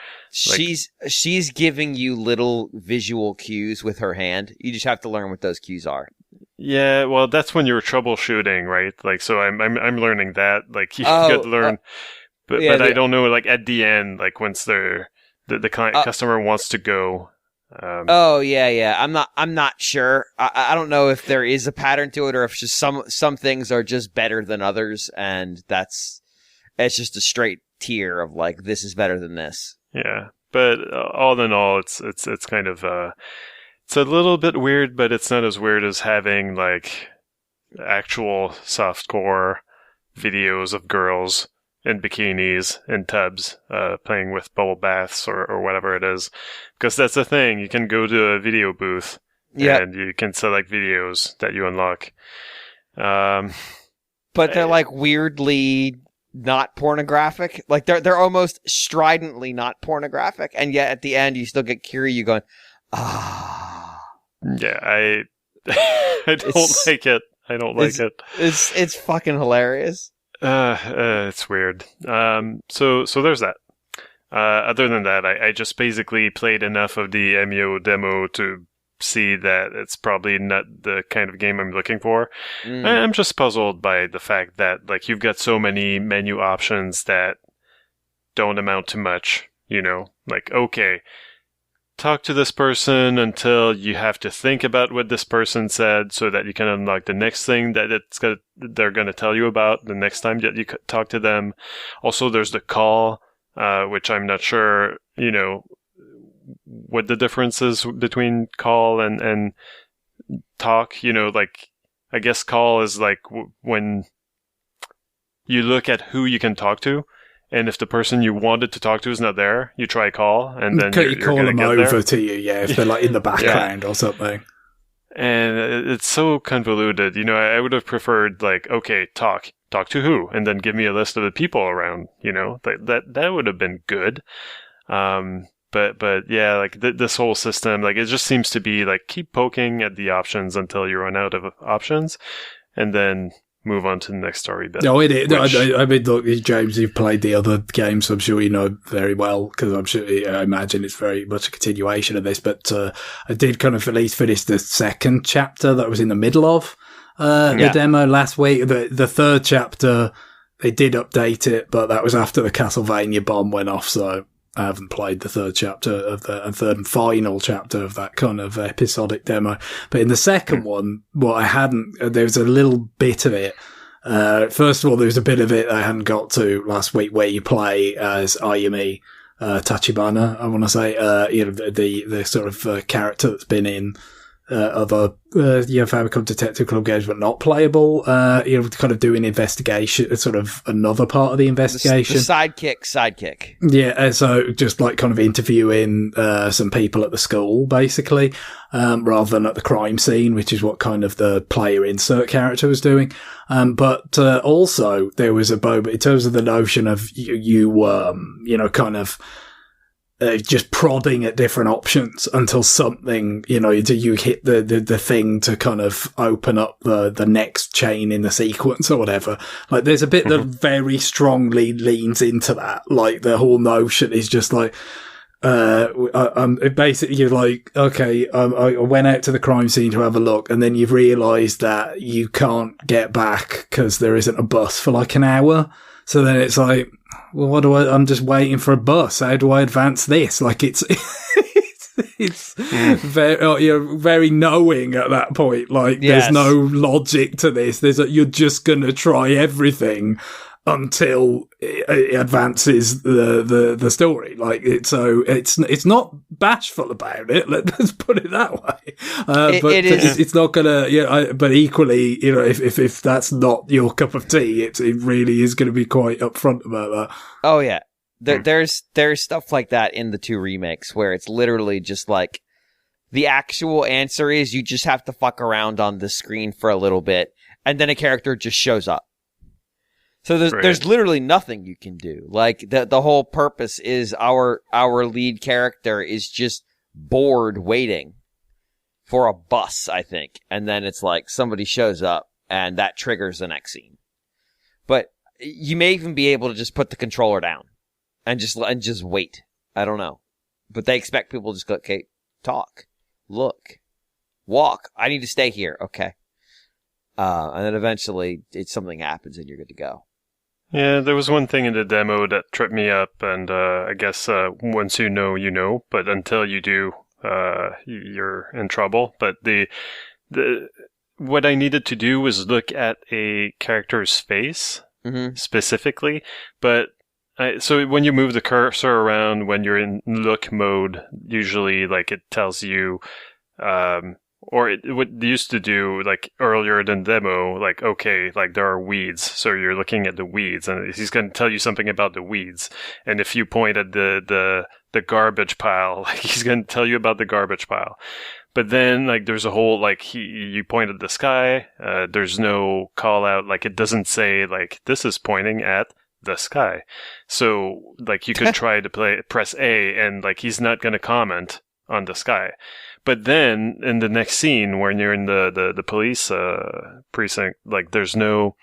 Like,
she's giving you little visual cues with her hand. You just have to learn what those cues are.
Yeah, well, that's when you're troubleshooting, right? Like, so I'm learning that. Like, you got to learn, but I don't know. Like, at the end, like, once the customer wants to go.
I'm not sure. I don't know if there is a pattern to it, or if just some things are just better than others, and it's just a straight tier of, like, this is better than this.
Yeah, but all in all, it's kind of it's a little bit weird, but it's not as weird as having, like, actual softcore videos of girls in bikinis in tubs playing with bubble baths or whatever it is, because that's the thing. You can go to a video booth and you can select videos that you unlock.
But they're, like, weirdly not pornographic. Like, they're almost stridently not pornographic, and yet at the end you still get Kiryu going,
Yeah, I don't like it. I don't like it.
It's fucking hilarious.
It's weird. So there's that. Other than that, I just basically played enough of the Emio demo to see that it's probably not the kind of game I'm looking for. I'm just puzzled by the fact that, like, you've got so many menu options that don't amount to much, you know? Like, okay, talk to this person until you have to think about what this person said so that you can unlock the next thing that they're going to tell you about the next time that you talk to them. Also, there's the call, which I'm not sure, you know, what the difference is between call and talk. You know, like, I guess call is like when you look at who you can talk to, and if the person you wanted to talk to is not there, you try call, and then you
call them over to you, if they're, like, in the background or something.
And it's so convoluted. You know, I would have preferred, like, okay, talk to who, and then give me a list of the people around. You know, that would have been good. But yeah, like, this whole system, like, it just seems to be, like, keep poking at the options until you run out of options, and then move on to the next story bit.
No, it is. I mean, look, James, you've played the other games, so I'm sure you know very well, because I imagine it's very much a continuation of this, but I did kind of at least finish the second chapter that was in the middle of the demo last week. The third chapter, they did update it, but that was after the Castlevania bomb went off, so I haven't played the third chapter of third and final chapter of that kind of episodic demo. But in the second one, there was a little bit of it. First of all, there was a bit of it I hadn't got to last week where you play as Ayumi Tachibana, I want to say, the sort of character that's been in other Famicom Detective Club games, but not playable. Kind of doing investigation, sort of another part of the investigation.
The sidekick.
Yeah, so just, like, kind of interviewing some people at the school, basically, rather than at the crime scene, which is what kind of the player insert character was doing. But also there was a moment in terms of the notion of you kind of just prodding at different options until something, you hit the thing to kind of open up the next chain in the sequence or whatever. Like, there's a bit that very strongly leans into that. Like, the whole notion is just like, basically you're like, okay, I went out to the crime scene to have a look, and then you've realised that you can't get back because there isn't a bus for like an hour. So then it's like, well, I'm just waiting for a bus. How do I advance this? Like, it's very, you're very knowing at that point. Like, there's no logic to this. You're just going to try everything until it advances the story. Like, it's not bashful about it. Let's put it that way. But it is. It's not gonna. But equally, if that's not your cup of tea, it really is going to be quite upfront about that.
Oh yeah, there's stuff like that in the 2 remakes where it's literally just like the actual answer is you just have to fuck around on the screen for a little bit, and then a character just shows up. So there's literally nothing you can do. Like, the whole purpose is our lead character is just bored waiting for a bus, I think. And then it's like somebody shows up and that triggers the next scene. But you may even be able to just put the controller down and just wait. I don't know. But they expect people to just go, okay, talk, look, walk. I need to stay here. Okay. And then eventually something happens and you're good to go.
Yeah, there was one thing in the demo that tripped me up, and I guess once you know, but until you do, you're in trouble. But what I needed to do was look at a character's face specifically, but so when you move the cursor around, when you're in look mode, usually like it tells you, or what it used to do, like earlier in the demo, like, okay, like there are weeds, so you're looking at the weeds, and he's going to tell you something about the weeds. And if you point at the garbage pile, like he's going to tell you about the garbage pile. But then, like, there's a whole, like, you point at the sky, there's no call out, like, it doesn't say, like, this is pointing at the sky. So, like, you could try to press A, and, like, he's not going to comment on the sky. But then, in the next scene, when you're in the police precinct, like, there's no...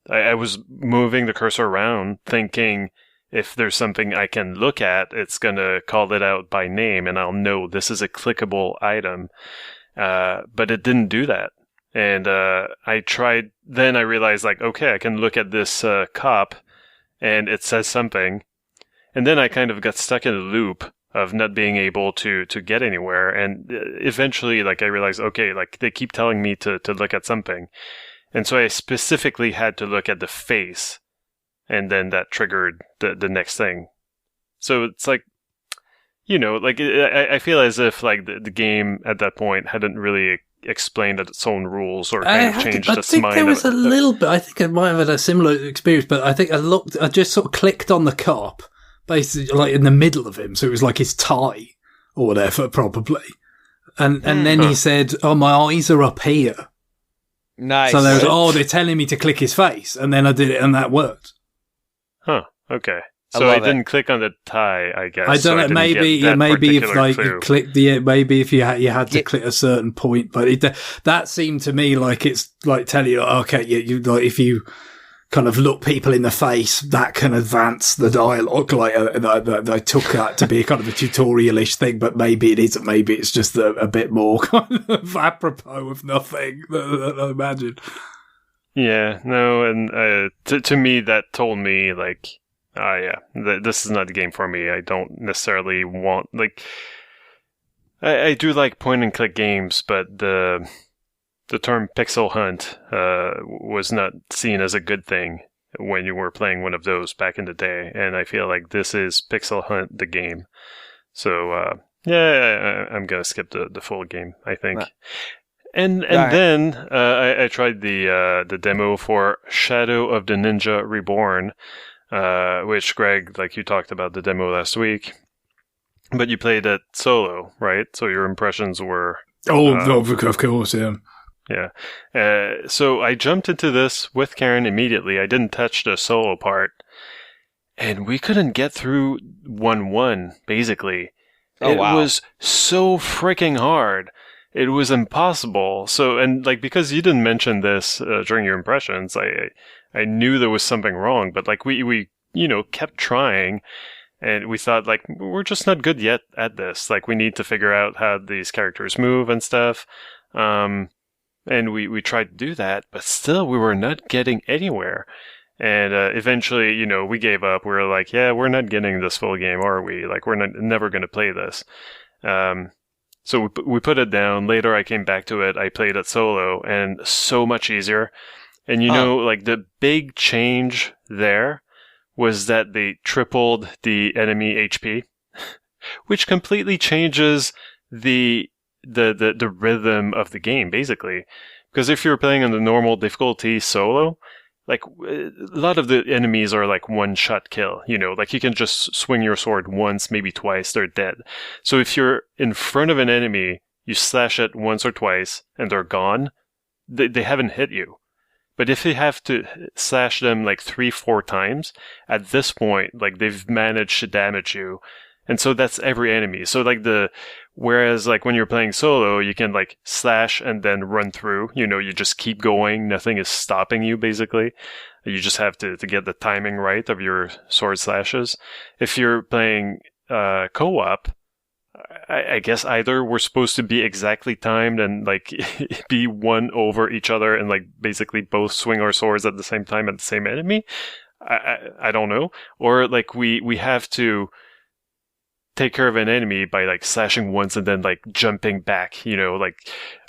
I was moving the cursor around, thinking if there's something I can look at, it's going to call it out by name, and I'll know this is a clickable item. But it didn't do that. And I tried... Then I realized, like, okay, I can look at this cop, and it says something. And then I kind of got stuck in a loop of not being able to get anywhere. And eventually, like, I realized, okay, like, they keep telling me to look at something. And so I specifically had to look at the face, and then that triggered the next thing. So it's like, you know, like, I feel as if, like, the game at that point hadn't really explained its own rules or kind of changed its mind. I think there was
a little bit, I think I might have had a similar experience, but I think I just sort of clicked on the cop, basically, like, in the middle of him, so it was like his tie, or whatever, probably. And then he said, oh, my eyes are up here.
Nice.
So there was, they're telling me to click his face, and then I did it, and that worked.
Huh, okay. So I didn't click on the tie, I guess.
I don't know, maybe if, like,
clue.
You clicked maybe if you had to click a certain point, but that seemed to me like it's, like, telling you, okay, you like, if you kind of look people in the face, that can advance the dialogue. Like, I took that to be kind of a tutorial-ish thing, but maybe it isn't. Maybe it's just a bit more kind of apropos of nothing, I imagine.
Yeah, no, and to me, that told me, like, this is not the game for me. I don't necessarily want, like, I do like point-and-click games, but the term pixel hunt was not seen as a good thing when you were playing one of those back in the day, and I feel like this is pixel hunt the game. So I'm gonna skip the full game, I think. And then I tried the demo for Shadow of the Ninja Reborn, which, Greg, like, you talked about the demo last week, but you played it solo, right? So your impressions were
of course, yeah.
Yeah. So I jumped into this with Karen immediately. I didn't touch the solo part. and we couldn't get through 1-1, basically.
Oh,
it
wow.
was so freaking hard. It was impossible. So, and like, because you didn't mention this during your impressions, I knew there was something wrong, but like we kept trying, and we thought like, we're just not good yet at this. Like, we need to figure out how these characters move and stuff. And we tried to do that, but still we were not getting anywhere. And eventually, we gave up. We were like, yeah, we're not getting this full game, are we? Like, we're never going to play this. So we put it down. Later, I came back to it. I played it solo, and so much easier. And like, the big change there was that they tripled the enemy HP, which completely changes the rhythm of the game, basically. Because if you're playing on the normal difficulty solo, like, a lot of the enemies are like one-shot kill, like you can just swing your sword once, maybe twice, they're dead. So if you're in front of an enemy, you slash it once or twice, and they're gone, they haven't hit you. But if you have to slash them like 3-4 times, at this point, like, they've managed to damage you. And so that's every enemy. So like whereas like when you're playing solo, you can like slash and then run through, you just keep going. Nothing is stopping you, basically. You just have to get the timing right of your sword slashes. If you're playing co-op, I guess either we're supposed to be exactly timed and like be one over each other and like basically both swing our swords at the same time at the same enemy. I don't know. Or like we have to take care of an enemy by like slashing once and then like jumping back, like,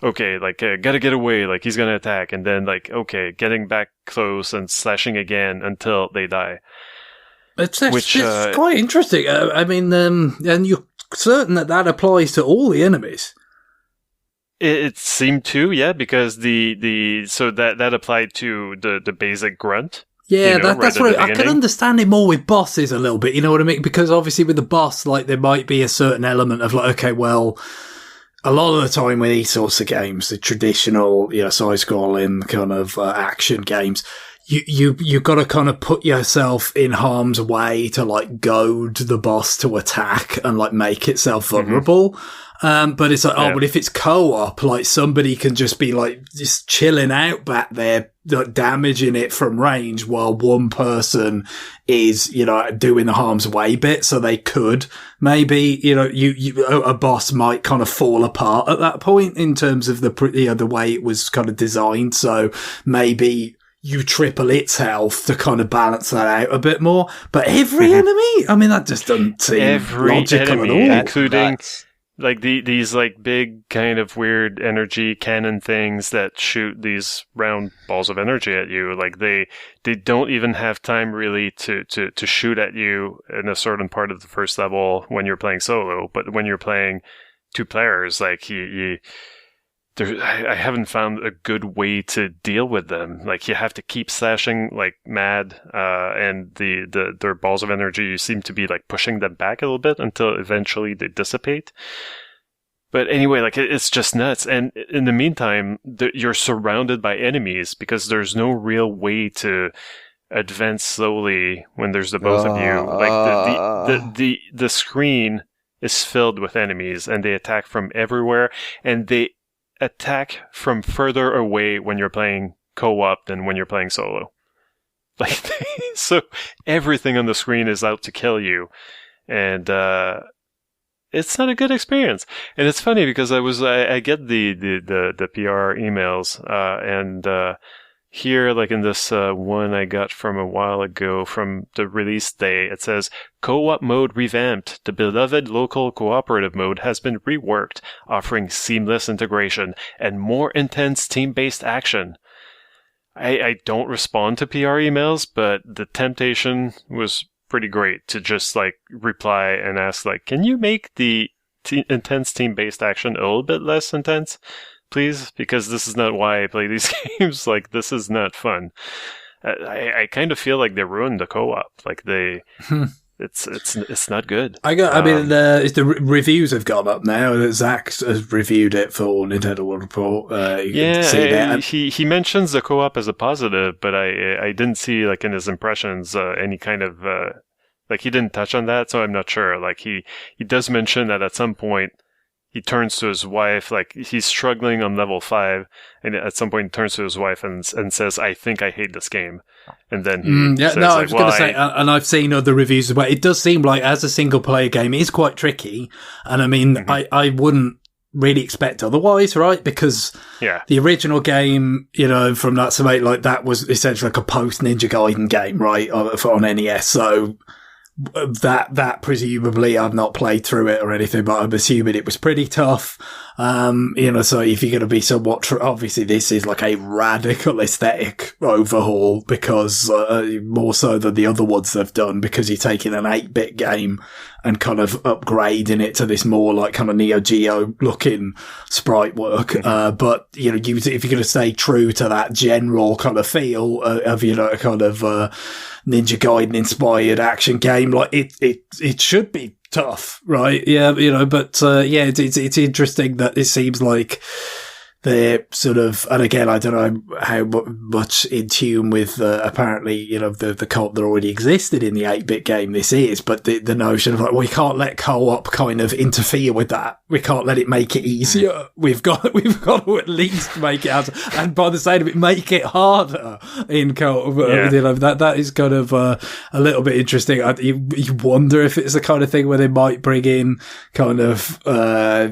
okay, like, gotta get away, like he's gonna attack, and then like, okay, getting back close and slashing again until they die.
It's quite interesting. I mean, and you're certain that applies to all the enemies?
It seemed to, yeah, because so that applied to the basic grunt.
Yeah, that's what I can understand it more with bosses a little bit, you know what I mean? Because obviously with the boss, like, there might be a certain element of like, okay, well, a lot of the time with these sorts of games, the traditional, side-scrolling kind of action games, you've got to kind of put yourself in harm's way to like goad the boss to attack and like make itself vulnerable. But it's like, but if it's co-op, like somebody can just be like just chilling out back there, like, damaging it from range while one person is, doing the harm's way bit. So they could maybe, a boss might kind of fall apart at that point in terms of the way it was kind of designed. So maybe you triple its health to kind of balance that out a bit more. But every enemy, I mean, that just doesn't seem logical at all.
Including like these like big kind of weird energy cannon things that shoot these round balls of energy at you. Like they don't even have time really to shoot at you in a certain part of the first level when you're playing solo. But when you're playing two players, like I haven't found a good way to deal with them. Like, you have to keep slashing like mad, and their balls of energy, you seem to be like pushing them back a little bit until eventually they dissipate. But anyway, like, it's just nuts. And in the meantime, you're surrounded by enemies because there's no real way to advance slowly when there's the both of you. Like the screen is filled with enemies, and they attack from everywhere, and they attack from further away when you're playing co-op than when you're playing solo. Like, so everything on the screen is out to kill you, and it's not a good experience. And it's funny because I get the PR emails, and here, like in this one I got from a while ago from the release day, it says, co-op mode revamped. The beloved local cooperative mode has been reworked, offering seamless integration and more intense team-based action. I don't respond to PR emails, but the temptation was pretty great to just like reply and ask, like, can you make the intense team-based action a little bit less intense, please? Because this is not why I play these games. Like, this is not fun. I kind of feel like they ruined the co-op. Like, it's not good.
I mean, the reviews have gone up now. Zach has reviewed it for Nintendo World Report.
He mentions the co-op as a positive, but I didn't see, like, in his impressions any kind of Like, he didn't touch on that, so I'm not sure. Like, he does mention that at some point he turns to his wife, like, he's struggling on level 5, and at some point he turns to his wife and says, "I think I hate this game." And then he says,
I was going to say, and I've seen other reviews about it. It does seem like, as a single-player game, it is quite tricky. And I mean, I wouldn't really expect otherwise, right? Because the original game, you know, from Natsume, like, that was essentially like a post-Ninja Gaiden game, right, on NES. So that presumably, I've not played through it or anything, but I'm assuming it was pretty tough. You know, so if you're going to be somewhat, obviously this is like a radical aesthetic overhaul, because more so than the other ones they've done, because you're taking an 8-bit game and kind of upgrading it to this more like kind of Neo Geo looking sprite work. But, you know, if you're going to stay true to that general kind of feel of, you know, kind of Ninja Gaiden inspired action game, like it should be tough, right? Yeah, you know, but it's interesting that it seems like they're sort of, and again, I don't know how much in tune with apparently, you know, the co-op that already existed in the 8-bit game this is, but the notion of like, we can't let co-op kind of interfere with that. We can't let it make it easier. We've got to at least make it harder, and by the side of it, make it harder in co-op. You know, that is kind of a little bit interesting. You wonder if it's the kind of thing where they might bring in kind of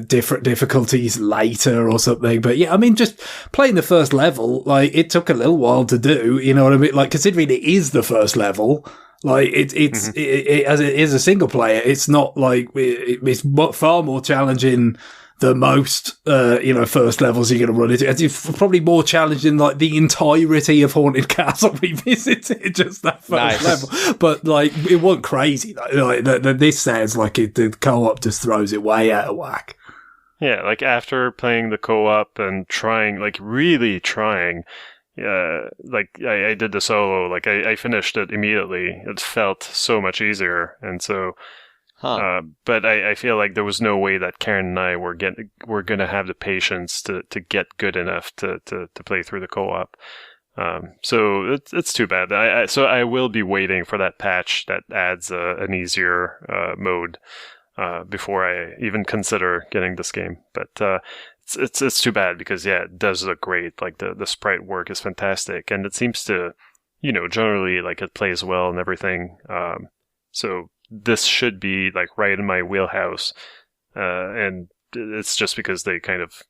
different difficulties later or something, but yeah, I mean, just playing the first level, like, it took a little while to do, you know what I mean? Like, considering it is the first level, like, it's as it is a single player, it's not like, it's far more challenging than most, you know, first levels you're going to run into. It's probably more challenging, like, the entirety of Haunted Castle revisited, just that first level. But, like, it wasn't crazy. Like this sounds like the co-op just throws it way out of whack.
Yeah, like, after playing the co-op and trying, like, really trying, like, I did the solo, like, I finished it immediately. It felt so much easier, and so, but I feel like there was no way that Karen and I were gonna have the patience to get good enough to play through the co-op. So it's too bad. So I will be waiting for that patch that adds an easier mode before I even consider getting this game. But it's too bad, because it does look great. Like, the sprite work is fantastic, and it seems to, you know, generally, like, it plays well and everything. So this should be, like, right in my wheelhouse. And it's just because they kind of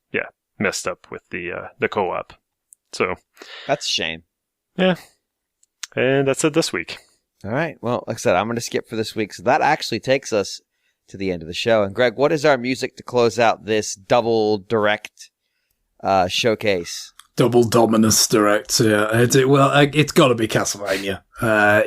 messed up with the co-op. So
that's a shame.
Yeah. And that's it this week.
All right. Well, like I said, I'm going to skip for this week. So that actually takes us to the end of the show. And Greg, what is our music to close out this double direct showcase?
Double Dominus Direct, yeah. It's got to be Castlevania. I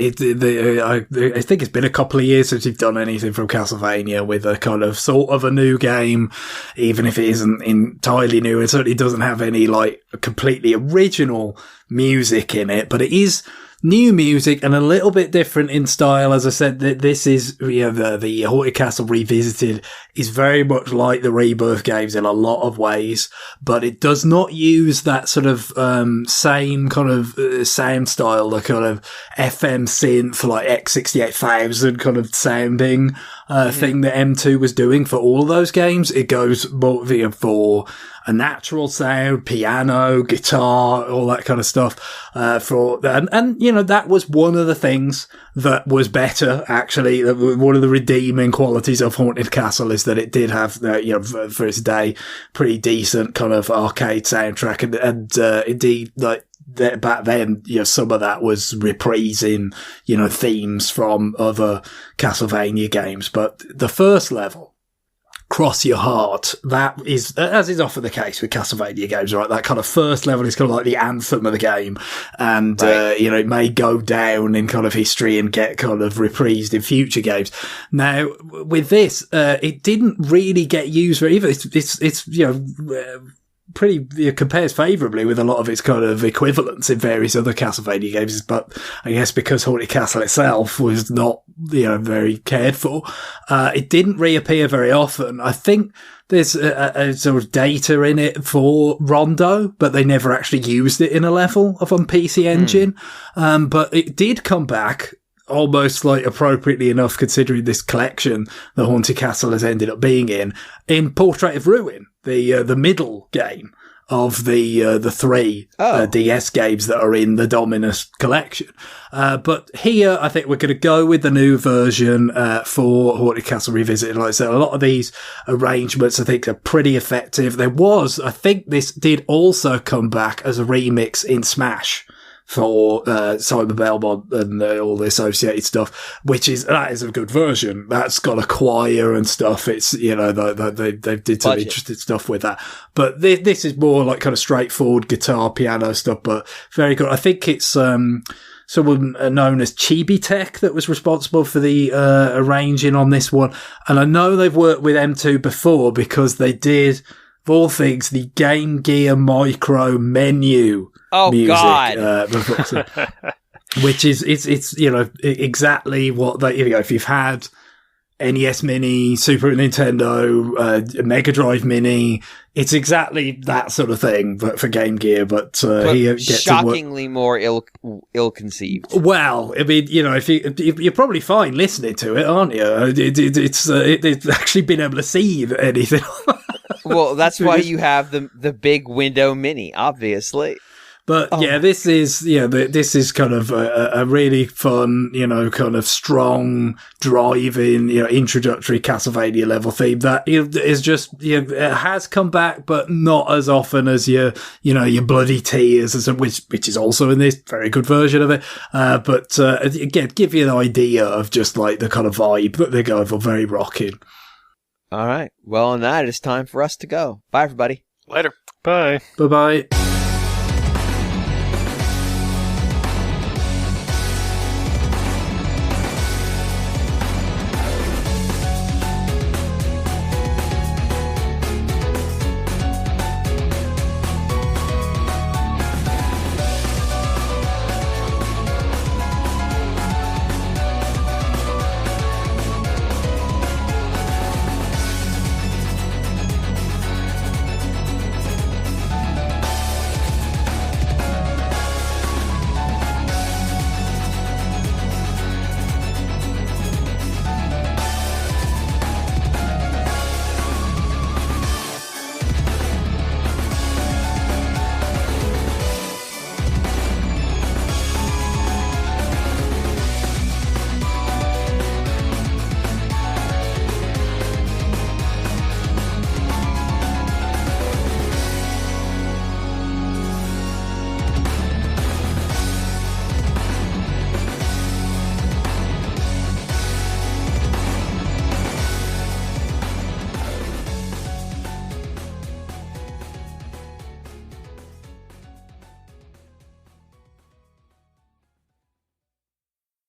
think it's been a couple of years since you've done anything from Castlevania with a kind of sort of a new game, even if it isn't entirely new. It certainly doesn't have any, like, completely original music in it, but it is new music and a little bit different in style. As I said, this is, you know, the Haunted Castle Revisited is very much like the Rebirth games in a lot of ways, but it does not use that sort of same kind of sound style, the kind of FM synth, like X68000 kind of sounding thing that M2 was doing for all of those games. It goes more for a natural sound, piano, guitar, all that kind of stuff. And you know, that was one of the things that was better, actually. One of the redeeming qualities of Haunted Castle is that it did have, you know, for its day, pretty decent kind of arcade soundtrack, and indeed, like, back then, you know, some of that was reprising, you know, themes from other Castlevania games. But the first level, Cross Your Heart, that is, as is often the case with Castlevania games, right? That kind of first level is kind of like the anthem of the game. And, you know, it may go down in kind of history and get kind of reprised in future games. Now, with this, it didn't really get used for either. It's, you know, pretty, it compares favourably with a lot of its kind of equivalents in various other Castlevania games, but I guess because Haunted Castle itself was not, you know, very cared for, it didn't reappear very often. I think there's a sort of data in it for Rondo, but they never actually used it in a level on PC Engine. But it did come back almost like appropriately enough, considering this collection the Haunted Castle has ended up being in Portrait of Ruin, the middle game of the three DS games that are in the Dominus collection. But here, I think we're going to go with the new version for Haunted Castle Revisited. Like I said, a lot of these arrangements, I think, are pretty effective. I think this did also come back as a remix in Smash for Simon Belmont and all the associated stuff, that is a good version. That's got a choir and stuff. It's, you know, they did some interesting stuff with that. But this is more like kind of straightforward guitar, piano stuff, but very good. I think it's someone known as Chibi Tech that was responsible for the arranging on this one. And I know they've worked with M2 before because they did, of all things, the Game Gear Micro menu music,
God.
Which is it's you know exactly what they, you know, if you've had NES Mini, Super Nintendo, Mega Drive Mini, it's exactly that sort of thing, but for Game Gear. But he gets
shockingly more ill-conceived.
Well, I mean, you know, if you're probably fine listening to it, aren't you? It's actually been able to see anything.
Well, that's why you have the big window Mini, obviously.
But this is kind of a really fun, you know, kind of strong, driving, you know, introductory Castlevania level theme that is just, you know, it has come back, but not as often as your Bloody Tears, which is also in this very good version of it. But again, give you an idea of just like the kind of vibe that they're going for, very rocking.
All right. Well, on that, it's time for us to go. Bye, everybody.
Later.
Bye.
Bye-bye.